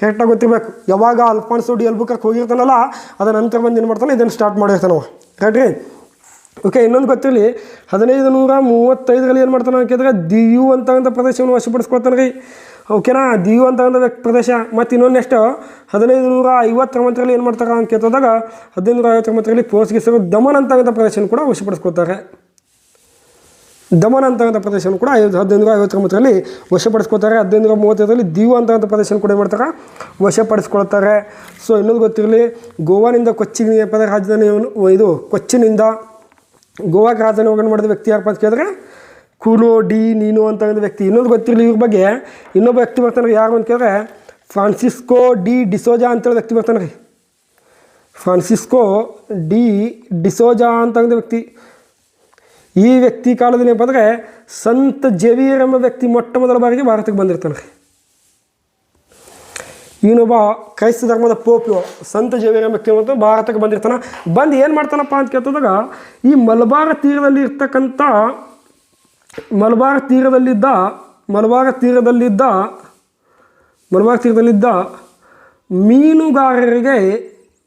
ಕರೆಕ್ಟಾಗಿ ಗೊತ್ತಿರಬೇಕು. ಯಾವಾಗ ಅಲ್ಫಾನ್ಸೋ ಡಿ ಅಲ್ಬುಕರ್ಕ್ ಹೋಗಿರ್ತಾನಲ್ಲ ಅದರ ನಂತರ ಬಂದು ಏನು ಮಾಡ್ತಾನೆ, ಇದನ್ನು ಸ್ಟಾರ್ಟ್ ಮಾಡಿರ್ತಾನವ. ಕರೆಕ್ಟ್ ರೀ? ಓಕೆ. ಇನ್ನೊಂದು ಗೊತ್ತಿರಲಿ, 1535ರಲ್ಲಿ ಏನು ಮಾಡ್ತಾನೆ ಅಂತ ಕೇಳಿದ್ರೆ ದಿಯು ಅಂತಕ್ಕಂಥ ಪ್ರದೇಶವನ್ನು ವಶಪಡಿಸ್ಕೊಳ್ತಾನೆ ರೀ. ಓಕೆನಾ? ದಿಯು ಅಂತಕ್ಕಂಥ ಪ್ರದೇಶ. ಮತ್ತು ಇನ್ನೊಂದು ನೆಕ್ಸ್ಟ್ 1559ರಲ್ಲಿ ಏನು ಮಾಡ್ತಾರೆ ಅಂತ ಕೇಳ್ತೋದಾಗ 1559ರಲ್ಲಿ ಪೋರ್ಚುಗೀಸರು ದಮನ್ ಅಂತಕ್ಕಂಥ ಪ್ರದೇಶನ ಕೂಡ ವಶಪಡಿಸ್ಕೊಳ್ತಾರೆ. ದಮನ್ ಅಂತಕ್ಕಂಥ ಪ್ರದೇಶವನ್ನು ಕೂಡ 1559ರಲ್ಲಿ ವಶಪಡಿಸ್ಕೊಳ್ತಾರೆ. 1535ರಲ್ಲಿ ದೀವ್ ಅಂತಕ್ಕಂಥ ಪ್ರದೇಶನ ಕೂಡ ಮಾಡ್ತಾರೆ ವಶಪಡಿಸ್ಕೊಳ್ತಾರೆ. ಸೊ ಇನ್ನೊಂದು ಗೊತ್ತಿರಲಿ, ಗೋವಾನಿಂದ ಕೊಚ್ಚಿಗೆ ರಾಜಧಾನಿಯನ್ನು ಇದು ಕೊಚ್ಚಿನಿಂದ ಗೋವಾಗೆ ರಾಜಧಾನಿ ಮಾಡಿದ ವ್ಯಕ್ತಿ ಯಾರಪ್ಪ ಅಂತ ಕೇಳಿದ್ರೆ ಕೂಲೋ ಡಿ ನೀನೋ ಅಂತಕ್ಕಂಥ ವ್ಯಕ್ತಿ. ಇನ್ನೊಂದು ಗೊತ್ತಿರಲಿ ಇವ್ರ ಬಗ್ಗೆ, ಇನ್ನೊಬ್ಬ ವ್ಯಕ್ತಿ ಬರ್ತಾನೆ ಯಾರು ಅಂತ ಕೇಳಿದ್ರೆ ಫ್ರಾನ್ಸಿಸ್ಕೋ ಡಿ ಡಿಸೋಜಾ ಅಂತೇಳಿ ವ್ಯಕ್ತಿ ಬರ್ತಾನೆ ರೀ. ಫ್ರಾನ್ಸಿಸ್ಕೋ ಡಿ ಡಿಸೋಜಾ ಅಂತಕ್ಕಂಥ ವ್ಯಕ್ತಿ. ಈ ವ್ಯಕ್ತಿ ಕಾಲದಲ್ಲಿ ಏನಪ್ಪ ಅಂದರೆ ಸಂತ ಜೇವಿಯರ್ ಎಂಬ ವ್ಯಕ್ತಿ ಮೊಟ್ಟ ಮೊದಲ ಬಾರಿಗೆ ಭಾರತಕ್ಕೆ ಬಂದಿರ್ತಾನೆ ರೀ. ಇವನೊಬ್ಬ ಕ್ರೈಸ್ತ ಧರ್ಮದ ಪೋಪು ಸಂತ ಜೇವಿಯರ್ ಎಂಬ ವ್ಯಕ್ತಿ ಮತ್ತು ಭಾರತಕ್ಕೆ ಬಂದಿರ್ತಾನೆ. ಬಂದು ಏನು ಮಾಡ್ತಾನಪ್ಪ ಅಂತ ಕೇಳ್ತದಾಗ ಈ ಮಲಬಾರ್ ತೀರದಲ್ಲಿದ್ದ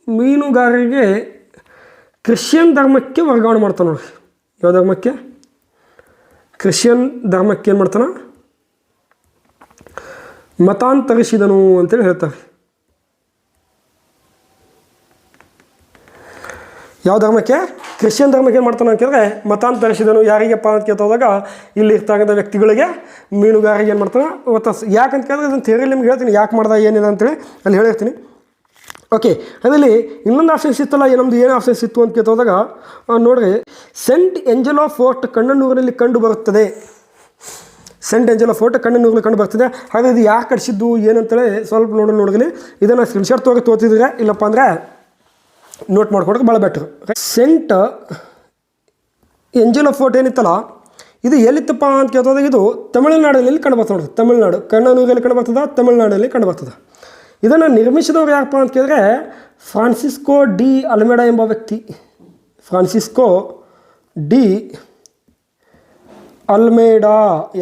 ಮೀನುಗಾರರಿಗೆ ಕ್ರಿಶ್ಚಿಯನ್ ಧರ್ಮಕ್ಕೆ ವರ್ಗಾವಣೆ ಮಾಡ್ತಾನೆ ನೋಡ್ರಿ. ಯಾವ ಧರ್ಮಕ್ಕೆ? ಕ್ರಿಶ್ಚಿಯನ್ ಧರ್ಮಕ್ಕೆ ಏನು ಮಾಡ್ತಾನೆ? ಮತಾಂತರಿಸಿದನು ಅಂತೇಳಿ ಹೇಳ್ತಾರೆ. ಯಾವ ಧರ್ಮಕ್ಕೆ? ಕ್ರಿಶ್ಚಿಯನ್ ಧರ್ಮಕ್ಕೆ ಏನು ಮಾಡ್ತಾನೆ ಅಂತ ಕೇಳಿದ್ರೆ ಮತಾಂತರಿಸಿದನು. ಯಾರಿಗಪ್ಪ ಅಂತ ಕೇಳ್ತೋದಾಗ ಇಲ್ಲಿ ಇರ್ತಕ್ಕಂಥ ವ್ಯಕ್ತಿಗಳಿಗೆ, ಮೀನುಗಾರಿಗೆ ಏನು ಮಾಡ್ತಾನೆ ಒತ್ತಾಸ. ಯಾಕಂತ ಕೇಳಿದ್ರೆ ಅದನ್ನು ಥಿಯರಿ ನಿಮ್ಗೆ ಹೇಳ್ತೀನಿ ಯಾಕೆ ಮಾಡ್ದೆ ಏನಿದೆ ಅಂತೇಳಿ ಅಲ್ಲಿ ಹೇಳಿರ್ತೀನಿ. ಓಕೆ, ಅದರಲ್ಲಿ ಇನ್ನೊಂದು ಆಪ್ಷನ್ಸ್ ಇತ್ತಲ್ಲ, ನಮ್ಮದು ಏನು ಆಪ್ಷನ್ಸ್ ಇತ್ತು ಅಂತ ಕೇಳ್ತೋದಾಗ ನೋಡ್ರಿ, ಸೆಂಟ್ ಏಂಜಲೋ ಫೋರ್ಟ್ ಕಣ್ಣನೂರಿನಲ್ಲಿ ಕಂಡು ಬರುತ್ತದೆ. ಸೆಂಟ್ ಏಂಜಲೋ ಫೋರ್ಟ್ ಕಣ್ಣನೂರಲ್ಲಿ ಕಂಡು ಬರ್ತದೆ. ಹಾಗೆ ಇದು ಯಾಕೆ ಕಟ್ಸಿದ್ದು ಏನಂತೇಳಿ ಸ್ವಲ್ಪ ನೋಡಲಿ. ಇದನ್ನು ಸ್ಕ್ರೀನ್ಶಾಟ್ ತೋತಿದ್ರೆ ಇಲ್ಲಪ್ಪ ಅಂದರೆ ನೋಟ್ ಮಾಡ್ಕೊಡೋಕೆ ಭಾಳ ಬೆಟ್ರು. ಸೆಂಟ್ ಏಂಜಲೋ ಫೋರ್ಟ್ ಏನಿತ್ತಲ್ಲ, ಇದು ಎಲ್ಲಿತ್ತಪ್ಪ ಅಂತ ಕೇಳ್ತೋದಾಗ ಇದು ತಮಿಳುನಾಡಿನಲ್ಲಿ ಕಂಡು ಬರ್ತದೆ ನೋಡ್ರಿ. ತಮಿಳುನಾಡು ಕಣ್ಣನೂರಲ್ಲಿ ಕಂಡು ಬರ್ತದೆ, ತಮಿಳುನಾಡಲ್ಲಿ ಕಂಡು ಬರ್ತದೆ. ಇದನ್ನು ನಿರ್ಮಿಸಿದವರು ಯಾರಪ್ಪ ಅಂತ ಕೇಳಿದ್ರೆ ಫ್ರಾನ್ಸಿಸ್ಕೋ ಡಿ ಅಲ್ಮೇಡಾ ಎಂಬ ವ್ಯಕ್ತಿ. Francisco D Almeida.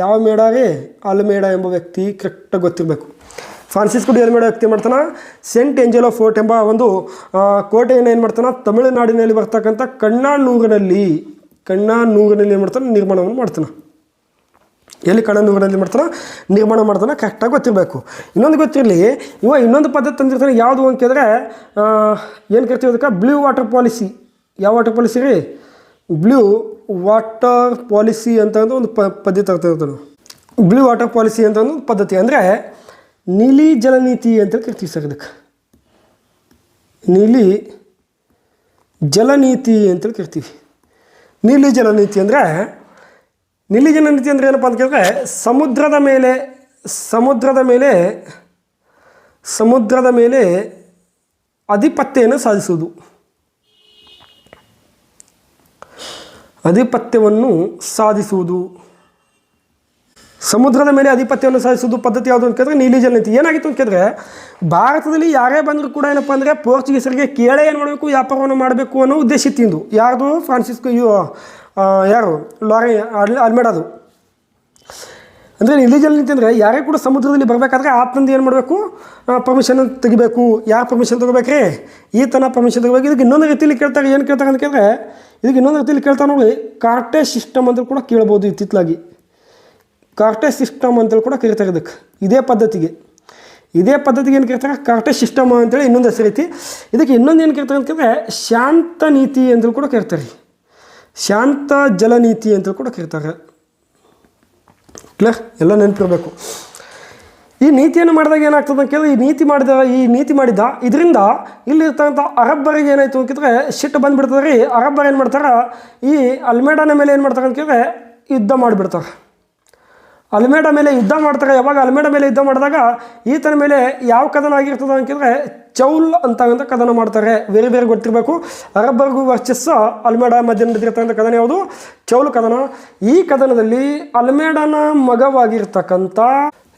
ಯಾವ ಮೇಡಾ ರೀ? ಅಲ್ಮೇಡಾ ಎಂಬ ವ್ಯಕ್ತಿ ಕರೆಕ್ಟಾಗಿ ಗೊತ್ತಿರಬೇಕು. ಫ್ರಾನ್ಸಿಸ್ಕೋ ಡಿ ಅಲ್ಮೇಡಾ ವ್ಯಕ್ತಿ ಮಾಡ್ತಾನೆ ಸೆಂಟ್ ಏಂಜಲೋ ಫೋರ್ಟ್ ಎಂಬ ಒಂದು ಕೋಟೆಯನ್ನು ಏನು ಮಾಡ್ತಾನೆ, ತಮಿಳುನಾಡಿನಲ್ಲಿ ಬರ್ತಕ್ಕಂಥ ಕಣ್ಣನೂರಿನಲ್ಲಿ ಏನು ಮಾಡ್ತಾನೆ, ನಿರ್ಮಾಣವನ್ನು ಮಾಡ್ತಾನೆ. ಎಲ್ಲಿ? ಕಣ್ಣನೂರಿನಲ್ಲಿ ಮಾಡ್ತಾನೆ, ನಿರ್ಮಾಣ ಮಾಡ್ತಾನೆ. ಕರೆಕ್ಟಾಗಿ ಗೊತ್ತಿರಬೇಕು. ಇನ್ನೊಂದು ಗೊತ್ತಿರಲಿ, ಇನ್ನೊಂದು ಪದ್ಧತಿ ತಂದಿರ್ತಾನೆ. ಯಾವುದು ಅಂತ ಕೇಳಿದ್ರೆ ಏನು ಕರಿತೀವಿ ಅದಕ್ಕೆ? Blue water policy. ಯಾವ ವಾಟರ್ ಪಾಲಿಸಿ ರೀ? ಬ್ಲೂ ವಾಟರ್ ಪಾಲಿಸಿ ಅಂತ ಒಂದು ಪದ್ಧತಿ ತರ್ತಿರ್ತಾನೆ. ಬ್ಲೂ ವಾಟರ್ ಪಾಲಿಸಿ ಅಂತ ಒಂದು ಪದ್ಧತಿ ಅಂದರೆ ನೀಲಿ ಜಲನೀತಿ ಅಂತೇಳಿ ಕರಿತೀವಿ ಸರ್. ಇದಕ್ಕೆ ನೀಲಿ ಜಲನೀತಿ ಅಂತೇಳಿ ಕರಿತೀವಿ. ನೀಲಿ ಜಲನೀತಿ ಅಂದರೆ ಏನಪ್ಪ ಅಂತ ಕೇಳಿದ್ರೆ ಸಮುದ್ರದ ಮೇಲೆ ಆಧಿಪತ್ಯವನ್ನು ಸಾಧಿಸುವುದು. ಸಮುದ್ರದ ಮೇಲೆ ಆಧಿಪತ್ಯವನ್ನು ಸಾಧಿಸುವುದು ಪದ್ಧತಿ ಯಾವುದು ಅಂತ ಕೇಳಿದ್ರೆ ನೀಲಿ ಜಲನೀತಿ. ಏನಾಗಿತ್ತು ಅಂತ ಕೇಳಿದ್ರೆ ಭಾರತದಲ್ಲಿ ಯಾರೇ ಬಂದರೂ ಕೂಡ ಏನಪ್ಪ ಅಂದರೆ ಪೋರ್ಚುಗೀಸರಿಗೆ ಕೇಳೇ ಏನು ಮಾಡಬೇಕು, ವ್ಯಾಪಾರವನ್ನು ಮಾಡಬೇಕು ಅನ್ನೋ ಉದ್ದೇಶ ಇತ್ತಿಂದು. ಯಾರ್ದು? ಫ್ರಾನ್ಸಿಸ್ಕೋ ಯಾರು ಅಲ್ಮೇಡಾದು. ಅಂದರೆ ನೀಲಿ ಜಲನೀತಿ ಅಂದರೆ ಯಾರೇ ಕೂಡ ಸಮುದ್ರದಲ್ಲಿ ಬರಬೇಕಾದ್ರೆ ಆತನಂದು ಏನು ಮಾಡಬೇಕು, ಪರ್ಮಿಷನ್ ತೆಗಿಬೇಕು. ಯಾರು ಪರ್ಮಿಷನ್ ತೊಗೋಬೇಕ್ರಿ? ಈತನ ಪರ್ಮಿಷನ್ ತೊಗೋಬೇಕು. ಇದಕ್ಕೆ ಇನ್ನೊಂದು ರೀತಿಯಲ್ಲಿ ಕೇಳ್ತಾರೆ. ಏನು ಕೇಳ್ತಾರೆ ಅಂತ ಕೇಳಿದ್ರೆ ಇದಕ್ಕೆ ಇನ್ನೊಂದು ರೀತಿಯಲ್ಲಿ ಕೇಳ್ತಾರೆ ನೋಡಿ, ಕಾರ್ಟೇಜ್ ಸಿಸ್ಟಮ್ ಅಂತ ಕೂಡ ಕೇಳ್ಬೋದು. ಇತ್ತಿತ್ತಲಾಗಿ ಕಾರ್ಟೇಜ್ ಸಿಸ್ಟಮ್ ಅಂತೇಳಿ ಕೂಡ ಕರೀತಾರೆ ಇದಕ್ಕೆ. ಇದೇ ಪದ್ಧತಿಗೆ ಏನು ಕೇಳ್ತಾರೆ? ಕಾರ್ಟೇಜ್ ಸಿಸ್ಟಮ್ ಅಂತೇಳಿ ಇನ್ನೊಂದು ಹೆಸರು ಐತಿ. ಇದಕ್ಕೆ ಇನ್ನೊಂದು ಏನು ಕೇಳ್ತಾರೆ ಅಂತ ಕೇಳಿದ್ರೆ ಶಾಂತ ನೀತಿ ಅಂತೇಳಿ ಕೂಡ ಕರೀತಾರೆ. ಶಾಂತ ಜಲನೀತಿ ಅಂತೇಳಿ ಕೂಡ ಕರೀತಾರೆ. ಎಲ್ಲ ನೆನಪಿರಬೇಕು. ಈ ನೀತಿಯನ್ನು ಮಾಡಿದಾಗ ಏನಾಗ್ತದೆ ಅಂತ ಕೇಳಿದ್ರೆ ಈ ನೀತಿ ಮಾಡಿದ ಇದರಿಂದ ಇಲ್ಲಿರ್ತಕ್ಕಂಥ ಅರಬ್ಬರಿಗೆ ಏನಾಯಿತು ಅಂತಂದರೆ ಸಿಟ್ಟು ಬಂದುಬಿಡ್ತದೆ ರೀ. ಅರಬ್ಬರು ಏನು ಮಾಡ್ತಾರೆ, ಈ ಅಲ್ಮೇಡಾನ ಮೇಲೆ ಏನು ಮಾಡ್ತಾರೆ ಅಂತ ಕೇಳಿದ್ರೆ ಯುದ್ಧ ಮಾಡಿಬಿಡ್ತಾರೆ. ಅಲ್ಮೇಡ ಮೇಲೆ ಯುದ್ಧ ಮಾಡ್ತಾರೆ. ಯಾವಾಗ ಅಲ್ಮೇಡ ಮೇಲೆ ಯುದ್ಧ ಮಾಡಿದಾಗ ಈತನ ಮೇಲೆ ಯಾವ ಕದನ ಆಗಿರ್ತದೆ ಅಂತ ಕೇಳಿದ್ರೆ ಚೌಲ್ ಅಂತಕ್ಕಂಥ ಕದನ ಮಾಡ್ತಾರೆ. ಬೇರೆ ಗೊತ್ತಿರಬೇಕು. ಅರಬ್ಬರಿಗೂ ವರ್ಚಸ್ಸ ಅಲ್ಮೇಡ ಮಧ್ಯ ನಡೆದಿರ್ತಕ್ಕಂಥ ಕದನ ಯಾವುದು? ಚೌಲ್ ಕದನ. ಈ ಕದನದಲ್ಲಿ ಅಲ್ಮೇಡನ ಮಗವಾಗಿರ್ತಕ್ಕಂಥ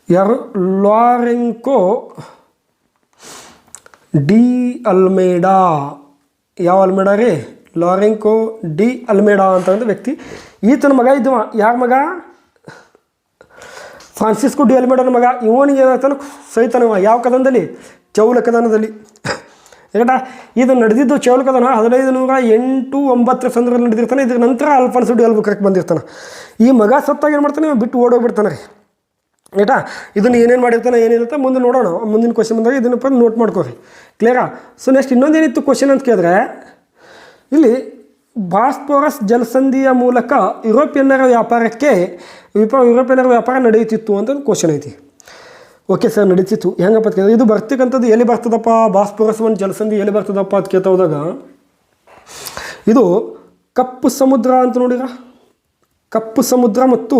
ಯಾರು? ಲಾರೆಂಕೋ ಡಿ ಅಲ್ಮೇಡಾ. ಯಾವ ಅಲ್ಮೇಡಾ ರೀ? ಲಾರೆಂಕೋ ಡಿ ಅಲ್ಮೇಡಾ ಅಂತಕ್ಕಂಥ ವ್ಯಕ್ತಿ. ಈತನ ಮಗ ಇದ್ದವ. ಯಾರ ಮಗ? ಫ್ರಾನ್ಸಿಸ್ಕೋ ಡಿ ಅಲ್ಮೇಡನ ಮಗ. ಇವನಿಗೆ ಏನಾಗ್ತಾನೆ ಸಹಿತನವ. ಯಾವ ಕದನದಲ್ಲಿ? ಚೌಲ ಕದನದಲ್ಲಿ. ಇದು ನಡೆದಿದ್ದು ಚೌಲ ಕದನ 1508-9 ಸಂದರ್ಭದಲ್ಲಿ ನಡೆದಿರ್ತಾನೆ. ಇದ್ರ ನಂತರ ಅಲ್ಫಾನ್ಸೋ ಡಿ ಆಲ್ಬುಕರ್ಕ್ ಬಂದಿರ್ತಾನೆ. ಈ ಮಗ ಸತ್ತಾಗ ಏನು ಮಾಡ್ತಾನೆ, ಬಿಟ್ಟು ಓಡೋಗ್ಬಿಡ್ತಾನೆ ರೀ. ಇದನ್ನು ಏನೇನು ಮಾಡಿರ್ತಾನೆ ಏನಿರುತ್ತೆ ಮುಂದೆ ನೋಡೋಣ. ಮುಂದಿನ ಕ್ವಶನ್ ಬಂದಾಗ ಇದನ್ನು ನೋಟ್ ಮಾಡ್ಕೋರಿ. ಕ್ಲಿಯರಾ? ಸೊ ನೆಕ್ಸ್ಟ್ ಇನ್ನೊಂದೇನಿತ್ತು ಕ್ವಶನ್ ಅಂತ ಕೇಳಿದ್ರೆ ಇಲ್ಲಿ ಬಾಸ್ಫೋರಸ್ ಜಲಸಂಧಿಯ ಮೂಲಕ ಯುರೋಪಿಯನ್ನರ ವ್ಯಾಪಾರ ನಡೆಯುತ್ತಿತ್ತು ಅಂತ ಒಂದು ಕ್ವಶನ್ ಐತಿ. ಓಕೆ ಸರ್, ನಡೀತಿತ್ತು. ಹೆಂಗಪ್ಪ ಅಂತ ಕೇಳಿದ್ರೆ ಇದು ಬರ್ತಕ್ಕಂಥದ್ದು ಎಲ್ಲಿ ಬರ್ತದಪ್ಪ, ಬಾಸ್ಫೋರಸ್ ಒಂದು ಜಲಸಂಧಿ ಎಲ್ಲಿ ಬರ್ತದಪ್ಪ ಅಂತ ಕೇಳ್ತಾ ಹೋದಾಗ ಇದು ಕಪ್ಪು ಸಮುದ್ರ ಅಂತ ನೋಡಿರ, ಕಪ್ಪು ಸಮುದ್ರ ಮತ್ತು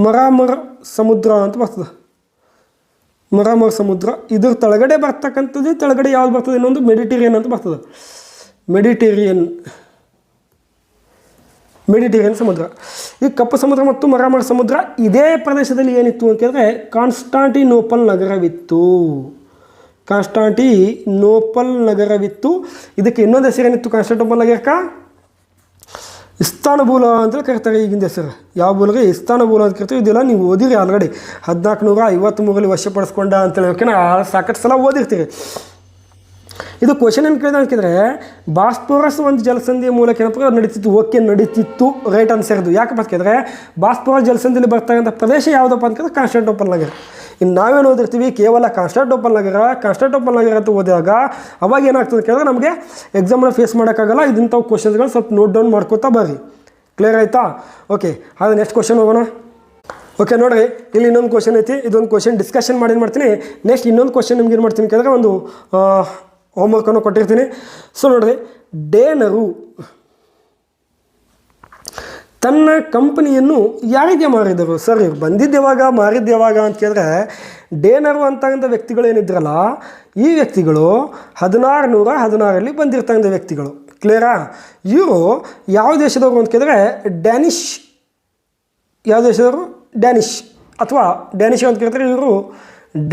ಮರಾಮರ ಸಮುದ್ರ ಅಂತ ಬರ್ತದೆ. ಮರಾಮರ ಸಮುದ್ರ ಇದ್ರ ಕೆಳಗಡೆ ಬರ್ತಕ್ಕಂಥದ್ದು, ಕೆಳಗಡೆ ಯಾವ್ದು ಬರ್ತದೆ, ಇನ್ನೊಂದು ಮೆಡಿಟೇರಿಯನ್ ಅಂತ ಬರ್ತದೆ. ಮೆಡಿಟೇರಿಯನ್ ಸಮುದ್ರ. ಈ ಕಪ್ಪು ಸಮುದ್ರ ಮತ್ತು ಮರಾಮರ ಸಮುದ್ರ ಇದೇ ಪ್ರದೇಶದಲ್ಲಿ ಏನಿತ್ತು ಅಂತ ಕೇಳಿದ್ರೆ ಕಾನ್ಸ್ಟಾಂಟಿನೋಪಲ್ ನಗರವಿತ್ತು. ಇದಕ್ಕೆ ಇನ್ನೊಂದು ಹೆಸರೇನಿತ್ತು ಕಾನ್ಸ್ಟಾಂಟಿನೋಪಲ್ ನಗರಕ್ಕೆ? ಇಸ್ತಾನಬೂಲ ಅಂತೇಳಿ ಕರಿತಾರೆ ಈಗಿನ ಹೆಸರು. ಯಾವ ಬೋಲ್ಗೆ? ಇಸ್ತಾನಬೂಲ ಅಂತ ಕರಿತೀವಿ. ಇದೆಲ್ಲ ನೀವು ಓದಿರಿ ಆಲ್ರೆಡಿ. 1453 ವಶಪಡಿಸ್ಕೊಂಡ ಅಂತೇಳಿ ಓಕೆನಾ, ಸಾಕಷ್ಟು ಸಲ ಓದಿರ್ತೀರಿ. ಇದು ಕ್ವಶನ್ ಏನು ಕೇಳಿದ ಅಂತಂದರೆ ಬಾಸ್ಫೋರಸ್ ಒಂದು ಜಲಸಂಧಿಯ ಮೂಲಕ ಏನಪ್ಪ ನಡೀತಿತ್ತು. ಓಕೆ, ನಡೀತಿತ್ತು, ರೈಟ್ ಆನ್ಸರ್ ಇದು. ಯಾಕಪ್ಪ ಅಂತ ಕೇಳಿದ್ರೆ ಬಾಸ್ಫೋರಸ್ ಜಲಸಂಧಿಯಲ್ಲಿ ಬರ್ತಕ್ಕಂಥ ಪ್ರದೇಶ ಯಾವುದಪ್ಪ ಅಂತ ಕೇಳಿದ್ರೆ ಕಾನ್ಸ್ಟಾಂಟಿನೋಪಲ್ ನಗರ. ಇನ್ನು ನಾವೇನು ಓದಿರ್ತೀವಿ ಕೇವಲ ಕಾನ್ಸ್ಟಾಂಟಿನೋಪಲ್ ನಗರ ಅಂತ ಓದಿದಾಗ ಅವಾಗ ಏನಾಗ್ತದೆ ಕೇಳಿದ್ರೆ ನಮಗೆ ಎಕ್ಸಾಮ್ನ ಫೇಸ್ ಮಾಡೋಕ್ಕಾಗಲ್ಲ. ಇಂಥವು ಕ್ವಶನ್ಸ್ಗಳು ಸ್ವಲ್ಪ ನೋಟ್ ಡೌನ್ ಮಾಡ್ಕೋತಾ ಬರ್ರಿ. ಕ್ಲಿಯರ್ ಆಯಿತಾ? ಓಕೆ, ಅದು ನೆಕ್ಸ್ಟ್ ಕ್ವಶನ್ ಹೋಗೋಣ. ಓಕೆ, ನೋಡಿರಿ ಇಲ್ಲಿ ಇನ್ನೊಂದು ಕ್ವಶನ್ ಐತಿ. ಇದೊಂದು ಕ್ವಶನ್ ಡಿಸ್ಕಷನ್ ಮಾಡ್ತೀನಿ. ನೆಕ್ಸ್ಟ್ ಇನ್ನೊಂದು ಕ್ವಶನ್ ನಿಮ್ಗೆ ಏನು ಮಾಡ್ತೀನಿ ಕೇಳಿದ್ರೆ ಒಂದು ಹೋಮ್ವರ್ಕನ್ನು ಕೊಟ್ಟಿರ್ತೀನಿ. ಸೊ ನೋಡಿರಿ, ಡೇನರು ತನ್ನ ಕಂಪನಿಯನ್ನು ಯಾರಿಗೆ ಮಾರಿದರು? ಸರ್ ಇವ್ರು ಮಾರಿದ್ಯಾವಾಗ ಅಂತ ಕೇಳಿದ್ರೆ ಡೇನರು ಅಂತಕ್ಕಂಥ ವ್ಯಕ್ತಿಗಳು ಏನಿದ್ರಲ್ಲ, ಈ ವ್ಯಕ್ತಿಗಳು 1616 ಬಂದಿರ್ತಕ್ಕಂಥ ವ್ಯಕ್ತಿಗಳು. ಕ್ಲಿಯರಾ? ಇವರು ಯಾವ ದೇಶದವರು ಅಂತ ಕೇಳಿದ್ರೆ ಡ್ಯಾನಿಷ್. ಯಾವ ದೇಶದವರು? ಡ್ಯಾನಿಷ್ ಅಥವಾ ಡ್ಯಾನಿಷ್ ಅಂತ ಕೇಳಿದ್ರೆ ಇವರು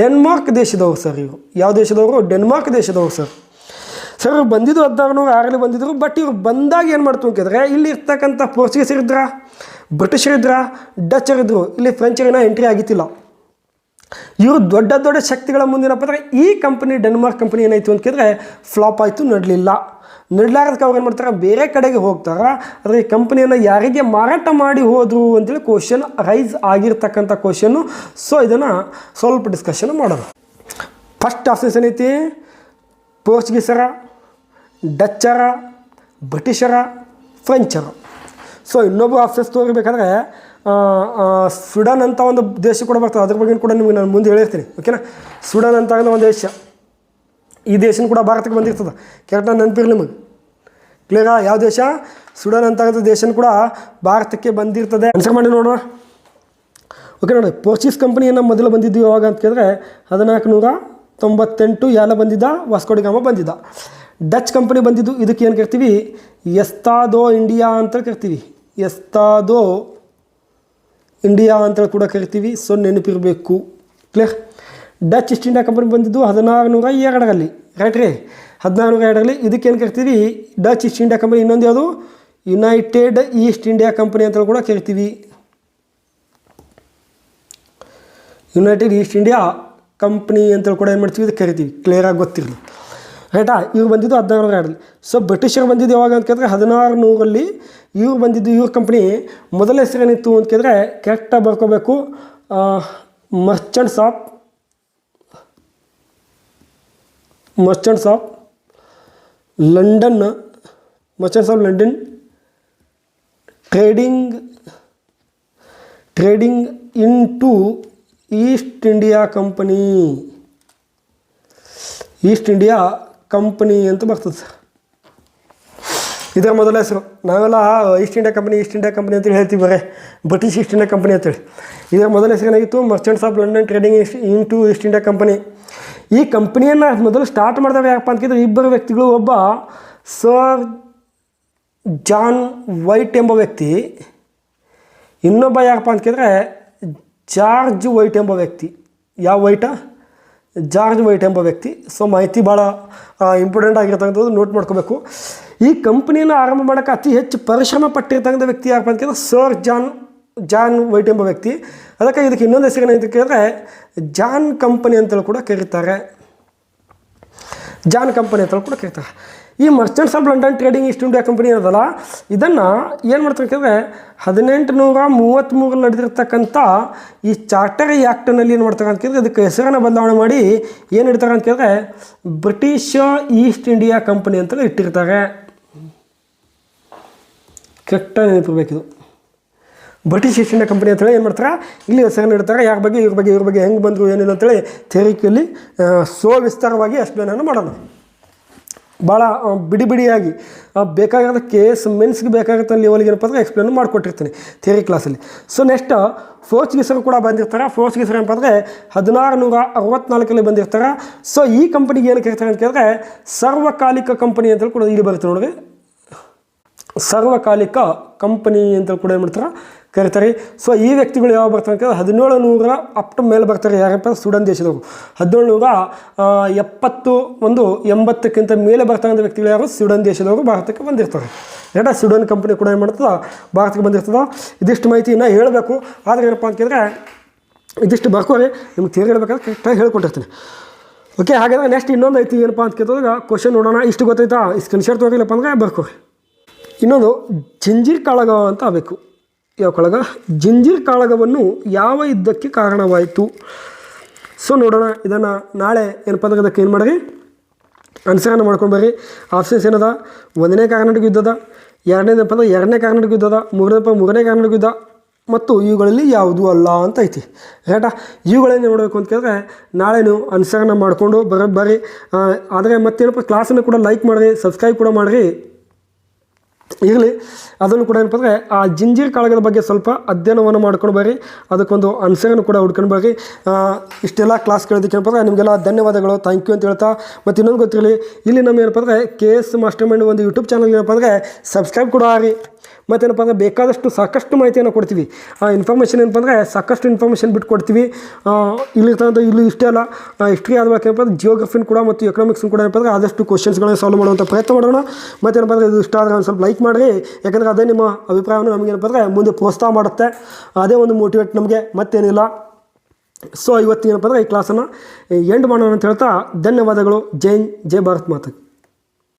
ಡೆನ್ಮಾರ್ಕ್ ದೇಶದವರು ಸರ್. ಇವರು ಯಾವ ದೇಶದವರು? ಡೆನ್ಮಾರ್ಕ್ ದೇಶದವರು ಸರ್. ಇವ್ರು ಬಂದಿದ್ದು 1606 ಬಂದಿದ್ದರು. ಬಟ್ ಇವ್ರು ಬಂದಾಗ ಏನು ಮಾಡ್ತು ಅಂತಂದರೆ ಇಲ್ಲಿ ಇರ್ತಕ್ಕಂಥ ಪೋರ್ಚುಗೀಸರಿದ್ರ, ಬ್ರಿಟಿಷರಿದ್ರ, ಡಚ್ಚರಿದ್ರು, ಇಲ್ಲಿ ಫ್ರೆಂಚರಿನ ಎಂಟ್ರಿ ಆಗಿತ್ತಿಲ್ಲ. ಇವರು ದೊಡ್ಡ ಶಕ್ತಿಗಳ ಮುಂದಿನಪ್ಪ ಅಂದರೆ ಈ ಕಂಪನಿ ಡೆನ್ಮಾರ್ಕ್ ಕಂಪನಿ ಏನಾಯಿತು ಅಂತ ಕೇಳಿದ್ರೆ ಫ್ಲಾಪ್ ಆಯಿತು, ನಡಲಾರದಕ್ಕೆ ಅವ್ರು ಏನು ಮಾಡ್ತಾರೆ, ಬೇರೆ ಕಡೆಗೆ ಹೋಗ್ತಾರೆ. ಆದರೆ ಈ ಕಂಪನಿಯನ್ನು ಯಾರಿಗೆ ಮಾರಾಟ ಮಾಡಿ ಹೋದರು ಅಂತೇಳಿ ಕ್ವಶನ್ ರೈಸ್ ಆಗಿರ್ತಕ್ಕಂಥ ಕ್ವಶನ್ನು. ಸೊ ಇದನ್ನು ಸ್ವಲ್ಪ ಡಿಸ್ಕಷನ್ ಮಾಡೋಣ. ಫಸ್ಟ್ ಆಪ್ಷನ್ಸ್ ಏನೈತಿ? ಪೋರ್ಚುಗೀಸರ, ಡಚ್ಚರ, ಬ್ರಿಟಿಷರ, ಫ್ರೆಂಚರ. ಸೊ ಇನ್ನೊಬ್ಬ ಆಪ್ಷನ್ಸ್ ತೋರಿಬೇಕಾದ್ರೆ ಸ್ವೀಡನ್ ಅಂತ ಒಂದು ದೇಶ ಕೂಡ ಬರ್ತದೆ. ಅದ್ರ ಬಗ್ಗೆ ಕೂಡ ನಿಮಗೆ ನಾನು ಮುಂದೆ ಹೇಳಿರ್ತೀನಿ. ಓಕೆನಾ? ಸ್ವೀಡನ್ ಅಂತ ಒಂದು ದೇಶ, ಈ ದೇಶನೂ ಕೂಡ ಭಾರತಕ್ಕೆ ಬಂದಿರ್ತದೆ. ಕರೆಕ್ಟಾಗಿ ನೆನಪಿರಲಿ ನಿಮಗೆ. ಕ್ಲಿಯರಾ? ಯಾವ ದೇಶ? ಸ್ವೀಡನ್ ಅಂತ ದೇಶನೂ ಕೂಡ ಭಾರತಕ್ಕೆ ಬಂದಿರ್ತದೆ. ಆನ್ಸರ್ ಮಾಡಿ ನೋಡೋಣ. ಓಕೆ ನೋಡಿ, ಪೋರ್ಚುಗೀಸ್ ಕಂಪನಿಯನ್ನು ಮೊದಲು ಬಂದಿದ್ದು ಯಾವಾಗ ಅಂತ ಕೇಳಿದ್ರೆ 1498 ಯಾಲ ಬಂದಿದ್ದ, ವಾಸ್ಕೋ ಡಿ ಗಾಮ ಬಂದಿದ್ದ. ಡಚ್ ಕಂಪನಿ ಬಂದಿದ್ದು ಇದಕ್ಕೆ ಏನು ಕರಿತೀವಿ? ಎಸ್ತಾದೋ ಇಂಡಿಯಾ ಅಂತ ಕರಿತೀವಿ. ಎಸ್ತಾದೋ ಇಂಡಿಯಾ ಅಂತೇಳಿ ಕೂಡ ಕರಿತೀವಿ. ಸೊ ನೆನಪಿರಬೇಕು. Clear? Dutch East India Company ಬಂದಿದ್ದು 1602 ರೈಟ್ ರೀ? 1602 ಇದಕ್ಕೇನು ಕರಿತೀವಿ? Dutch East India Company. ಇನ್ನೊಂದು ಯಾವುದು? ಯುನೈಟೆಡ್ ಈಸ್ಟ್ ಇಂಡಿಯಾ ಕಂಪನಿ ಅಂತೇಳಿ ಕೂಡ ಕರಿತೀವಿ. ಯುನೈಟೆಡ್ ಈಸ್ಟ್ ಇಂಡಿಯಾ ಕಂಪ್ನಿ ಅಂತೇಳಿ ಕೂಡ ಏನು ಮಾಡ್ತೀವಿ? ಇದು ಕರಿತೀವಿ. ಕ್ಲಿಯರಾಗಿ ಗೊತ್ತಿರಲಿ. ರೈಟಾ? ಇವ್ರು ಬಂದಿದ್ದು 1602. ಸೊ ಬ್ರಿಟಿಷರು ಬಂದಿದ್ದು ಯಾವಾಗ ಅಂತ ಕೇಳಿದ್ರೆ 1600 ಇವ್ರು ಬಂದಿದ್ದು. ಇವ್ರ ಕಂಪ್ನಿ ಮೊದಲ ಹೆಸರೇನಿತ್ತು ಅಂತ ಕೇಳಿದ್ರೆ ಕರೆಕ್ಟಾಗಿ ಬರ್ಕೋಬೇಕು. Merchants of London trading into East India Company ಅಂತ ಬರ್ತದೆ ಸರ್. ಇದರ ಮೊದಲ ಹೆಸರು. ನಾವೆಲ್ಲ ಈಸ್ಟ್ ಇಂಡಿಯಾ ಕಂಪನಿ ಅಂತೇಳಿ ಹೇಳ್ತೀವಿ, ಬರೇ ಬ್ರಿಟಿಷ್ ಈಸ್ಟ್ ಇಂಡಿಯಾ ಕಂಪನಿ ಅಂತೇಳಿ. ಇದರ ಮೊದಲ ಹೆಸರು ಏನಾಗಿತ್ತು? Merchants of London trading into East India company. ಈ ಕಂಪನಿಯನ್ನು ಮೊದಲು ಸ್ಟಾರ್ಟ್ ಮಾಡಿದವ ಯಾಕಪ್ಪ ಅಂತಂದರೆ ಇಬ್ಬರು ವ್ಯಕ್ತಿಗಳು. ಒಬ್ಬ ಸರ್ ಜಾನ್ ವೈಟ್ ಎಂಬ ವ್ಯಕ್ತಿ, ಇನ್ನೊಬ್ಬ ಯಾಕಪ್ಪ ಅಂತ ಕೇಳಿದ್ರೆ ಜಾರ್ಜ್ ವೈಟ್ ಎಂಬ ವ್ಯಕ್ತಿ. ಯಾವ ವೈಟ? ಜಾರ್ಜ್ ವೈಟ್ ಎಂಬ ವ್ಯಕ್ತಿ. ಸೊ ಮಾಹಿತಿ ಭಾಳ ಇಂಪಾರ್ಟೆಂಟ್ ಆಗಿರ್ತಕ್ಕಂಥದ್ದು, ನೋಟ್ ಮಾಡ್ಕೋಬೇಕು. ಈ ಕಂಪ್ನಿಯನ್ನು ಆರಂಭ ಮಾಡೋಕ್ಕೆ ಅತಿ ಹೆಚ್ಚು ಪರಿಶ್ರಮ ಪಟ್ಟಿರ್ತಕ್ಕಂಥ ವ್ಯಕ್ತಿ ಯಾಕಪ್ಪ ಅಂತ ಕೇಳಿದ್ರೆ ಸರ್ ಜಾನ್ ವೈಟ್ ಎಂಬ ವ್ಯಕ್ತಿ. ಅದಕ್ಕೆ ಇದಕ್ಕೆ ಇನ್ನೊಂದು ಹೆಸರು ಏನಂತ ಕೇಳಿದ್ರೆ ಜಾನ್ ಕಂಪನಿ ಅಂತೇಳಿ ಕೂಡ ಕರೀತಾರೆ. ಈ merchants of London trading East India company ಅದಲ್ಲ, ಇದನ್ನು ಏನು ಮಾಡ್ತಾರೆ ಅಂತಂದರೆ 1833 ನಡೆದಿರ್ತಕ್ಕಂಥ ಈ ಚಾರ್ಟರ್ ಆ್ಯಕ್ಟ್ನಲ್ಲಿ ಏನು ಮಾಡ್ತಾರೆ ಅಂತ ಕೇಳಿದ್ರೆ ಅದಕ್ಕೆ ಹೆಸರನ್ನು ಬದಲಾವಣೆ ಮಾಡಿ ಏನು ಇಡ್ತಾರೆ ಅಂತ ಕೇಳಿದ್ರೆ ಬ್ರಿಟಿಷ್ ಈಸ್ಟ್ ಇಂಡಿಯಾ ಕಂಪನಿ ಅಂತಲೇ ಇಟ್ಟಿರ್ತಾರೆ. ಕರೆಕ್ಟಾಗಿ ನೆನಪಿರಬೇಕಿದು. ಬ್ರಿಟಿಷ್ ಈಸ್ಟ್ ಇಂಡಿಯಾ ಕಂಪನಿ ಅಂತೇಳಿ ಏನು ಮಾಡ್ತಾರೆ, ಇಲ್ಲಿ ಹೆಸರನ್ನು ಇಡ್ತಾರೆ. ಯಾರ ಬಗ್ಗೆ ಇವ್ರ ಬಗ್ಗೆ ಹೆಂಗೆ ಬಂದರು ಏನಿಲ್ಲ ಅಂತೇಳಿ ಥಿಯರಿಕಲ್ಲಿ ವಿಸ್ತಾರವಾಗಿ ಎಕ್ಸ್ಪ್ಲೇನನ್ನು ಮಾಡೋಣ. ಭಾಳ ಬಿಡಿಯಾಗಿ ಬೇಕಾಗಿರೋದು ಕೇಸ್ ಮೆನ್ಸ್ಗೆ ಬೇಕಾಗುತ್ತೆ ಲೆವೆಲ್ಗೆ ಏನಪ್ಪ ಅಂದರೆ ಎಕ್ಸ್ಪ್ಲೇನ್ ಮಾಡಿಕೊಟ್ಟಿರ್ತೀನಿ ಥಿಯರಿ ಕ್ಲಾಸಲ್ಲಿ. ಸೊ ನೆಕ್ಸ್ಟ್ ಪೋರ್ಚುಗೀಸರು ಕೂಡ ಬಂದಿರ್ತಾರೆ. ಪೋರ್ಚುಗೀಸರು ಏನಪ್ಪ ಅಂದರೆ 1664 ಬಂದಿರ್ತಾರೆ. ಸೊ ಈ ಕಂಪನಿಗೆ ಏನು ಕರೀತಾರೆ ಅಂತ ಕೇಳಿದ್ರೆ ಸರ್ವಕಾಲಿಕ ಕಂಪನಿ ಅಂತೇಳಿ ಕೂಡ ಇಲ್ಲಿ ಬರುತ್ತೆ ನೋಡ್ರಿ. ಸರ್ವಕಾಲಿಕ ಕಂಪನಿ ಅಂತೇಳಿ ಕೂಡ ಏನು ಮಾಡ್ತಾರೆ ಕರೀತಾರೆ. ಸೊ ಈ ವ್ಯಕ್ತಿಗಳು ಯಾವಾಗ ಬರ್ತಾರೆ ಅಂತ 1700 ಅಪ್ ಟು ಮೇಲೆ ಬರ್ತಾರೆ. ಯಾರಪ್ಪ ಸುಡನ್ ದೇಶದವರು 1780ಕ್ಕಿಂತ ಮೇಲೆ ಬರ್ತಕ್ಕಂಥ ವ್ಯಕ್ತಿಗಳು ಯಾರು ಸುಡನ್ ದೇಶದವರು ಭಾರತಕ್ಕೆ ಬಂದಿರ್ತಾರೆ. ಸುಡನ್ ಕಂಪನಿ ಕೂಡ ಏನು ಮಾಡ್ತದೆ ಭಾರತಕ್ಕೆ ಬಂದಿರ್ತದೆ. ಇದಿಷ್ಟು ಮಾಹಿತಿಯನ್ನು ಹೇಳಬೇಕು. ಆದರೆ ಏನಪ್ಪ ಅಂತ ಕೇಳಿದ್ರೆ ಇದಿಷ್ಟು ಬರ್ಕೋರಿ, ನಿಮ್ಗೆ ಥಿಯರಿ ಹೇಳ್ಬೇಕಾದ್ರೆ ಕರೆಕ್ಟಾಗಿ ಹೇಳ್ಕೊಟ್ಟಿರ್ತೀನಿ. ಓಕೆ, ಹಾಗಾದರೆ ನೆಕ್ಸ್ಟ್ ಇನ್ನೊಂದು ಐತಿ ಏನಪ್ಪ ಅಂತ ಕೇಳಿದಾಗ ಕ್ವಶನ್ ನೋಡೋಣ. ಇಷ್ಟು ಗೊತ್ತಾಯ್ತಾ? ಈ ಸ್ಕ್ರೀನ್ಶಾಟ್ ತಗೋರಿಲ್ಲಪ್ಪ ಅಂದರೆ ಬರ್ಕೋರಿ. ಇನ್ನೊಂದು ಜಂಜೀರ್ ಕಾಳಗ ಅಂತ ಆಗಬೇಕು. ಯಾವ ಕಾಳಗ? ಜಂಜೀರ್ ಕಾಳಗವನ್ನು ಯಾವ ಯುದ್ಧಕ್ಕೆ ಕಾರಣವಾಯಿತು? ಸೊ ನೋಡೋಣ. ಇದನ್ನು ನಾಳೆ ಏನಪ್ಪ ಅಂದ್ರೆ ಅದಕ್ಕೆ ಏನು ಮಾಡಿರಿ ಆನ್ಸರನ್ನು ಮಾಡ್ಕೊಂಡು ಬರ್ರಿ. ಆಪ್ಷನ್ಸ್ ಏನದ? 1ನೇ ಕರ್ನಾಟಕ ಯುದ್ಧದ, 2ನೇದಪ್ಪ ಅಂದ್ರೆ 2ನೇ ಕರ್ನಾಟಕ ಯುದ್ಧದ, 3ನೇ ಕರ್ನಾಟಕ ಯುದ್ಧ ಮತ್ತು ಇವುಗಳಲ್ಲಿ ಯಾವುದೂ ಅಲ್ಲ ಅಂತ ಐತಿ. ರೈಟಾ? ಇವುಗಳೇನು ನೋಡಬೇಕು ಅಂತ ಕೇಳಿದ್ರೆ ನಾಳೆ ನೀವು ಆನ್ಸರನ್ನು ಮಾಡಿಕೊಂಡು ಬರ್ರಿ. ಆದರೆ ಮತ್ತೇನಪ್ಪ ಕ್ಲಾಸನ್ನು ಕೂಡ ಲೈಕ್ ಮಾಡಿರಿ, ಸಬ್ಸ್ಕ್ರೈಬ್ ಕೂಡ ಮಾಡಿರಿ ಇರಲಿ. ಅದನ್ನು ಕೂಡ ಏನಪ್ಪ ಅಂದರೆ ಆ ಜಂಜೀರ್ ಕಾಳಗದ ಬಗ್ಗೆ ಸ್ವಲ್ಪ ಅಧ್ಯಯನವನ್ನು ಮಾಡ್ಕೊಂಡು ಬರ್ರಿ. ಅದಕ್ಕೊಂದು ಆನ್ಸರನ್ನು ಕೂಡ ಹುಡ್ಕೊಂಡು ಬರ್ರಿ. ಇಷ್ಟೆಲ್ಲ ಕ್ಲಾಸ್ ಕೇಳೋದಕ್ಕೆ ಏನಪ್ಪ ಅಂದರೆ ನಿಮಗೆಲ್ಲ ಧನ್ಯವಾದಗಳು, ಥ್ಯಾಂಕ್ ಯು ಅಂತ ಹೇಳ್ತಾ, ಮತ್ತು ಇನ್ನೊಂದು ಗೊತ್ತಿರಲಿ, ಇಲ್ಲಿ ನಮ್ಮ ಏನಪ್ಪ ಅಂದರೆ KS ಮಾಸ್ಟರ್ ಮೈಂಡ್ ಒಂದು ಯೂಟ್ಯೂಬ್ ಚಾನಲ್ ಏನಪ್ಪ ಅಂದರೆ ಸಬ್ಸ್ಕ್ರೈಬ್ ಕೂಡ ಆಗಿ. ಮತ್ತೇನಪ್ಪ ಅಂದರೆ ಬೇಕಾದಷ್ಟು ಸಾಕಷ್ಟು ಮಾಹಿತಿಯನ್ನು ಕೊಡ್ತೀವಿ. ಆ ಇನ್ಫಾರ್ಮೇಷನ್ ಏನಪ್ಪ ಅಂದರೆ ಸಾಕಷ್ಟು ಇನ್ಫಾರ್ಮೇಷನ್ ಬಿಟ್ಟು ಕೊಡ್ತೀವಿ. ಇಲ್ಲಿರ್ತಕ್ಕಂಥ ಇಲ್ಲಿ ಇಷ್ಟೇ ಅಲ್ಲ, ಹಿಸ್ಟ್ರಿ ಆದ ಏನಪ್ಪ ಅಂದರೆ ಜಿಯೋಗ್ರಫಿನ ಕೂಡ ಮತ್ತು ಎಕನಾಮಿಕ್ಸ್ನ ಕೂಡ ಏನಪ್ಪ ಅಂದರೆ ಆದಷ್ಟು ಕ್ವಶನ್ಸ್ಗಳನ್ನ ಸಾಲ್ವ್ ಮಾಡುವಂಥ ಪ್ರಯತ್ನ ಮಾಡೋಣ. ಮತ್ತೇನಪ್ಪ ಅಂದರೆ ಇದು ಇಷ್ಟ ಆದರೆ ಒಂದು ಸ್ವಲ್ಪ ಲೈಕ್ ಮಾಡಿರಿ. ಯಾಕಂದರೆ ಅದೇ ನಿಮ್ಮ ಅಭಿಪ್ರಾಯವನ್ನು ನಮಗೇನಪ್ಪ ಅಂದರೆ ಮುಂದೆ ಪ್ರೋತ್ಸಾಹ ಮಾಡುತ್ತೆ. ಅದೇ ಒಂದು ಮೋಟಿವೇಟ್ ನಮಗೆ, ಮತ್ತೇನಿಲ್ಲ. ಸೊ ಇವತ್ತಿನಪ್ಪ ಅಂದರೆ ಈ ಕ್ಲಾಸನ್ನು ಎಂಡ್ ಮಾಡೋಣ ಅಂತ ಹೇಳ್ತಾ ಧನ್ಯವಾದಗಳು. ಜೈ ಭಾರತ್ ಮಾತಾ.